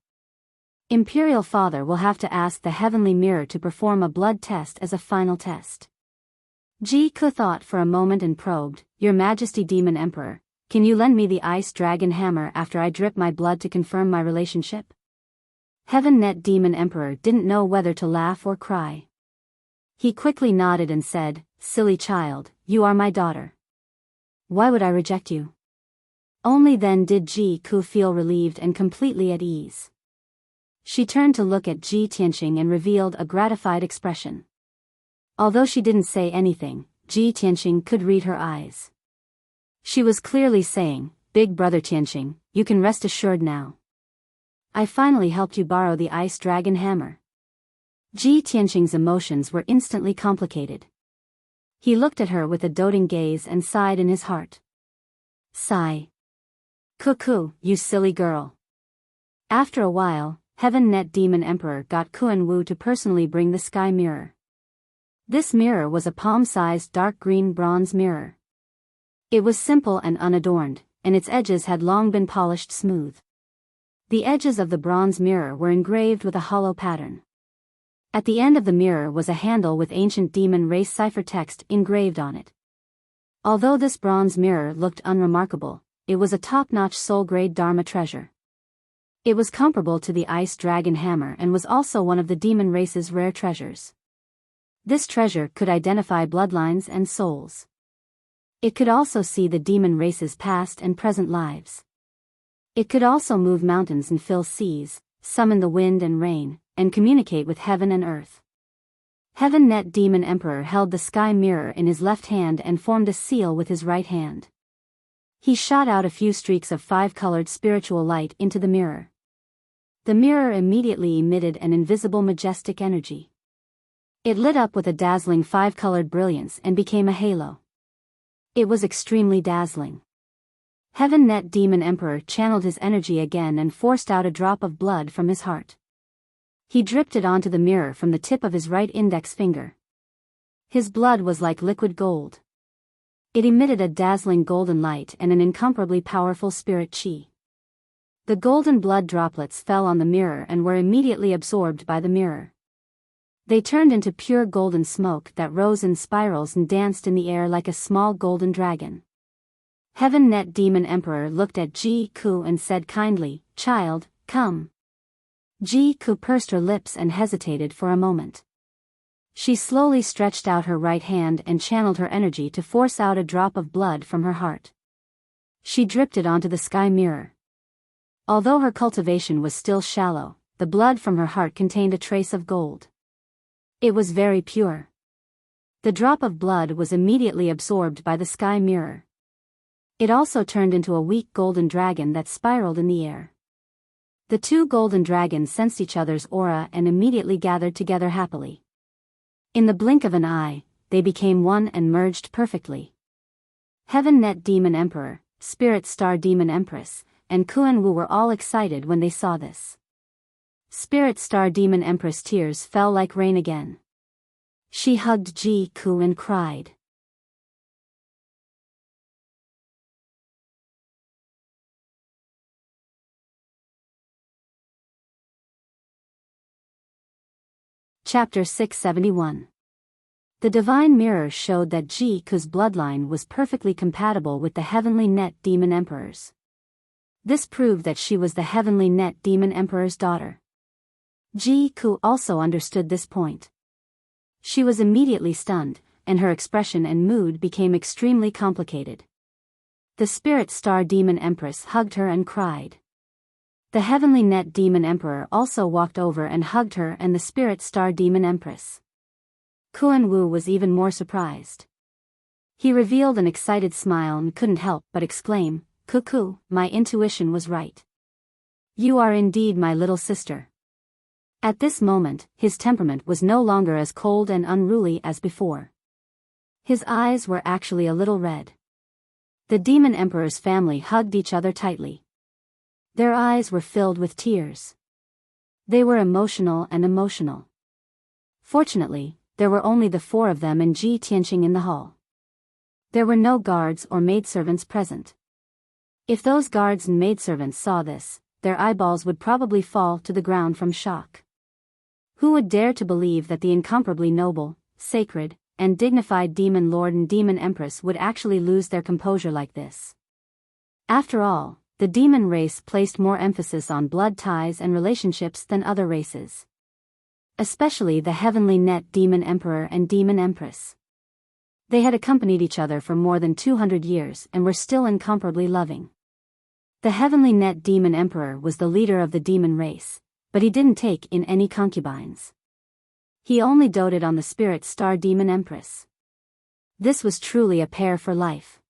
Imperial Father will have to ask the Heavenly Mirror to perform a blood test as a final test. Ji Ku thought for a moment and probed, Your Majesty Demon Emperor, can you lend me the Ice Dragon Hammer after I drip my blood to confirm my relationship? Heaven Net Demon Emperor didn't know whether to laugh or cry. He quickly nodded and said, Silly child, you are my daughter. Why would I reject you? Only then did Ji Ku feel relieved and completely at ease. She turned to look at Ji Tianqing and revealed a gratified expression. Although she didn't say anything, Ji Tianqing could read her eyes. She was clearly saying, Big brother Tianqing, you can rest assured now. I finally helped you borrow the Ice Dragon Hammer. Ji Tianqing's emotions were instantly complicated. He looked at her with a doting gaze and sighed in his heart. Sigh. Cuckoo, you silly girl. After a while, Heaven Net Demon Emperor got Kuan Wu to personally bring the sky mirror. This mirror was a palm-sized dark green bronze mirror. It was simple and unadorned, and its edges had long been polished smooth. The edges of the bronze mirror were engraved with a hollow pattern. At the end of the mirror was a handle with ancient demon race cipher text engraved on it. Although this bronze mirror looked unremarkable, it was a top-notch soul-grade Dharma treasure. It was comparable to the Ice Dragon Hammer and was also one of the demon race's rare treasures. This treasure could identify bloodlines and souls. It could also see the demon race's past and present lives. It could also move mountains and fill seas, summon the wind and rain, and communicate with heaven and earth. Heaven Net Demon Emperor held the sky mirror in his left hand and formed a seal with his right hand. He shot out a few streaks of 5-colored spiritual light into the mirror. The mirror immediately emitted an invisible majestic energy. It lit up with a dazzling 5-colored brilliance and became a halo. It was extremely dazzling. Heaven Net Demon Emperor channeled his energy again and forced out a drop of blood from his heart. He dripped it onto the mirror from the tip of his right index finger. His blood was like liquid gold. It emitted a dazzling golden light and an incomparably powerful spirit qi. The golden blood droplets fell on the mirror and were immediately absorbed by the mirror. They turned into pure golden smoke that rose in spirals and danced in the air like a small golden dragon. Heaven Net Demon Emperor looked at Ji Ku and said kindly, Child, come. Ji-ku pursed her lips and hesitated for a moment. She slowly stretched out her right hand and channeled her energy to force out a drop of blood from her heart. She dripped it onto the sky mirror. Although her cultivation was still shallow, the blood from her heart contained a trace of gold. It was very pure. The drop of blood was immediately absorbed by the sky mirror. It also turned into a weak golden dragon that spiraled in the air. The two golden dragons sensed each other's aura and immediately gathered together happily. In the blink of an eye, they became one and merged perfectly. Heaven Net Demon Emperor, Spirit Star Demon Empress, and Kuan-Wu were all excited when they saw this. Spirit Star Demon Empress tears fell like rain again. She hugged Ji-ku and cried. Chapter 671. The Divine Mirror showed that Ji-ku's bloodline was perfectly compatible with the Heavenly Net Demon Emperor's. This proved that she was the Heavenly Net Demon Emperor's daughter. Ji-ku also understood this point. She was immediately stunned, and her expression and mood became extremely complicated. The Spirit Star Demon Empress hugged her and cried. The Heavenly Net Demon Emperor also walked over and hugged her and the Spirit Star Demon Empress. Kuan-Wu was even more surprised. He revealed an excited smile and couldn't help but exclaim, "Cuckoo, my intuition was right. You are indeed my little sister." At this moment, his temperament was no longer as cold and unruly as before. His eyes were actually a little red. The Demon Emperor's family hugged each other tightly. Their eyes were filled with tears. They were emotional. Fortunately, there were only the four of them and Ji Tianqing in the hall. There were no guards or maidservants present. If those guards and maidservants saw this, their eyeballs would probably fall to the ground from shock. Who would dare to believe that the incomparably noble, sacred, and dignified Demon Lord and Demon Empress would actually lose their composure like this? After all, the demon race placed more emphasis on blood ties and relationships than other races. Especially the Heavenly Net Demon Emperor and Demon Empress. They had accompanied each other for more than 200 years and were still incomparably loving. The Heavenly Net Demon Emperor was the leader of the demon race, but he didn't take in any concubines. He only doted on the Spirit Star Demon Empress. This was truly a pair for life.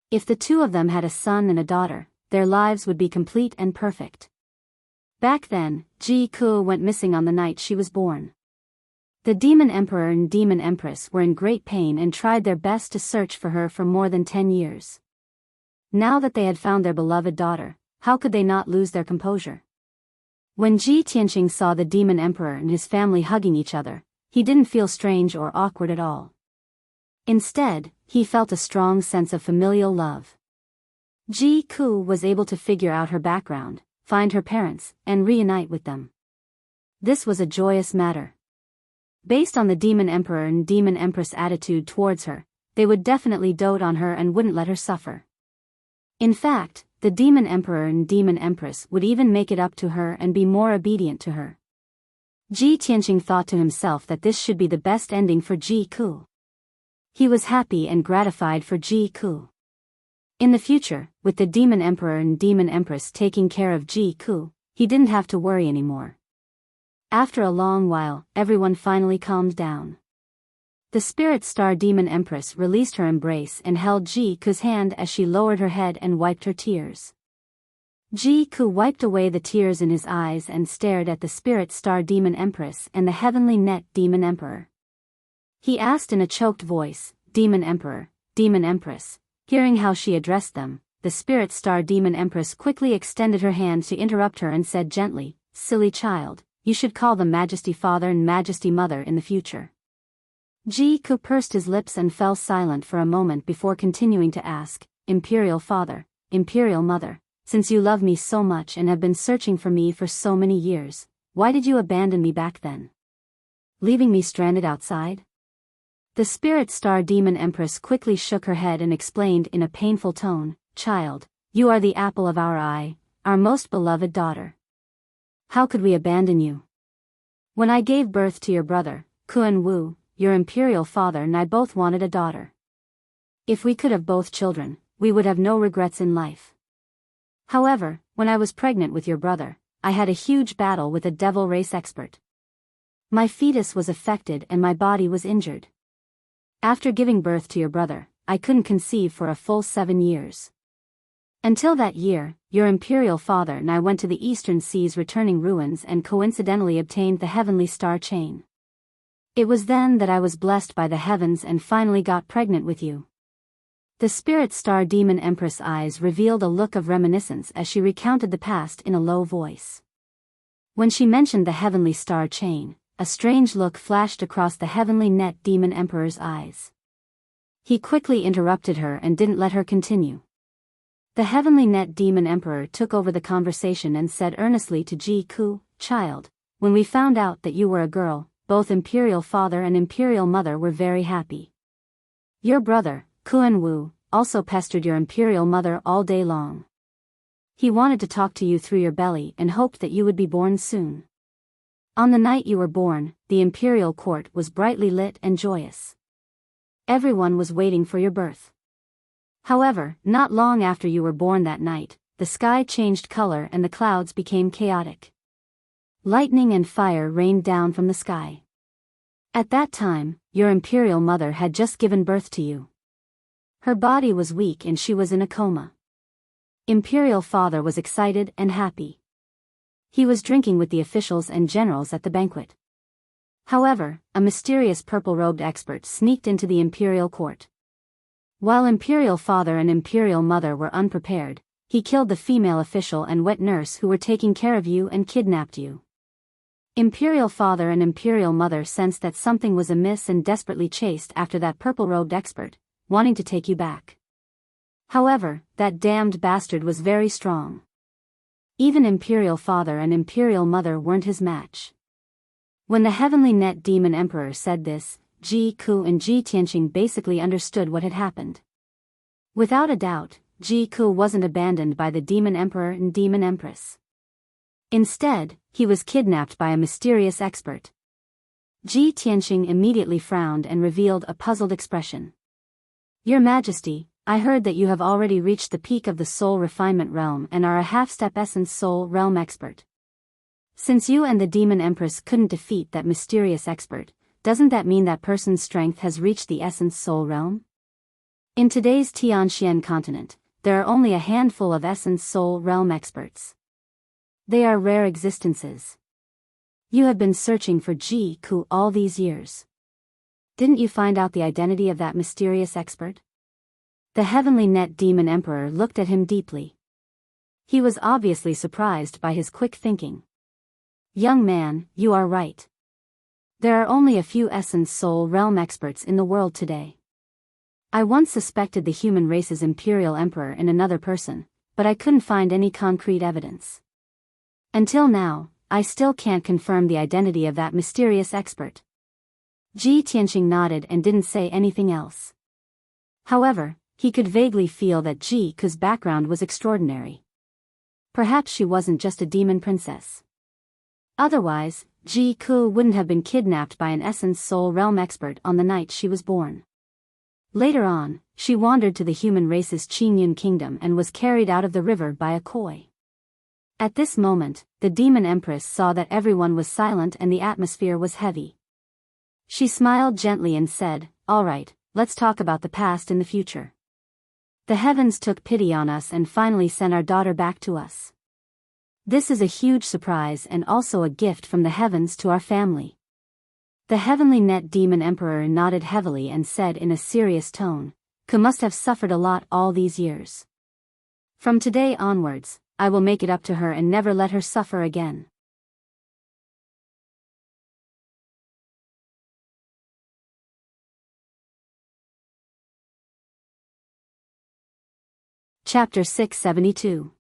If the two of them had a son and a daughter, their lives would be complete and perfect. Back then, Ji-ku went missing on the night she was born. The Demon Emperor and Demon Empress were in great pain and tried their best to search for her for more than 10 years. Now that they had found their beloved daughter, how could they not lose their composure? When Ji Tianqing saw the Demon Emperor and his family hugging each other, he didn't feel strange or awkward at all. Instead, he felt a strong sense of familial love. Ji-ku was able to figure out her background, find her parents, and reunite with them. This was a joyous matter. Based on the Demon Emperor and Demon Empress' attitude towards her, they would definitely dote on her and wouldn't let her suffer. In fact, the Demon Emperor and Demon Empress would even make it up to her and be more obedient to her. Ji Tianqing thought to himself that this should be the best ending for Ji-ku. He was happy and gratified for Ji-ku. In the future, with the Demon Emperor and Demon Empress taking care of Ji-ku, he didn't have to worry anymore. After a long while, everyone finally calmed down. The Spirit Star Demon Empress released her embrace and held Ji-ku's hand as she lowered her head and wiped her tears. Ji-ku wiped away the tears in his eyes and stared at the Spirit Star Demon Empress and the Heavenly Net Demon Emperor. He asked in a choked voice, "Demon Emperor, Demon Empress." Hearing how she addressed them, the Spirit Star Demon Empress quickly extended her hand to interrupt her and said gently, "Silly child, you should call them Majesty Father and Majesty Mother in the future." Ji-ku pursed his lips and fell silent for a moment before continuing to ask, "Imperial Father, Imperial Mother, since you love me so much and have been searching for me for so many years, why did you abandon me back then? Leaving me stranded outside?" The Spirit Star Demon Empress quickly shook her head and explained in a painful tone, "Child, you are the apple of our eye, our most beloved daughter. How could we abandon you? When I gave birth to your brother, Kun Wu, your imperial father and I both wanted a daughter. If we could have both children, we would have no regrets in life. However, when I was pregnant with your brother, I had a huge battle with a devil race expert. My fetus was affected and my body was injured. After giving birth to your brother, I couldn't conceive for a full 7 years. Until that year, your imperial father and I went to the eastern seas returning ruins and coincidentally obtained the heavenly star chain. It was then that I was blessed by the heavens and finally got pregnant with you. The spirit star demon empress eyes revealed a look of reminiscence as she recounted the past in a low voice. When she mentioned the heavenly star chain, a strange look flashed across the heavenly net demon emperor's eyes. He quickly interrupted her and didn't let her continue. The heavenly net demon emperor took over the conversation and said earnestly to Ji Ku, "Child, when we found out that you were a girl, both imperial father and imperial mother were very happy. Your brother, Kun Wu, also pestered your imperial mother all day long. He wanted to talk to you through your belly and hoped that you would be born soon. On the night you were born, the imperial court was brightly lit and joyous. Everyone was waiting for your birth. However, not long after you were born that night, the sky changed color and the clouds became chaotic. Lightning and fire rained down from the sky. At that time, your imperial mother had just given birth to you. Her body was weak and she was in a coma. Imperial father was excited and happy. He was drinking with the officials and generals at the banquet. However, a mysterious purple-robed expert sneaked into the imperial court. While imperial father and imperial mother were unprepared, he killed the female official and wet nurse who were taking care of you and kidnapped you. Imperial father and imperial mother sensed that something was amiss and desperately chased after that purple-robed expert, wanting to take you back. However, that damned bastard was very strong. Even imperial father and imperial mother weren't his match. When the heavenly net demon emperor said this, Ji Ku and Ji Tianqing basically understood what had happened. Without a doubt, Ji Ku wasn't abandoned by the demon emperor and demon empress. Instead, he was kidnapped by a mysterious expert. Ji Tianqing immediately frowned and revealed a puzzled expression. Your Majesty, I heard that you have already reached the peak of the soul refinement realm and are a half-step essence soul realm expert. Since you and the demon empress couldn't defeat that mysterious expert, doesn't that mean that person's strength has reached the essence soul realm? In today's Tianxian continent, there are only a handful of essence soul realm experts. They are rare existences. You have been searching for Ji Ku all these years. Didn't you find out the identity of that mysterious expert? The heavenly net demon emperor looked at him deeply. He was obviously surprised by his quick thinking. Young man, you are right. There are only a few essence soul realm experts in the world today. I once suspected the human race's imperial emperor in another person, but I couldn't find any concrete evidence. Until now, I still can't confirm the identity of that mysterious expert. Ji Tianqing nodded and didn't say anything else. However, he could vaguely feel that Ji Ku's background was extraordinary. Perhaps she wasn't just a demon princess. Otherwise, Ji Ku wouldn't have been kidnapped by an essence soul realm expert on the night she was born. Later on, she wandered to the human race's Qingyun kingdom and was carried out of the river by a koi. At this moment, the demon empress saw that everyone was silent and the atmosphere was heavy. She smiled gently and said, "All right, let's talk about the past and the future. The heavens took pity on us and finally sent our daughter back to us. This is a huge surprise and also a gift from the heavens to our family." The heavenly net demon emperor nodded heavily and said in a serious tone, "Ku must have suffered a lot all these years. From today onwards, I will make it up to her and never let her suffer again." Chapter 672.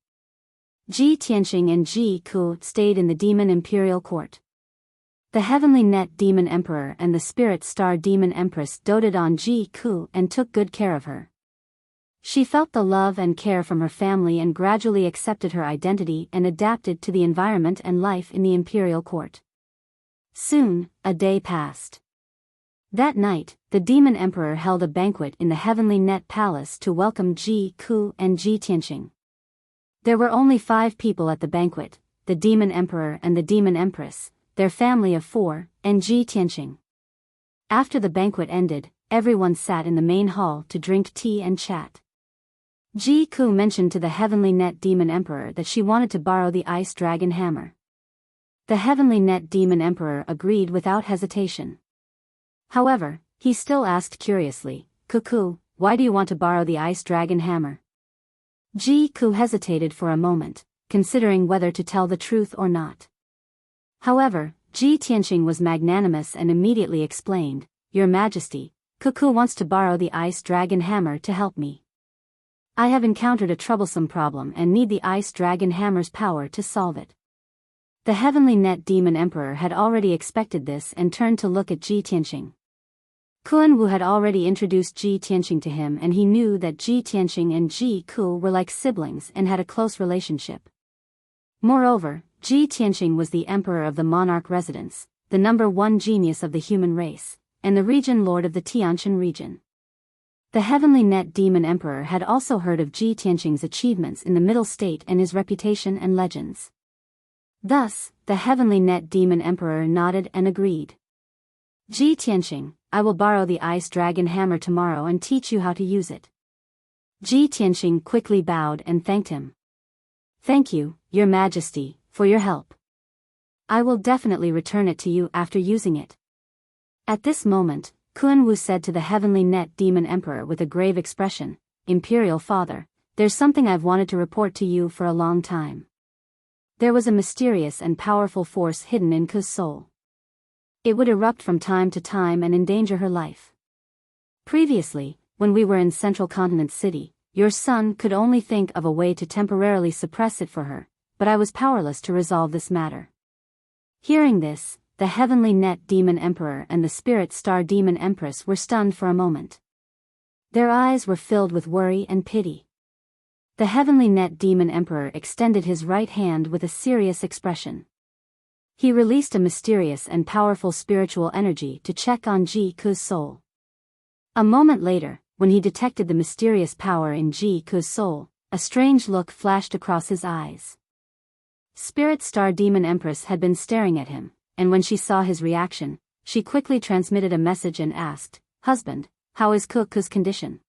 Ji Tianqing and Ji Ku stayed in the demon imperial court. The heavenly net demon emperor and the spirit star demon empress doted on Ji Ku and took good care of her. She felt the love and care from her family and gradually accepted her identity and adapted to the environment and life in the imperial court. Soon, a day passed. That night, the Demon Emperor held a banquet in the Heavenly Net Palace to welcome Ji Ku and Ji Tianqing. There were only 5 people at the banquet, the Demon Emperor and the Demon Empress, their family of 4, and Ji Tianqing. After the banquet ended, everyone sat in the main hall to drink tea and chat. Ji Ku mentioned to the Heavenly Net Demon Emperor that she wanted to borrow the Ice Dragon Hammer. The Heavenly Net Demon Emperor agreed without hesitation. However, he still asked curiously, "Cuckoo, why do you want to borrow the Ice Dragon Hammer?" Ji Ku hesitated for a moment, considering whether to tell the truth or not. However, Ji Tianqing was magnanimous and immediately explained, "Your Majesty, Cuckoo wants to borrow the Ice Dragon Hammer to help me. I have encountered a troublesome problem and need the Ice Dragon Hammer's power to solve it." The Heavenly Net Demon Emperor had already expected this and turned to look at Ji Tianqing. Kun Wu had already introduced Ji Tianqing to him and he knew that Ji Tianqing and Ji Ku were like siblings and had a close relationship. Moreover, Ji Tianqing was the emperor of the monarch residence, the #1 genius of the human race, and the region lord of the Tianshan region. The Heavenly Net Demon Emperor had also heard of Ji Tianqing's achievements in the Middle State and his reputation and legends. Thus, the Heavenly Net Demon Emperor nodded and agreed. "Ji Tianqing, I will borrow the Ice Dragon Hammer tomorrow and teach you how to use it." Ji Tianqing quickly bowed and thanked him. "Thank you, Your Majesty, for your help. I will definitely return it to you after using it." At this moment, Kun Wu said to the Heavenly Net Demon Emperor with a grave expression, "Imperial Father, there's something I've wanted to report to you for a long time." There was a mysterious and powerful force hidden in Ku's soul. It would erupt from time to time and endanger her life. Previously, when we were in Central Continent City, your son could only think of a way to temporarily suppress it for her, but I was powerless to resolve this matter. Hearing this, the Heavenly Net Demon Emperor and the Spirit Star Demon Empress were stunned for a moment. Their eyes were filled with worry and pity. The Heavenly Net Demon Emperor extended his right hand with a serious expression. He released a mysterious and powerful spiritual energy to check on Ji Ku's soul. A moment later, when he detected the mysterious power in Ji Ku's soul, a strange look flashed across his eyes. Spirit Star Demon Empress had been staring at him, and when she saw his reaction, she quickly transmitted a message and asked, "Husband, how is Ku's condition?"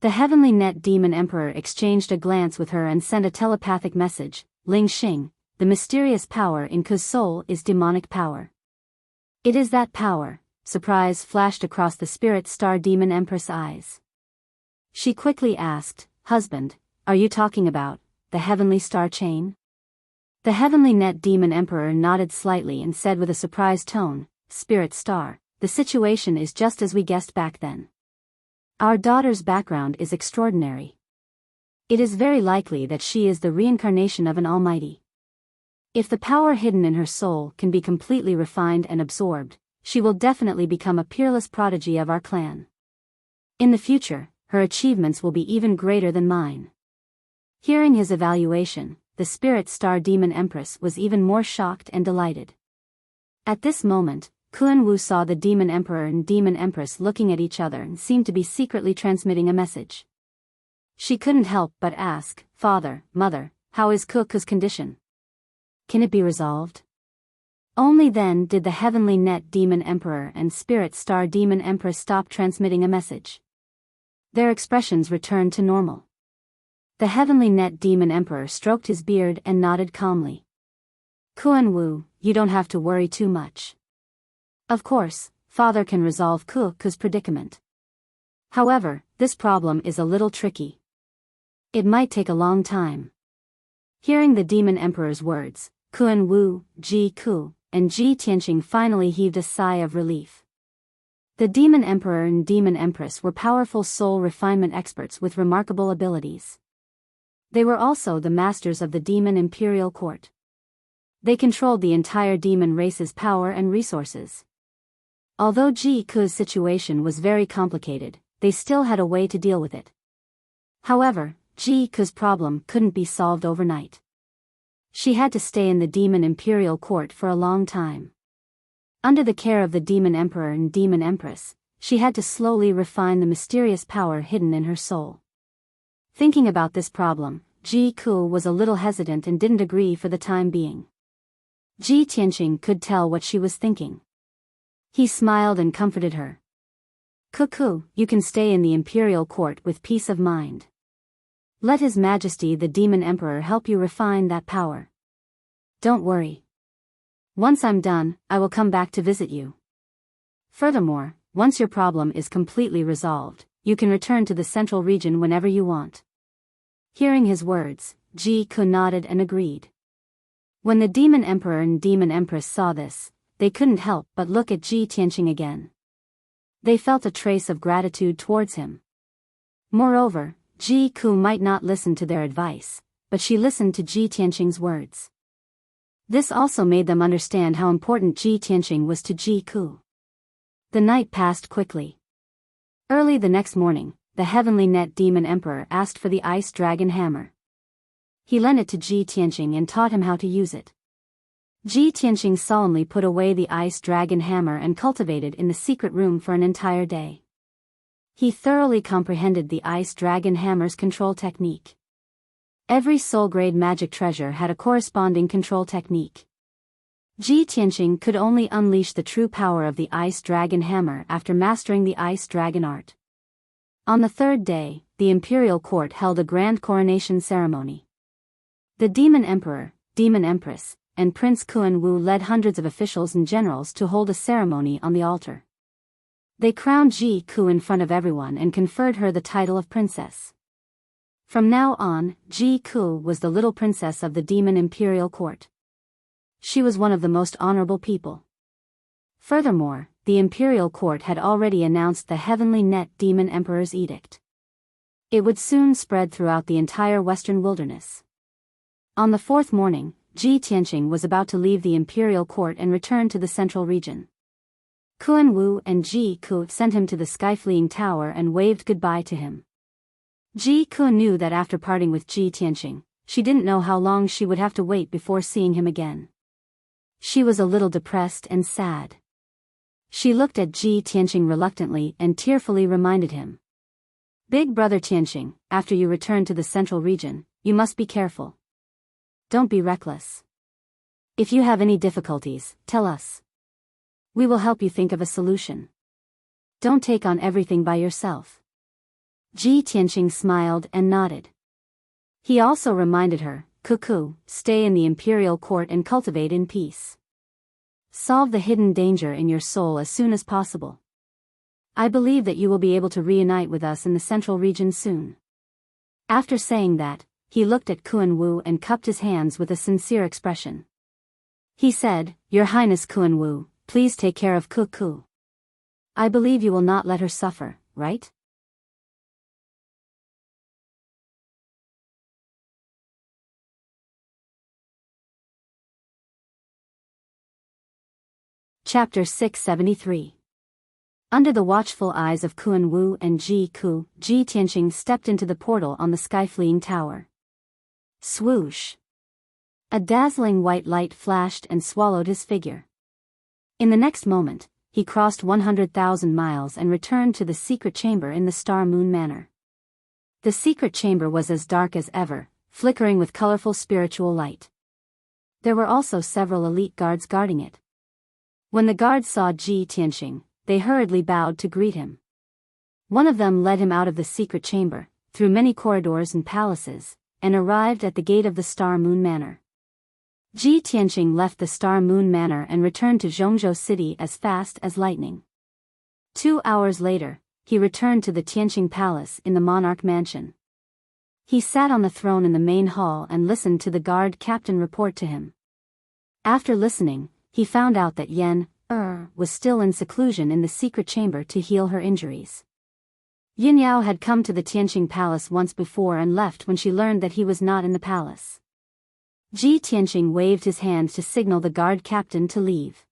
The Heavenly Net Demon Emperor exchanged a glance with her and sent a telepathic message, "Ling Xing, the mysterious power in Ku's soul is demonic power." "It is that power," surprise flashed across the Spirit Star Demon Empress' eyes. She quickly asked, "Husband, are you talking about the Heavenly Star Chain?" The Heavenly Net Demon Emperor nodded slightly and said with a surprised tone, "Spirit Star, the situation is just as we guessed back then. Our daughter's background is extraordinary. It is very likely that she is the reincarnation of an Almighty. If the power hidden in her soul can be completely refined and absorbed, she will definitely become a peerless prodigy of our clan. In the future, her achievements will be even greater than mine." Hearing his evaluation, the Spirit Star Demon Empress was even more shocked and delighted. At this moment, Kun Wu saw the Demon Emperor and Demon Empress looking at each other and seemed to be secretly transmitting a message. She couldn't help but ask, "Father, Mother, how is Ku's condition? Can it be resolved?" Only then did the Heavenly Net Demon Emperor and Spirit Star Demon Empress stop transmitting a message. Their expressions returned to normal. The Heavenly Net Demon Emperor stroked his beard and nodded calmly. "Kun Wu, you don't have to worry too much. Of course, Father can resolve Ku's predicament. However, this problem is a little tricky. It might take a long time." Hearing the Demon Emperor's words, Kun Wu, Ji Ku, and Ji Tianqing finally heaved a sigh of relief. The Demon Emperor and Demon Empress were powerful soul refinement experts with remarkable abilities. They were also the masters of the Demon Imperial Court. They controlled the entire demon race's power and resources. Although Ji Ku's situation was very complicated, they still had a way to deal with it. However, Ji Ku's problem couldn't be solved overnight. She had to stay in the demon imperial court for a long time. Under the care of the demon emperor and demon empress, she had to slowly refine the mysterious power hidden in her soul. Thinking about this problem, Ji Ku was a little hesitant and didn't agree for the time being. Ji Tianqing could tell what she was thinking. He smiled and comforted her. Cuckoo, you can stay in the imperial court with peace of mind. Let His Majesty the Demon Emperor help you refine that power. Don't worry. Once I'm done, I will come back to visit you. Furthermore, once your problem is completely resolved, you can return to the central region whenever you want. Hearing his words, Ji Ku nodded and agreed. When the Demon Emperor and Demon Empress saw this, they couldn't help but look at Ji Tianqing again. They felt a trace of gratitude towards him. Moreover, Ji Ku might not listen to their advice, but she listened to Ji Tianqing's words. This also made them understand how important Ji Tianqing was to Ji Ku. The night passed quickly. Early the next morning, the Heavenly Net Demon Emperor asked for the Ice Dragon Hammer. He lent it to Ji Tianqing and taught him how to use it. Ji Tianqing solemnly put away the Ice Dragon Hammer and cultivated in the secret room for an entire day. He thoroughly comprehended the Ice Dragon Hammer's control technique. Every soul-grade magic treasure had a corresponding control technique. Ji Tianqing could only unleash the true power of the Ice Dragon Hammer after mastering the Ice Dragon art. On the third day, the imperial court held a grand coronation ceremony. The Demon Emperor, Demon Empress, and Prince Kuan Wu led hundreds of officials and generals to hold a ceremony on the altar. They crowned Ji Ku in front of everyone and conferred her the title of princess. From now on, Ji Ku was the little princess of the Demon Imperial Court. She was one of the most honorable people. Furthermore, the Imperial Court had already announced the Heavenly Net Demon Emperor's edict. It would soon spread throughout the entire western wilderness. On the fourth morning, Ji Tianqing was about to leave the Imperial Court and return to the central region. Kuan Wu and Ji Ku sent him to the sky-fleeing tower and waved goodbye to him. Ji Ku knew that after parting with Ji Tianqing, she didn't know how long she would have to wait before seeing him again. She was a little depressed and sad. She looked at Ji Tianqing reluctantly and tearfully reminded him. Big brother Tianqing, after you return to the central region, you must be careful. Don't be reckless. If you have any difficulties, tell us. We will help you think of a solution. Don't take on everything by yourself. Ji Tianqing smiled and nodded. He also reminded her, Cuckoo, stay in the imperial court and cultivate in peace. Solve the hidden danger in your soul as soon as possible. I believe that you will be able to reunite with us in the central region soon. After saying that, he looked at Kuan Wu and cupped his hands with a sincere expression. He said, Your Highness Kuan Wu, please take care of Cuckoo. I believe you will not let her suffer, right? Chapter 673. Under the watchful eyes of Kuan Wu and Ji Ku, Ji Tianqing stepped into the portal on the sky-fleeing tower. Swoosh! A dazzling white light flashed and swallowed his figure. In the next moment, he crossed 100,000 miles and returned to the secret chamber in the Star Moon Manor. The secret chamber was as dark as ever, flickering with colorful spiritual light. There were also several elite guards guarding it. When the guards saw Ji Tianqing, they hurriedly bowed to greet him. One of them led him out of the secret chamber, through many corridors and palaces, and arrived at the gate of the Star Moon Manor. Ji Tianqing left the Star Moon Manor and returned to Zhongzhou City as fast as lightning. 2 hours later, he returned to the Tianqing Palace in the Monarch Mansion. He sat on the throne in the main hall and listened to the guard captain report to him. After listening, he found out that Yen was still in seclusion in the secret chamber to heal her injuries. Yin Yao had come to the Tianqing Palace once before and left when she learned that he was not in the palace. Ji Tianqing waved his hand to signal the guard captain to leave.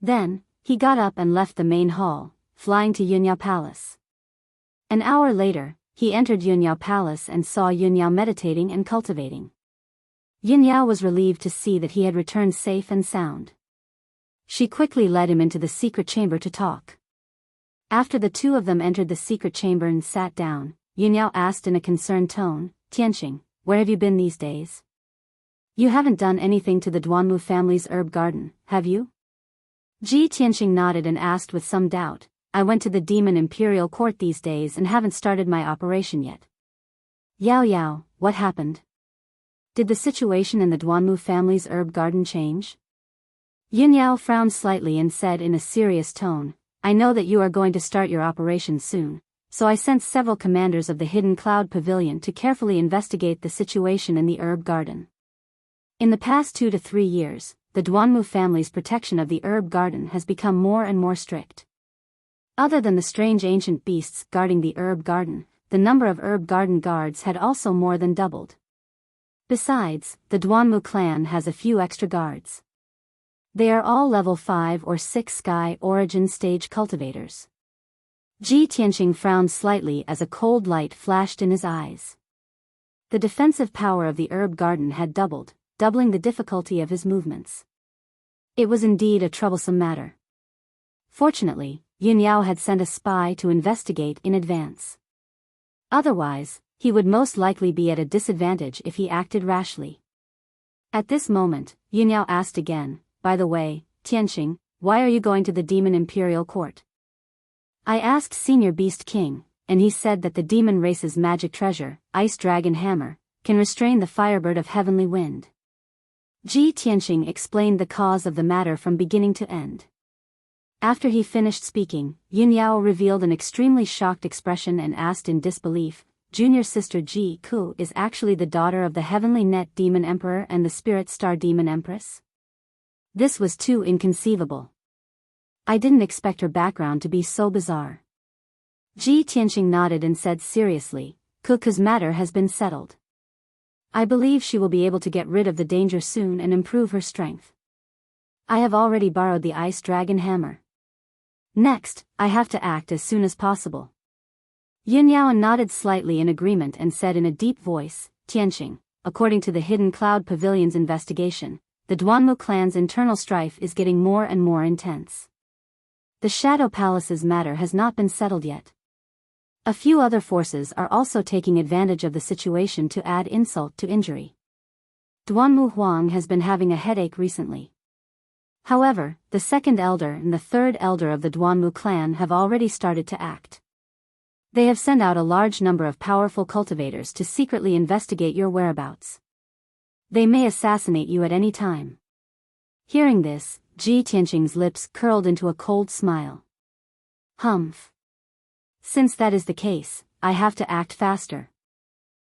Then, he got up and left the main hall, flying to Yin Yao Palace. An hour later, he entered Yunyao Palace and saw Yunyao meditating and cultivating. Yunyao was relieved to see that he had returned safe and sound. She quickly led him into the secret chamber to talk. After the two of them entered the secret chamber and sat down, Yunyao asked in a concerned tone, "Tianqing, where have you been these days? You haven't done anything to the Duanmu family's herb garden, have you?" Ji Tianqing nodded and asked with some doubt, "I went to the Demon Imperial Court these days and haven't started my operation yet." "Yao Yao, what happened? Did the situation in the Duanmu family's herb garden change?" Yunyao frowned slightly and said in a serious tone, "I know that you are going to start your operation soon, so I sent several commanders of the Hidden Cloud Pavilion to carefully investigate the situation in the herb garden. In the past 2 to 3 years, the Duanmu family's protection of the herb garden has become more and more strict. Other than the strange ancient beasts guarding the herb garden, the number of herb garden guards had also more than doubled. Besides, the Duanmu clan has a few extra guards. They are all level 5 or 6 sky origin stage cultivators." Ji Tianqing frowned slightly as a cold light flashed in his eyes. The defensive power of the herb garden had doubled, doubling the difficulty of his movements. It was indeed a troublesome matter. Fortunately, Yunyao had sent a spy to investigate in advance. Otherwise, he would most likely be at a disadvantage if he acted rashly. At this moment, Yunyao asked again, "By the way, Tianqing, why are you going to the Demon Imperial Court?" "I asked Senior Beast King, and he said that the demon race's magic treasure, Ice Dragon Hammer, can restrain the Firebird of Heavenly Wind." Ji Tianqing explained the cause of the matter from beginning to end. After he finished speaking, Yunyao revealed an extremely shocked expression and asked in disbelief, "Junior sister Ji Ku is actually the daughter of the Heavenly Net Demon Emperor and the Spirit Star Demon Empress?" This was too inconceivable. I didn't expect her background to be so bizarre. Ji Tianqing nodded and said seriously, "Kuku's matter has been settled. I believe she will be able to get rid of the danger soon and improve her strength. I have already borrowed the Ice Dragon Hammer. Next, I have to act as soon as possible." Yunyao nodded slightly in agreement and said in a deep voice, "Tianqing, according to the Hidden Cloud Pavilion's investigation, the Duanmu clan's internal strife is getting more and more intense. The Shadow Palace's matter has not been settled yet. A few other forces are also taking advantage of the situation to add insult to injury. Duanmu Huang has been having a headache recently. However, the second elder and the third elder of the Duanmu clan have already started to act. They have sent out a large number of powerful cultivators to secretly investigate your whereabouts. They may assassinate you at any time." Hearing this, Ji Tianqing's lips curled into a cold smile. "Humph. Since that is the case, I have to act faster.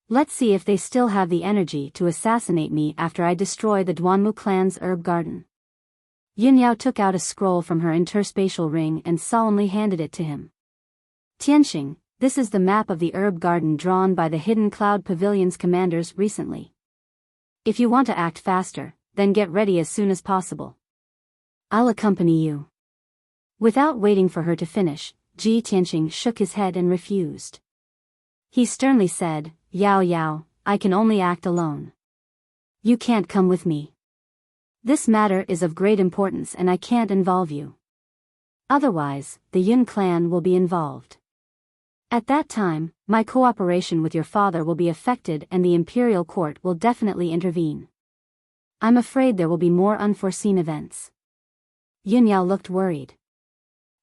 Let's see if they still have the energy to assassinate me after I destroy the Duanmu clan's herb garden." Yunyao took out a scroll from her interspatial ring and solemnly handed it to him. "Tianqing, this is the map of the herb garden drawn by the Hidden Cloud Pavilion's commanders recently. If you want to act faster, then get ready as soon as possible. I'll accompany you." Without waiting for her to finish, Ji Tianqing shook his head and refused. He sternly said, "Yao Yao, I can only act alone. You can't come with me. This matter is of great importance and I can't involve you. Otherwise, the Yun clan will be involved. At that time, my cooperation with your father will be affected and the Imperial Court will definitely intervene. I'm afraid there will be more unforeseen events." Yunyao looked worried.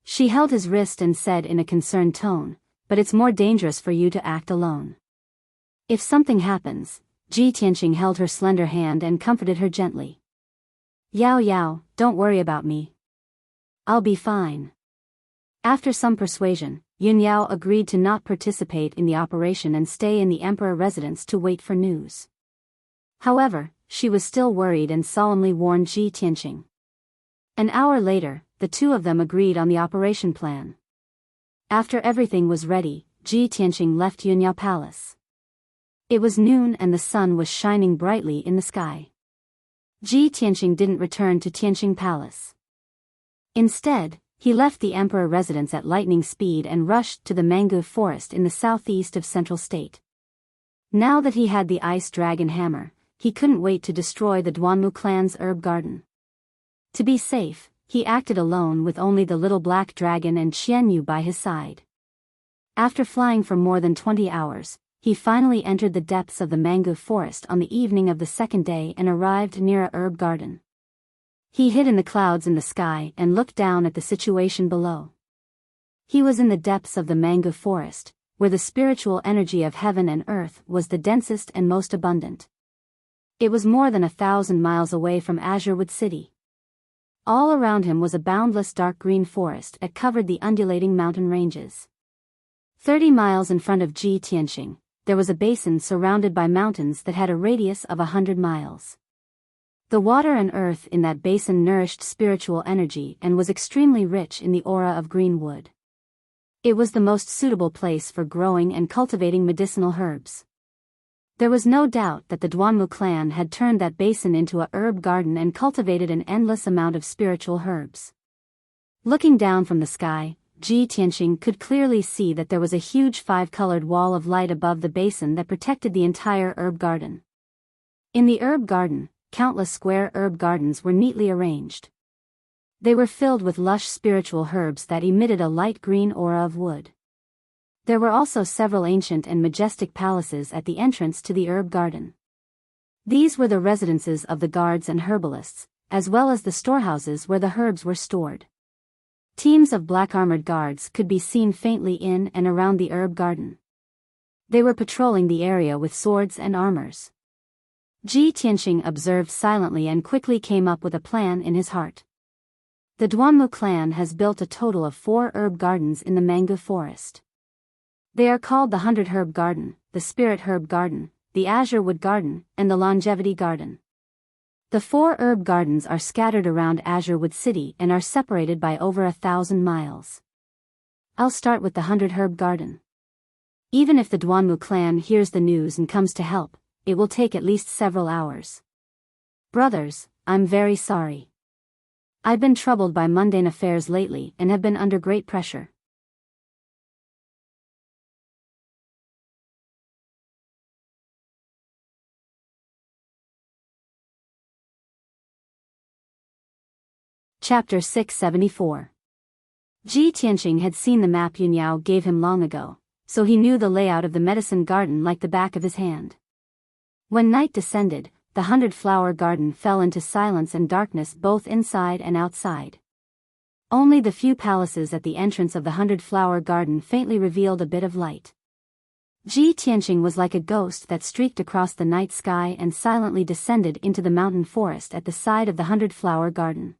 She held his wrist and said in a concerned tone, "But it's more dangerous for you to act alone. If something happens," Ji Tianqing held her slender hand and comforted her gently. "Yao Yao, don't worry about me. I'll be fine." After some persuasion, Yunyao agreed to not participate in the operation and stay in the emperor residence to wait for news. However, she was still worried and solemnly warned Ji Tianqing. An hour later, the two of them agreed on the operation plan. After everything was ready, Ji Tianqing left Yunyao Palace. It was noon and the sun was shining brightly in the sky. Ji Tianqing didn't return to Tianqing Palace. Instead, He left the emperor residence at lightning speed and rushed to the mangrove forest in the southeast of Central State. Now that he had the ice dragon hammer, he couldn't wait to destroy the Duanmu clan's herb garden. To be safe, he acted alone with only the little black dragon and Qianyu by his side. After flying for more than 20 hours, he finally entered the depths of the mangrove forest on the evening of the second day and arrived near a herb garden. He hid in the clouds in the sky and looked down at the situation below. He was in the depths of the mangrove forest, where the spiritual energy of heaven and earth was the densest and most abundant. It was more than 1,000 miles away from Azurewood City. All around him was a boundless dark green forest that covered the undulating mountain ranges. 30 miles in front of Ji Tianxing, there was a basin surrounded by mountains that had a radius of 100 miles. The water and earth in that basin nourished spiritual energy and was extremely rich in the aura of green wood. It was the most suitable place for growing and cultivating medicinal herbs. There was no doubt that the Duanmu clan had turned that basin into a herb garden and cultivated an endless amount of spiritual herbs. Looking down from the sky, Ji Tianxing could clearly see that there was a huge 5-colored wall of light above the basin that protected the entire herb garden. In the herb garden, countless square herb gardens were neatly arranged. They were filled with lush spiritual herbs that emitted a light green aura of wood. There were also several ancient and majestic palaces at the entrance to the herb garden. These were the residences of the guards and herbalists, as well as the storehouses where the herbs were stored. Teams of black-armored guards could be seen faintly in and around the herb garden. They were patrolling the area with swords and armors. Ji Tianxing observed silently and quickly came up with a plan in his heart. The Duanmu clan has built a total of 4 herb gardens in the mangrove forest. They are called the 100 Herb Garden, the Spirit Herb Garden, the Azurewood Garden, and the Longevity Garden. The 4 herb gardens are scattered around Azurewood City and are separated by over 1,000 miles. I'll start with the 100 Herb Garden. Even if the Duanmu clan hears the news and comes to help, it will take at least several hours. Brothers, I'm very sorry. I've been troubled by mundane affairs lately and have been under great pressure. Chapter 674. Ji Tianxing had seen the map Yunyao gave him long ago, so he knew the layout of the medicine garden like the back of his hand. When night descended, the 100-flower garden fell into silence and darkness both inside and outside. Only the few palaces at the entrance of the 100-flower garden faintly revealed a bit of light. Ji Tianxing was like a ghost that streaked across the night sky and silently descended into the mountain forest at the side of the 100-flower garden.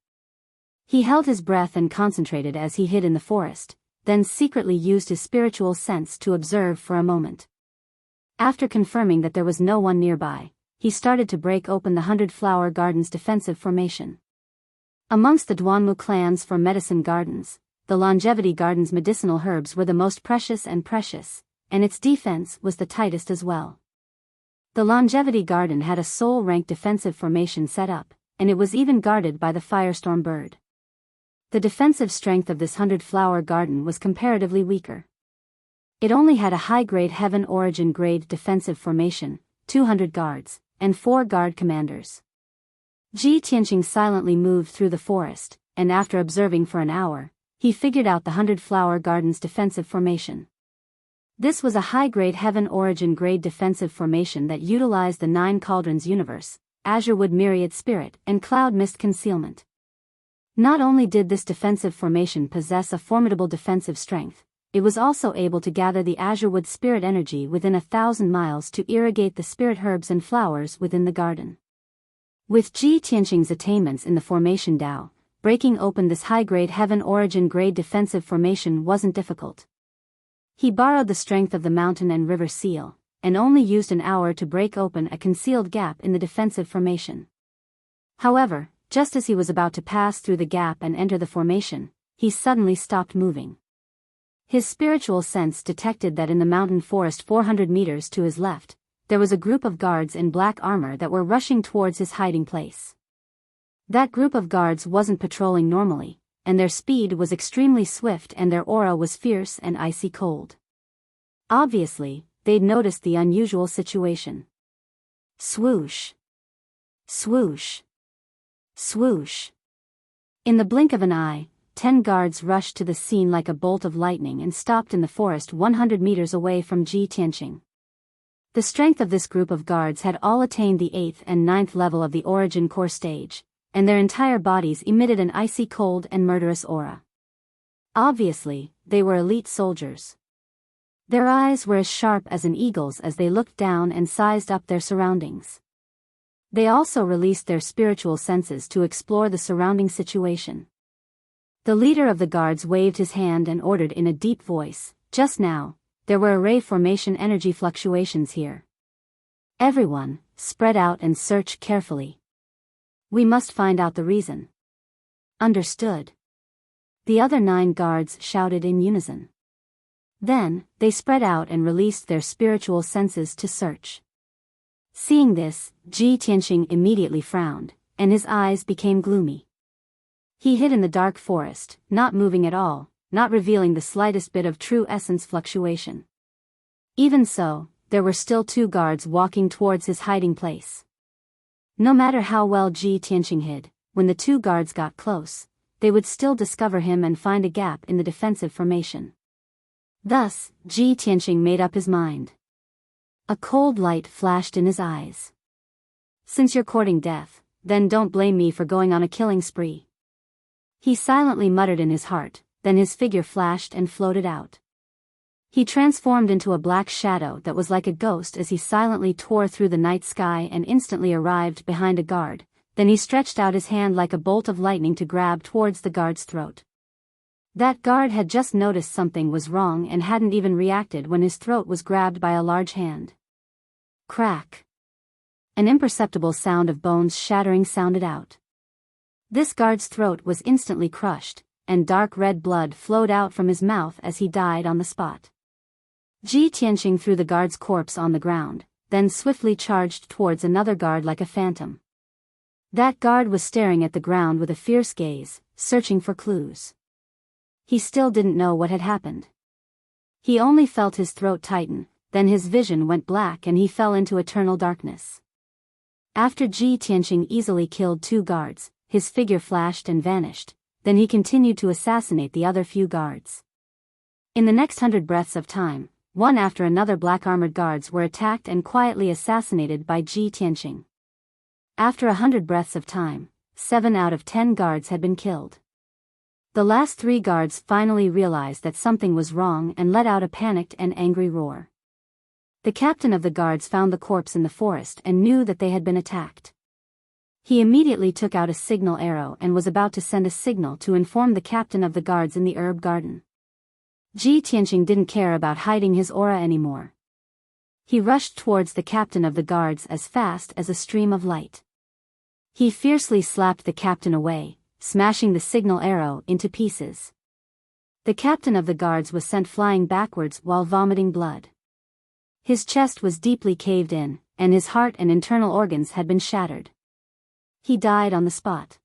He held his breath and concentrated as he hid in the forest, then secretly used his spiritual sense to observe for a moment. After confirming that there was no one nearby, he started to break open the 100-flower garden's defensive formation. Amongst the Duanmu clans for medicine gardens, the Longevity Garden's medicinal herbs were the most precious, and its defense was the tightest as well. The Longevity Garden had a soul-rank defensive formation set up, and it was even guarded by the firestorm bird. The defensive strength of this 100-flower garden was comparatively weaker. It only had a high-grade Heaven Origin grade defensive formation, 200 guards, and 4 guard commanders. Ji Tianxing silently moved through the forest, and after observing for an hour, he figured out the 100-flower garden's defensive formation. This was a high-grade Heaven Origin grade defensive formation that utilized the 9 Cauldrons universe, Azurewood Myriad Spirit, and Cloud Mist Concealment. Not only did this defensive formation possess a formidable defensive strength, it was also able to gather the Azurewood spirit energy within 1,000 miles to irrigate the spirit herbs and flowers within the garden. With Ji Tianxing's attainments in the formation Dao, breaking open this high-grade Heaven Origin grade defensive formation wasn't difficult. He borrowed the strength of the mountain and river seal, and only used an hour to break open a concealed gap in the defensive formation. However, just as he was about to pass through the gap and enter the formation, he suddenly stopped moving. His spiritual sense detected that in the mountain forest 400 meters to his left, there was a group of guards in black armor that were rushing towards his hiding place. That group of guards wasn't patrolling normally, and their speed was extremely swift and their aura was fierce and icy cold. Obviously, they'd noticed the unusual situation. Swoosh. Swoosh. Swoosh. In the blink of an eye, 10 guards rushed to the scene like a bolt of lightning and stopped in the forest 100 meters away from Ji Tianqing. The strength of this group of guards had all attained the 8th and 9th level of the origin core stage, and their entire bodies emitted an icy cold and murderous aura. Obviously, they were elite soldiers. Their eyes were as sharp as an eagle's as they looked down and sized up their surroundings. They also released their spiritual senses to explore the surrounding situation. The leader of the guards waved his hand and ordered in a deep voice, "Just now, there were array formation energy fluctuations here. Everyone, spread out and search carefully. We must find out the reason." "Understood." The other 9 guards shouted in unison. Then, they spread out and released their spiritual senses to search. Seeing this, Ji Tianqing immediately frowned, and his eyes became gloomy. He hid in the dark forest, not moving at all, not revealing the slightest bit of true essence fluctuation. Even so, there were still 2 guards walking towards his hiding place. No matter how well Ji Tianqing hid, when the 2 guards got close, they would still discover him and find a gap in the defensive formation. Thus, Ji Tianqing made up his mind. A cold light flashed in his eyes. "Since you're courting death, then don't blame me for going on a killing spree." He silently muttered in his heart, then his figure flashed and floated out. He transformed into a black shadow that was like a ghost as he silently tore through the night sky and instantly arrived behind a guard, then he stretched out his hand like a bolt of lightning to grab towards the guard's throat. That guard had just noticed something was wrong and hadn't even reacted when his throat was grabbed by a large hand. Crack. An imperceptible sound of bones shattering sounded out. This guard's throat was instantly crushed, and dark red blood flowed out from his mouth as he died on the spot. Ji Tianqing threw the guard's corpse on the ground, then swiftly charged towards another guard like a phantom. That guard was staring at the ground with a fierce gaze, searching for clues. He still didn't know what had happened. He only felt his throat tighten, then his vision went black and he fell into eternal darkness. After Ji Tianqing easily killed 2 guards, his figure flashed and vanished, then he continued to assassinate the other few guards. In the next 100 breaths of time, one after another black-armored guards were attacked and quietly assassinated by Ji Tianqing. After 100 breaths of time, 7 out of 10 guards had been killed. The last 3 guards finally realized that something was wrong and let out a panicked and angry roar. The captain of the guards found the corpse in the forest and knew that they had been attacked. He immediately took out a signal arrow and was about to send a signal to inform the captain of the guards in the herb garden. Ji Tianqing didn't care about hiding his aura anymore. He rushed towards the captain of the guards as fast as a stream of light. He fiercely slapped the captain away, smashing the signal arrow into pieces. The captain of the guards was sent flying backwards while vomiting blood. His chest was deeply caved in, and his heart and internal organs had been shattered. He died on the spot.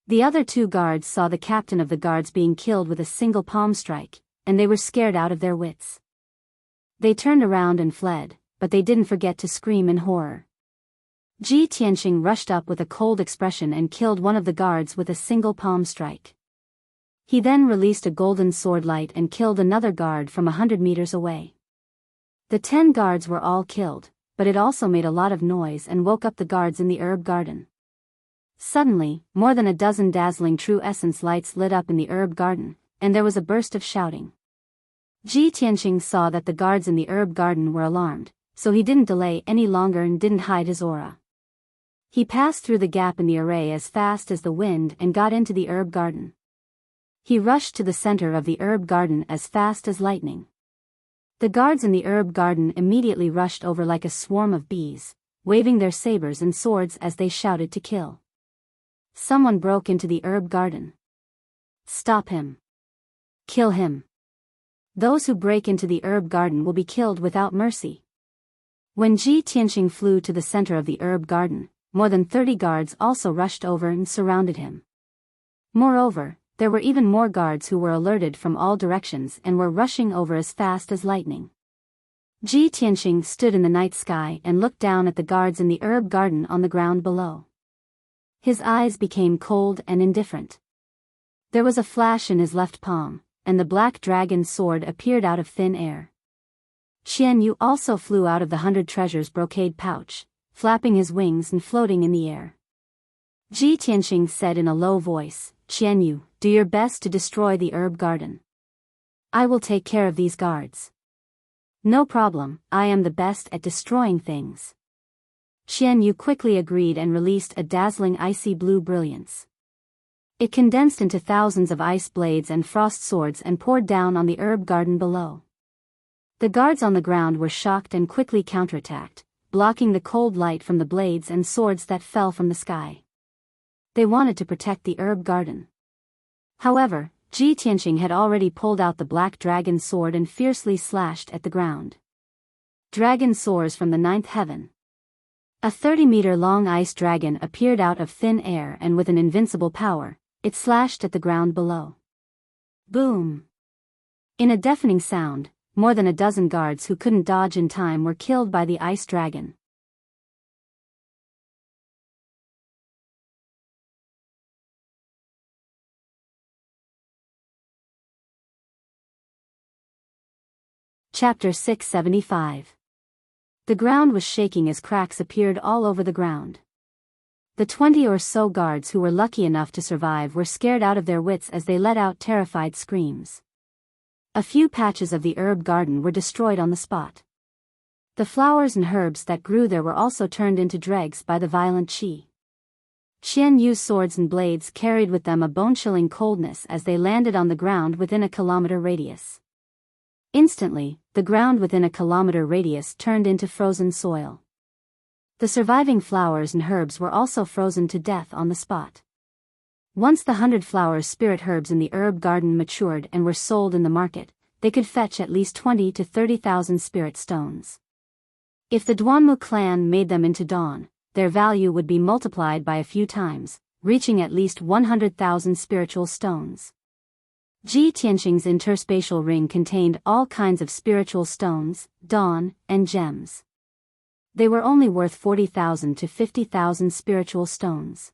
The other 2 guards saw the captain of the guards being killed with a single palm strike, and they were scared out of their wits. They turned around and fled, but they didn't forget to scream in horror. Ji Tianqing rushed up with a cold expression and killed one of the guards with a single palm strike. He then released a golden sword light and killed another guard from 100 meters away. The 10 guards were all killed, but it also made a lot of noise and woke up the guards in the herb garden. Suddenly, more than a dozen dazzling true essence lights lit up in the herb garden, and there was a burst of shouting. Ji Tianqing saw that the guards in the herb garden were alarmed, so he didn't delay any longer and didn't hide his aura. He passed through the gap in the array as fast as the wind and got into the herb garden. He rushed to the center of the herb garden as fast as lightning. The guards in the herb garden immediately rushed over like a swarm of bees, waving their sabers and swords as they shouted to kill. Someone broke into the herb garden. Stop him. Kill him. Those who break into the herb garden will be killed without mercy. When Ji Tianqing flew to the center of the herb garden, more than 30 guards also rushed over and surrounded him. Moreover, there were even more guards who were alerted from all directions and were rushing over as fast as lightning. Ji Tianxing stood in the night sky and looked down at the guards in the herb garden on the ground below. His eyes became cold and indifferent. There was a flash in his left palm, and the black dragon sword appeared out of thin air. Qian Yu also flew out of the 100 treasures brocade pouch, flapping his wings and floating in the air. Ji Tianxing said in a low voice, "Qian Yu, do your best to destroy the herb garden. I will take care of these guards." "No problem, I am the best at destroying things." Qian Yu quickly agreed and released a dazzling icy blue brilliance. It condensed into thousands of ice blades and frost swords and poured down on the herb garden below. The guards on the ground were shocked and quickly counterattacked, blocking the cold light from the blades and swords that fell from the sky. They wanted to protect the herb garden. However, Ji Tianxing had already pulled out the black dragon sword and fiercely slashed at the ground. Dragon soars from the 9th heaven. A 30-meter-long ice dragon appeared out of thin air and with an invincible power, it slashed at the ground below. Boom! In a deafening sound, more than a dozen guards who couldn't dodge in time were killed by the ice dragon. Chapter 675. The ground was shaking as cracks appeared all over the ground. The 20 or so guards who were lucky enough to survive were scared out of their wits as they let out terrified screams. A few patches of the herb garden were destroyed on the spot. The flowers and herbs that grew there were also turned into dregs by the violent qi. Qian Yu's swords and blades carried with them a bone-chilling coldness as they landed on the ground within a kilometer radius. Instantly, the ground within a kilometer radius turned into frozen soil. The surviving flowers and herbs were also frozen to death on the spot. Once the 100 flower spirit herbs in the herb garden matured and were sold in the market, they could fetch at least 20 to 30,000 spirit stones. If the Duanmu clan made them into dawn, their value would be multiplied by a few times, reaching at least 100,000 spiritual stones. Ji Tianxing's interspatial ring contained all kinds of spiritual stones, dawn, and gems. They were only worth 40,000 to 50,000 spiritual stones.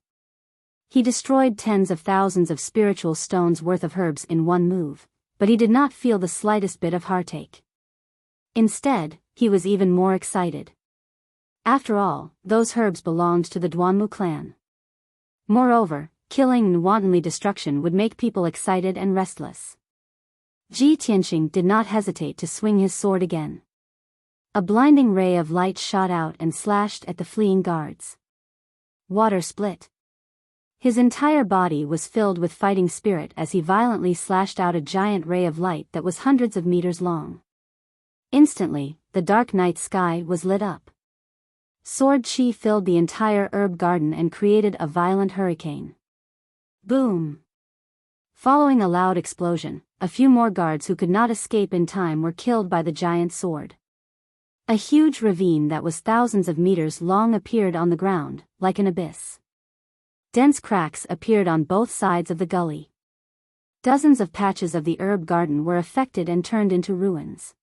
He destroyed tens of thousands of spiritual stones worth of herbs in one move, but he did not feel the slightest bit of heartache. Instead, he was even more excited. After all, those herbs belonged to the Duanmu clan. Moreover, killing and wantonly destruction would make people excited and restless. Ji Tianxing did not hesitate to swing his sword again. A blinding ray of light shot out and slashed at the fleeing guards. Water split. His entire body was filled with fighting spirit as he violently slashed out a giant ray of light that was hundreds of meters long. Instantly, the dark night sky was lit up. Sword chi filled the entire herb garden and created a violent hurricane. Boom! Following a loud explosion, a few more guards who could not escape in time were killed by the giant sword. A huge ravine that was thousands of meters long appeared on the ground, like an abyss. Dense cracks appeared on both sides of the gully. Dozens of patches of the herb garden were affected and turned into ruins.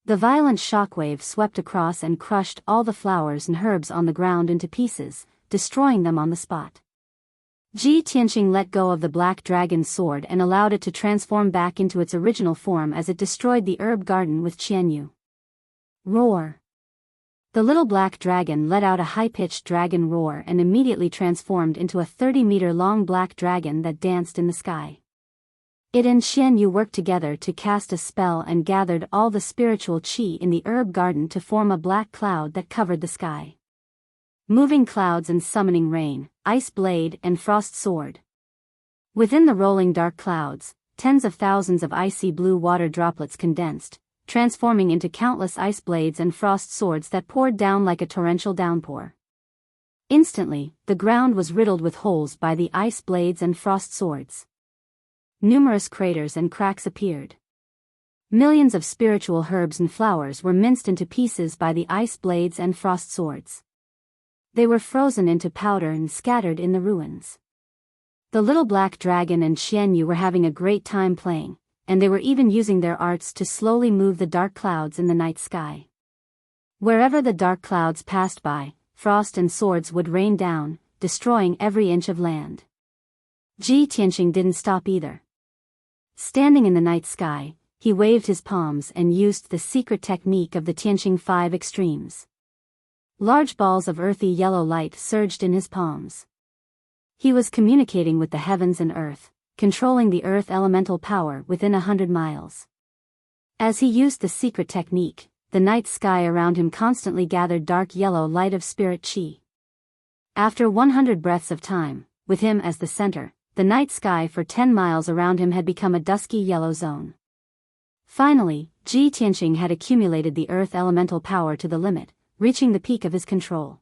The violent shockwave swept across and crushed all the flowers and herbs on the ground into pieces, destroying them on the spot. Ji Tianxing let go of the black dragon's sword and allowed it to transform back into its original form as it destroyed the herb garden with Qian Yu. Roar! The little black dragon let out a high-pitched dragon roar and immediately transformed into a 30-meter-long black dragon that danced in the sky. It and Qian Yu worked together to cast a spell and gathered all the spiritual qi in the herb garden to form a black cloud that covered the sky. Moving clouds and summoning rain, ice blade and frost sword. Within the rolling dark clouds, tens of thousands of icy blue water droplets condensed, transforming into countless ice blades and frost swords that poured down like a torrential downpour. Instantly, the ground was riddled with holes by the ice blades and frost swords. Numerous craters and cracks appeared. Millions of spiritual herbs and flowers were minced into pieces by the ice blades and frost swords. They were frozen into powder and scattered in the ruins. The little black dragon and Xian Yu were having a great time playing, and they were even using their arts to slowly move the dark clouds in the night sky. Wherever the dark clouds passed by, frost and swords would rain down, destroying every inch of land. Ji Tianqing didn't stop either. Standing in the night sky, he waved his palms and used the secret technique of the Tianqing 5 extremes. Large balls of earthy yellow light surged in his palms. He was communicating with the heavens and earth, controlling the earth elemental power within 100 miles. As he used the secret technique, the night sky around him constantly gathered dark yellow light of spirit qi. After 100 breaths of time, with him as the center, the night sky for 10 miles around him had become a dusky yellow zone. Finally, Ji Tianqing had accumulated the earth elemental power to the limit, reaching the peak of his control.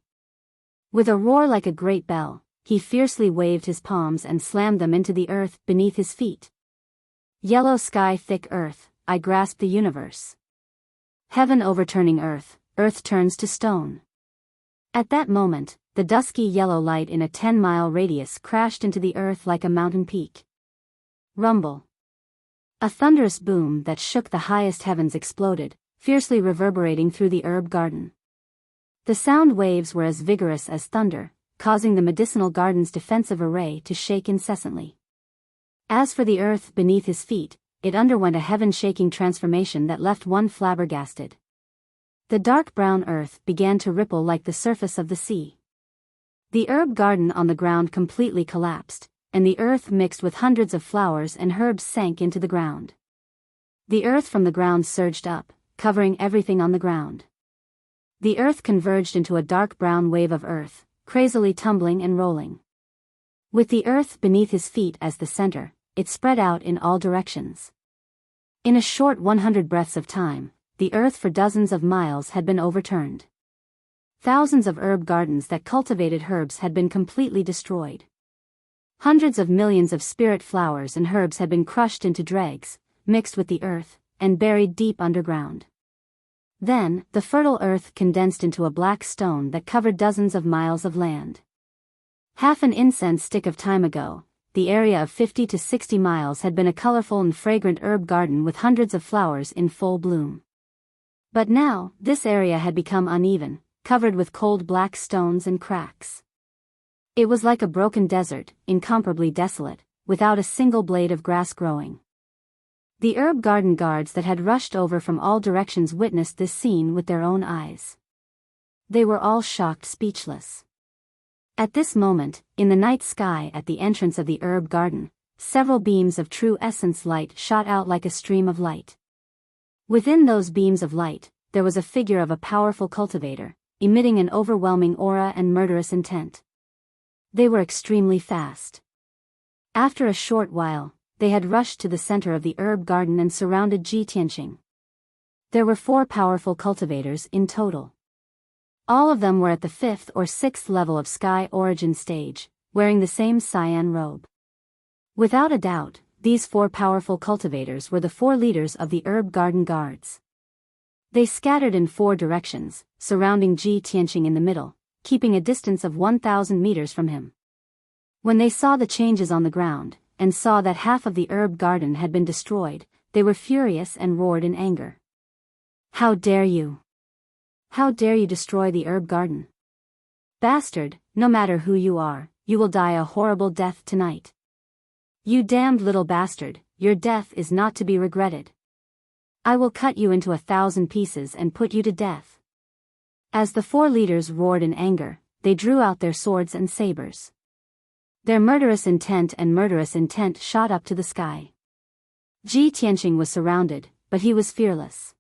With a roar like a great bell, he fiercely waved his palms and slammed them into the earth beneath his feet. Yellow sky, thick earth, I grasp the universe. Heaven overturning earth, earth turns to stone. At that moment, the dusky yellow light in a 10-mile radius crashed into the earth like a mountain peak. Rumble. A thunderous boom that shook the highest heavens exploded, fiercely reverberating through the herb garden. The sound waves were as vigorous as thunder, causing the medicinal garden's defensive array to shake incessantly. As for the earth beneath his feet, it underwent a heaven-shaking transformation that left one flabbergasted. The dark brown earth began to ripple like the surface of the sea. The herb garden on the ground completely collapsed, and the earth mixed with hundreds of flowers and herbs sank into the ground. The earth from the ground surged up, covering everything on the ground. The earth converged into a dark brown wave of earth, crazily tumbling and rolling. With the earth beneath his feet as the center, it spread out in all directions. In a short 100 breaths of time, the earth for dozens of miles had been overturned. Thousands of herb gardens that cultivated herbs had been completely destroyed. Hundreds of millions of spirit flowers and herbs had been crushed into dregs, mixed with the earth, and buried deep underground. Then, the fertile earth condensed into a black stone that covered dozens of miles of land. Half an incense stick of time ago, the area of 50 to 60 miles had been a colorful and fragrant herb garden with hundreds of flowers in full bloom. But now, this area had become uneven, covered with cold black stones and cracks. It was like a broken desert, incomparably desolate, without a single blade of grass growing. The herb garden guards that had rushed over from all directions witnessed this scene with their own eyes. They were all shocked, speechless. At this moment, in the night sky at the entrance of the herb garden, several beams of true essence light shot out like a stream of light. Within those beams of light, there was a figure of a powerful cultivator, emitting an overwhelming aura and murderous intent. They were extremely fast. After a short while, they had rushed to the center of the herb garden and surrounded Ji Tianqing. There were 4 powerful cultivators in total. All of them were at the 5th or 6th level of Sky Origin stage, wearing the same cyan robe. Without a doubt, these 4 powerful cultivators were the 4 leaders of the herb garden guards. They scattered in 4 directions, surrounding Ji Tianqing in the middle, keeping a distance of 1,000 meters from him. When they saw the changes on the ground, and saw that half of the herb garden had been destroyed, they were furious and roared in anger. "How dare you! How dare you destroy the herb garden? Bastard, no matter who you are, you will die a horrible death tonight. You damned little bastard, your death is not to be regretted. I will cut you into 1,000 pieces and put you to death." As the 4 leaders roared in anger, they drew out their swords and sabers. Their murderous intent shot up to the sky. Ji Tianqing was surrounded, but he was fearless.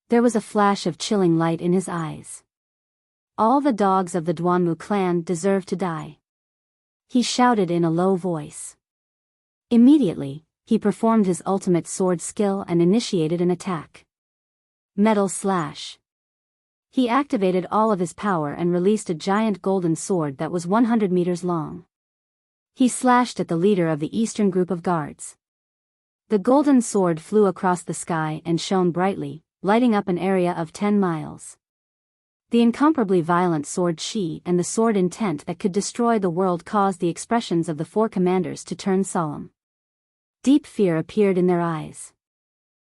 There was a flash of chilling light in his eyes. All the dogs of the Duanmu clan deserve to die. He shouted in a low voice. Immediately, he performed his ultimate sword skill and initiated an attack. Metal slash. He activated all of his power and released a giant golden sword that was 100 meters long. He slashed at the leader of the eastern group of guards. The golden sword flew across the sky and shone brightly, lighting up an area of 10 miles. The incomparably violent sword Shi and the sword intent that could destroy the world caused the expressions of the four commanders to turn solemn. Deep fear appeared in their eyes.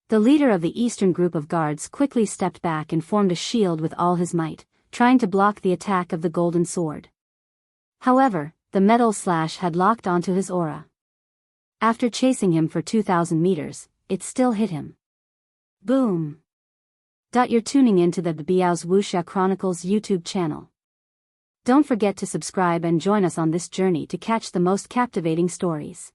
The leader of the eastern group of guards quickly stepped back and formed a shield with all his might, trying to block the attack of the golden sword. However, the metal slash had locked onto his aura. After chasing him for 2,000 meters, it still hit him. Boom! You're tuning into the Biyao's Wuxia Chronicles YouTube channel. Don't forget to subscribe and join us on this journey to catch the most captivating stories.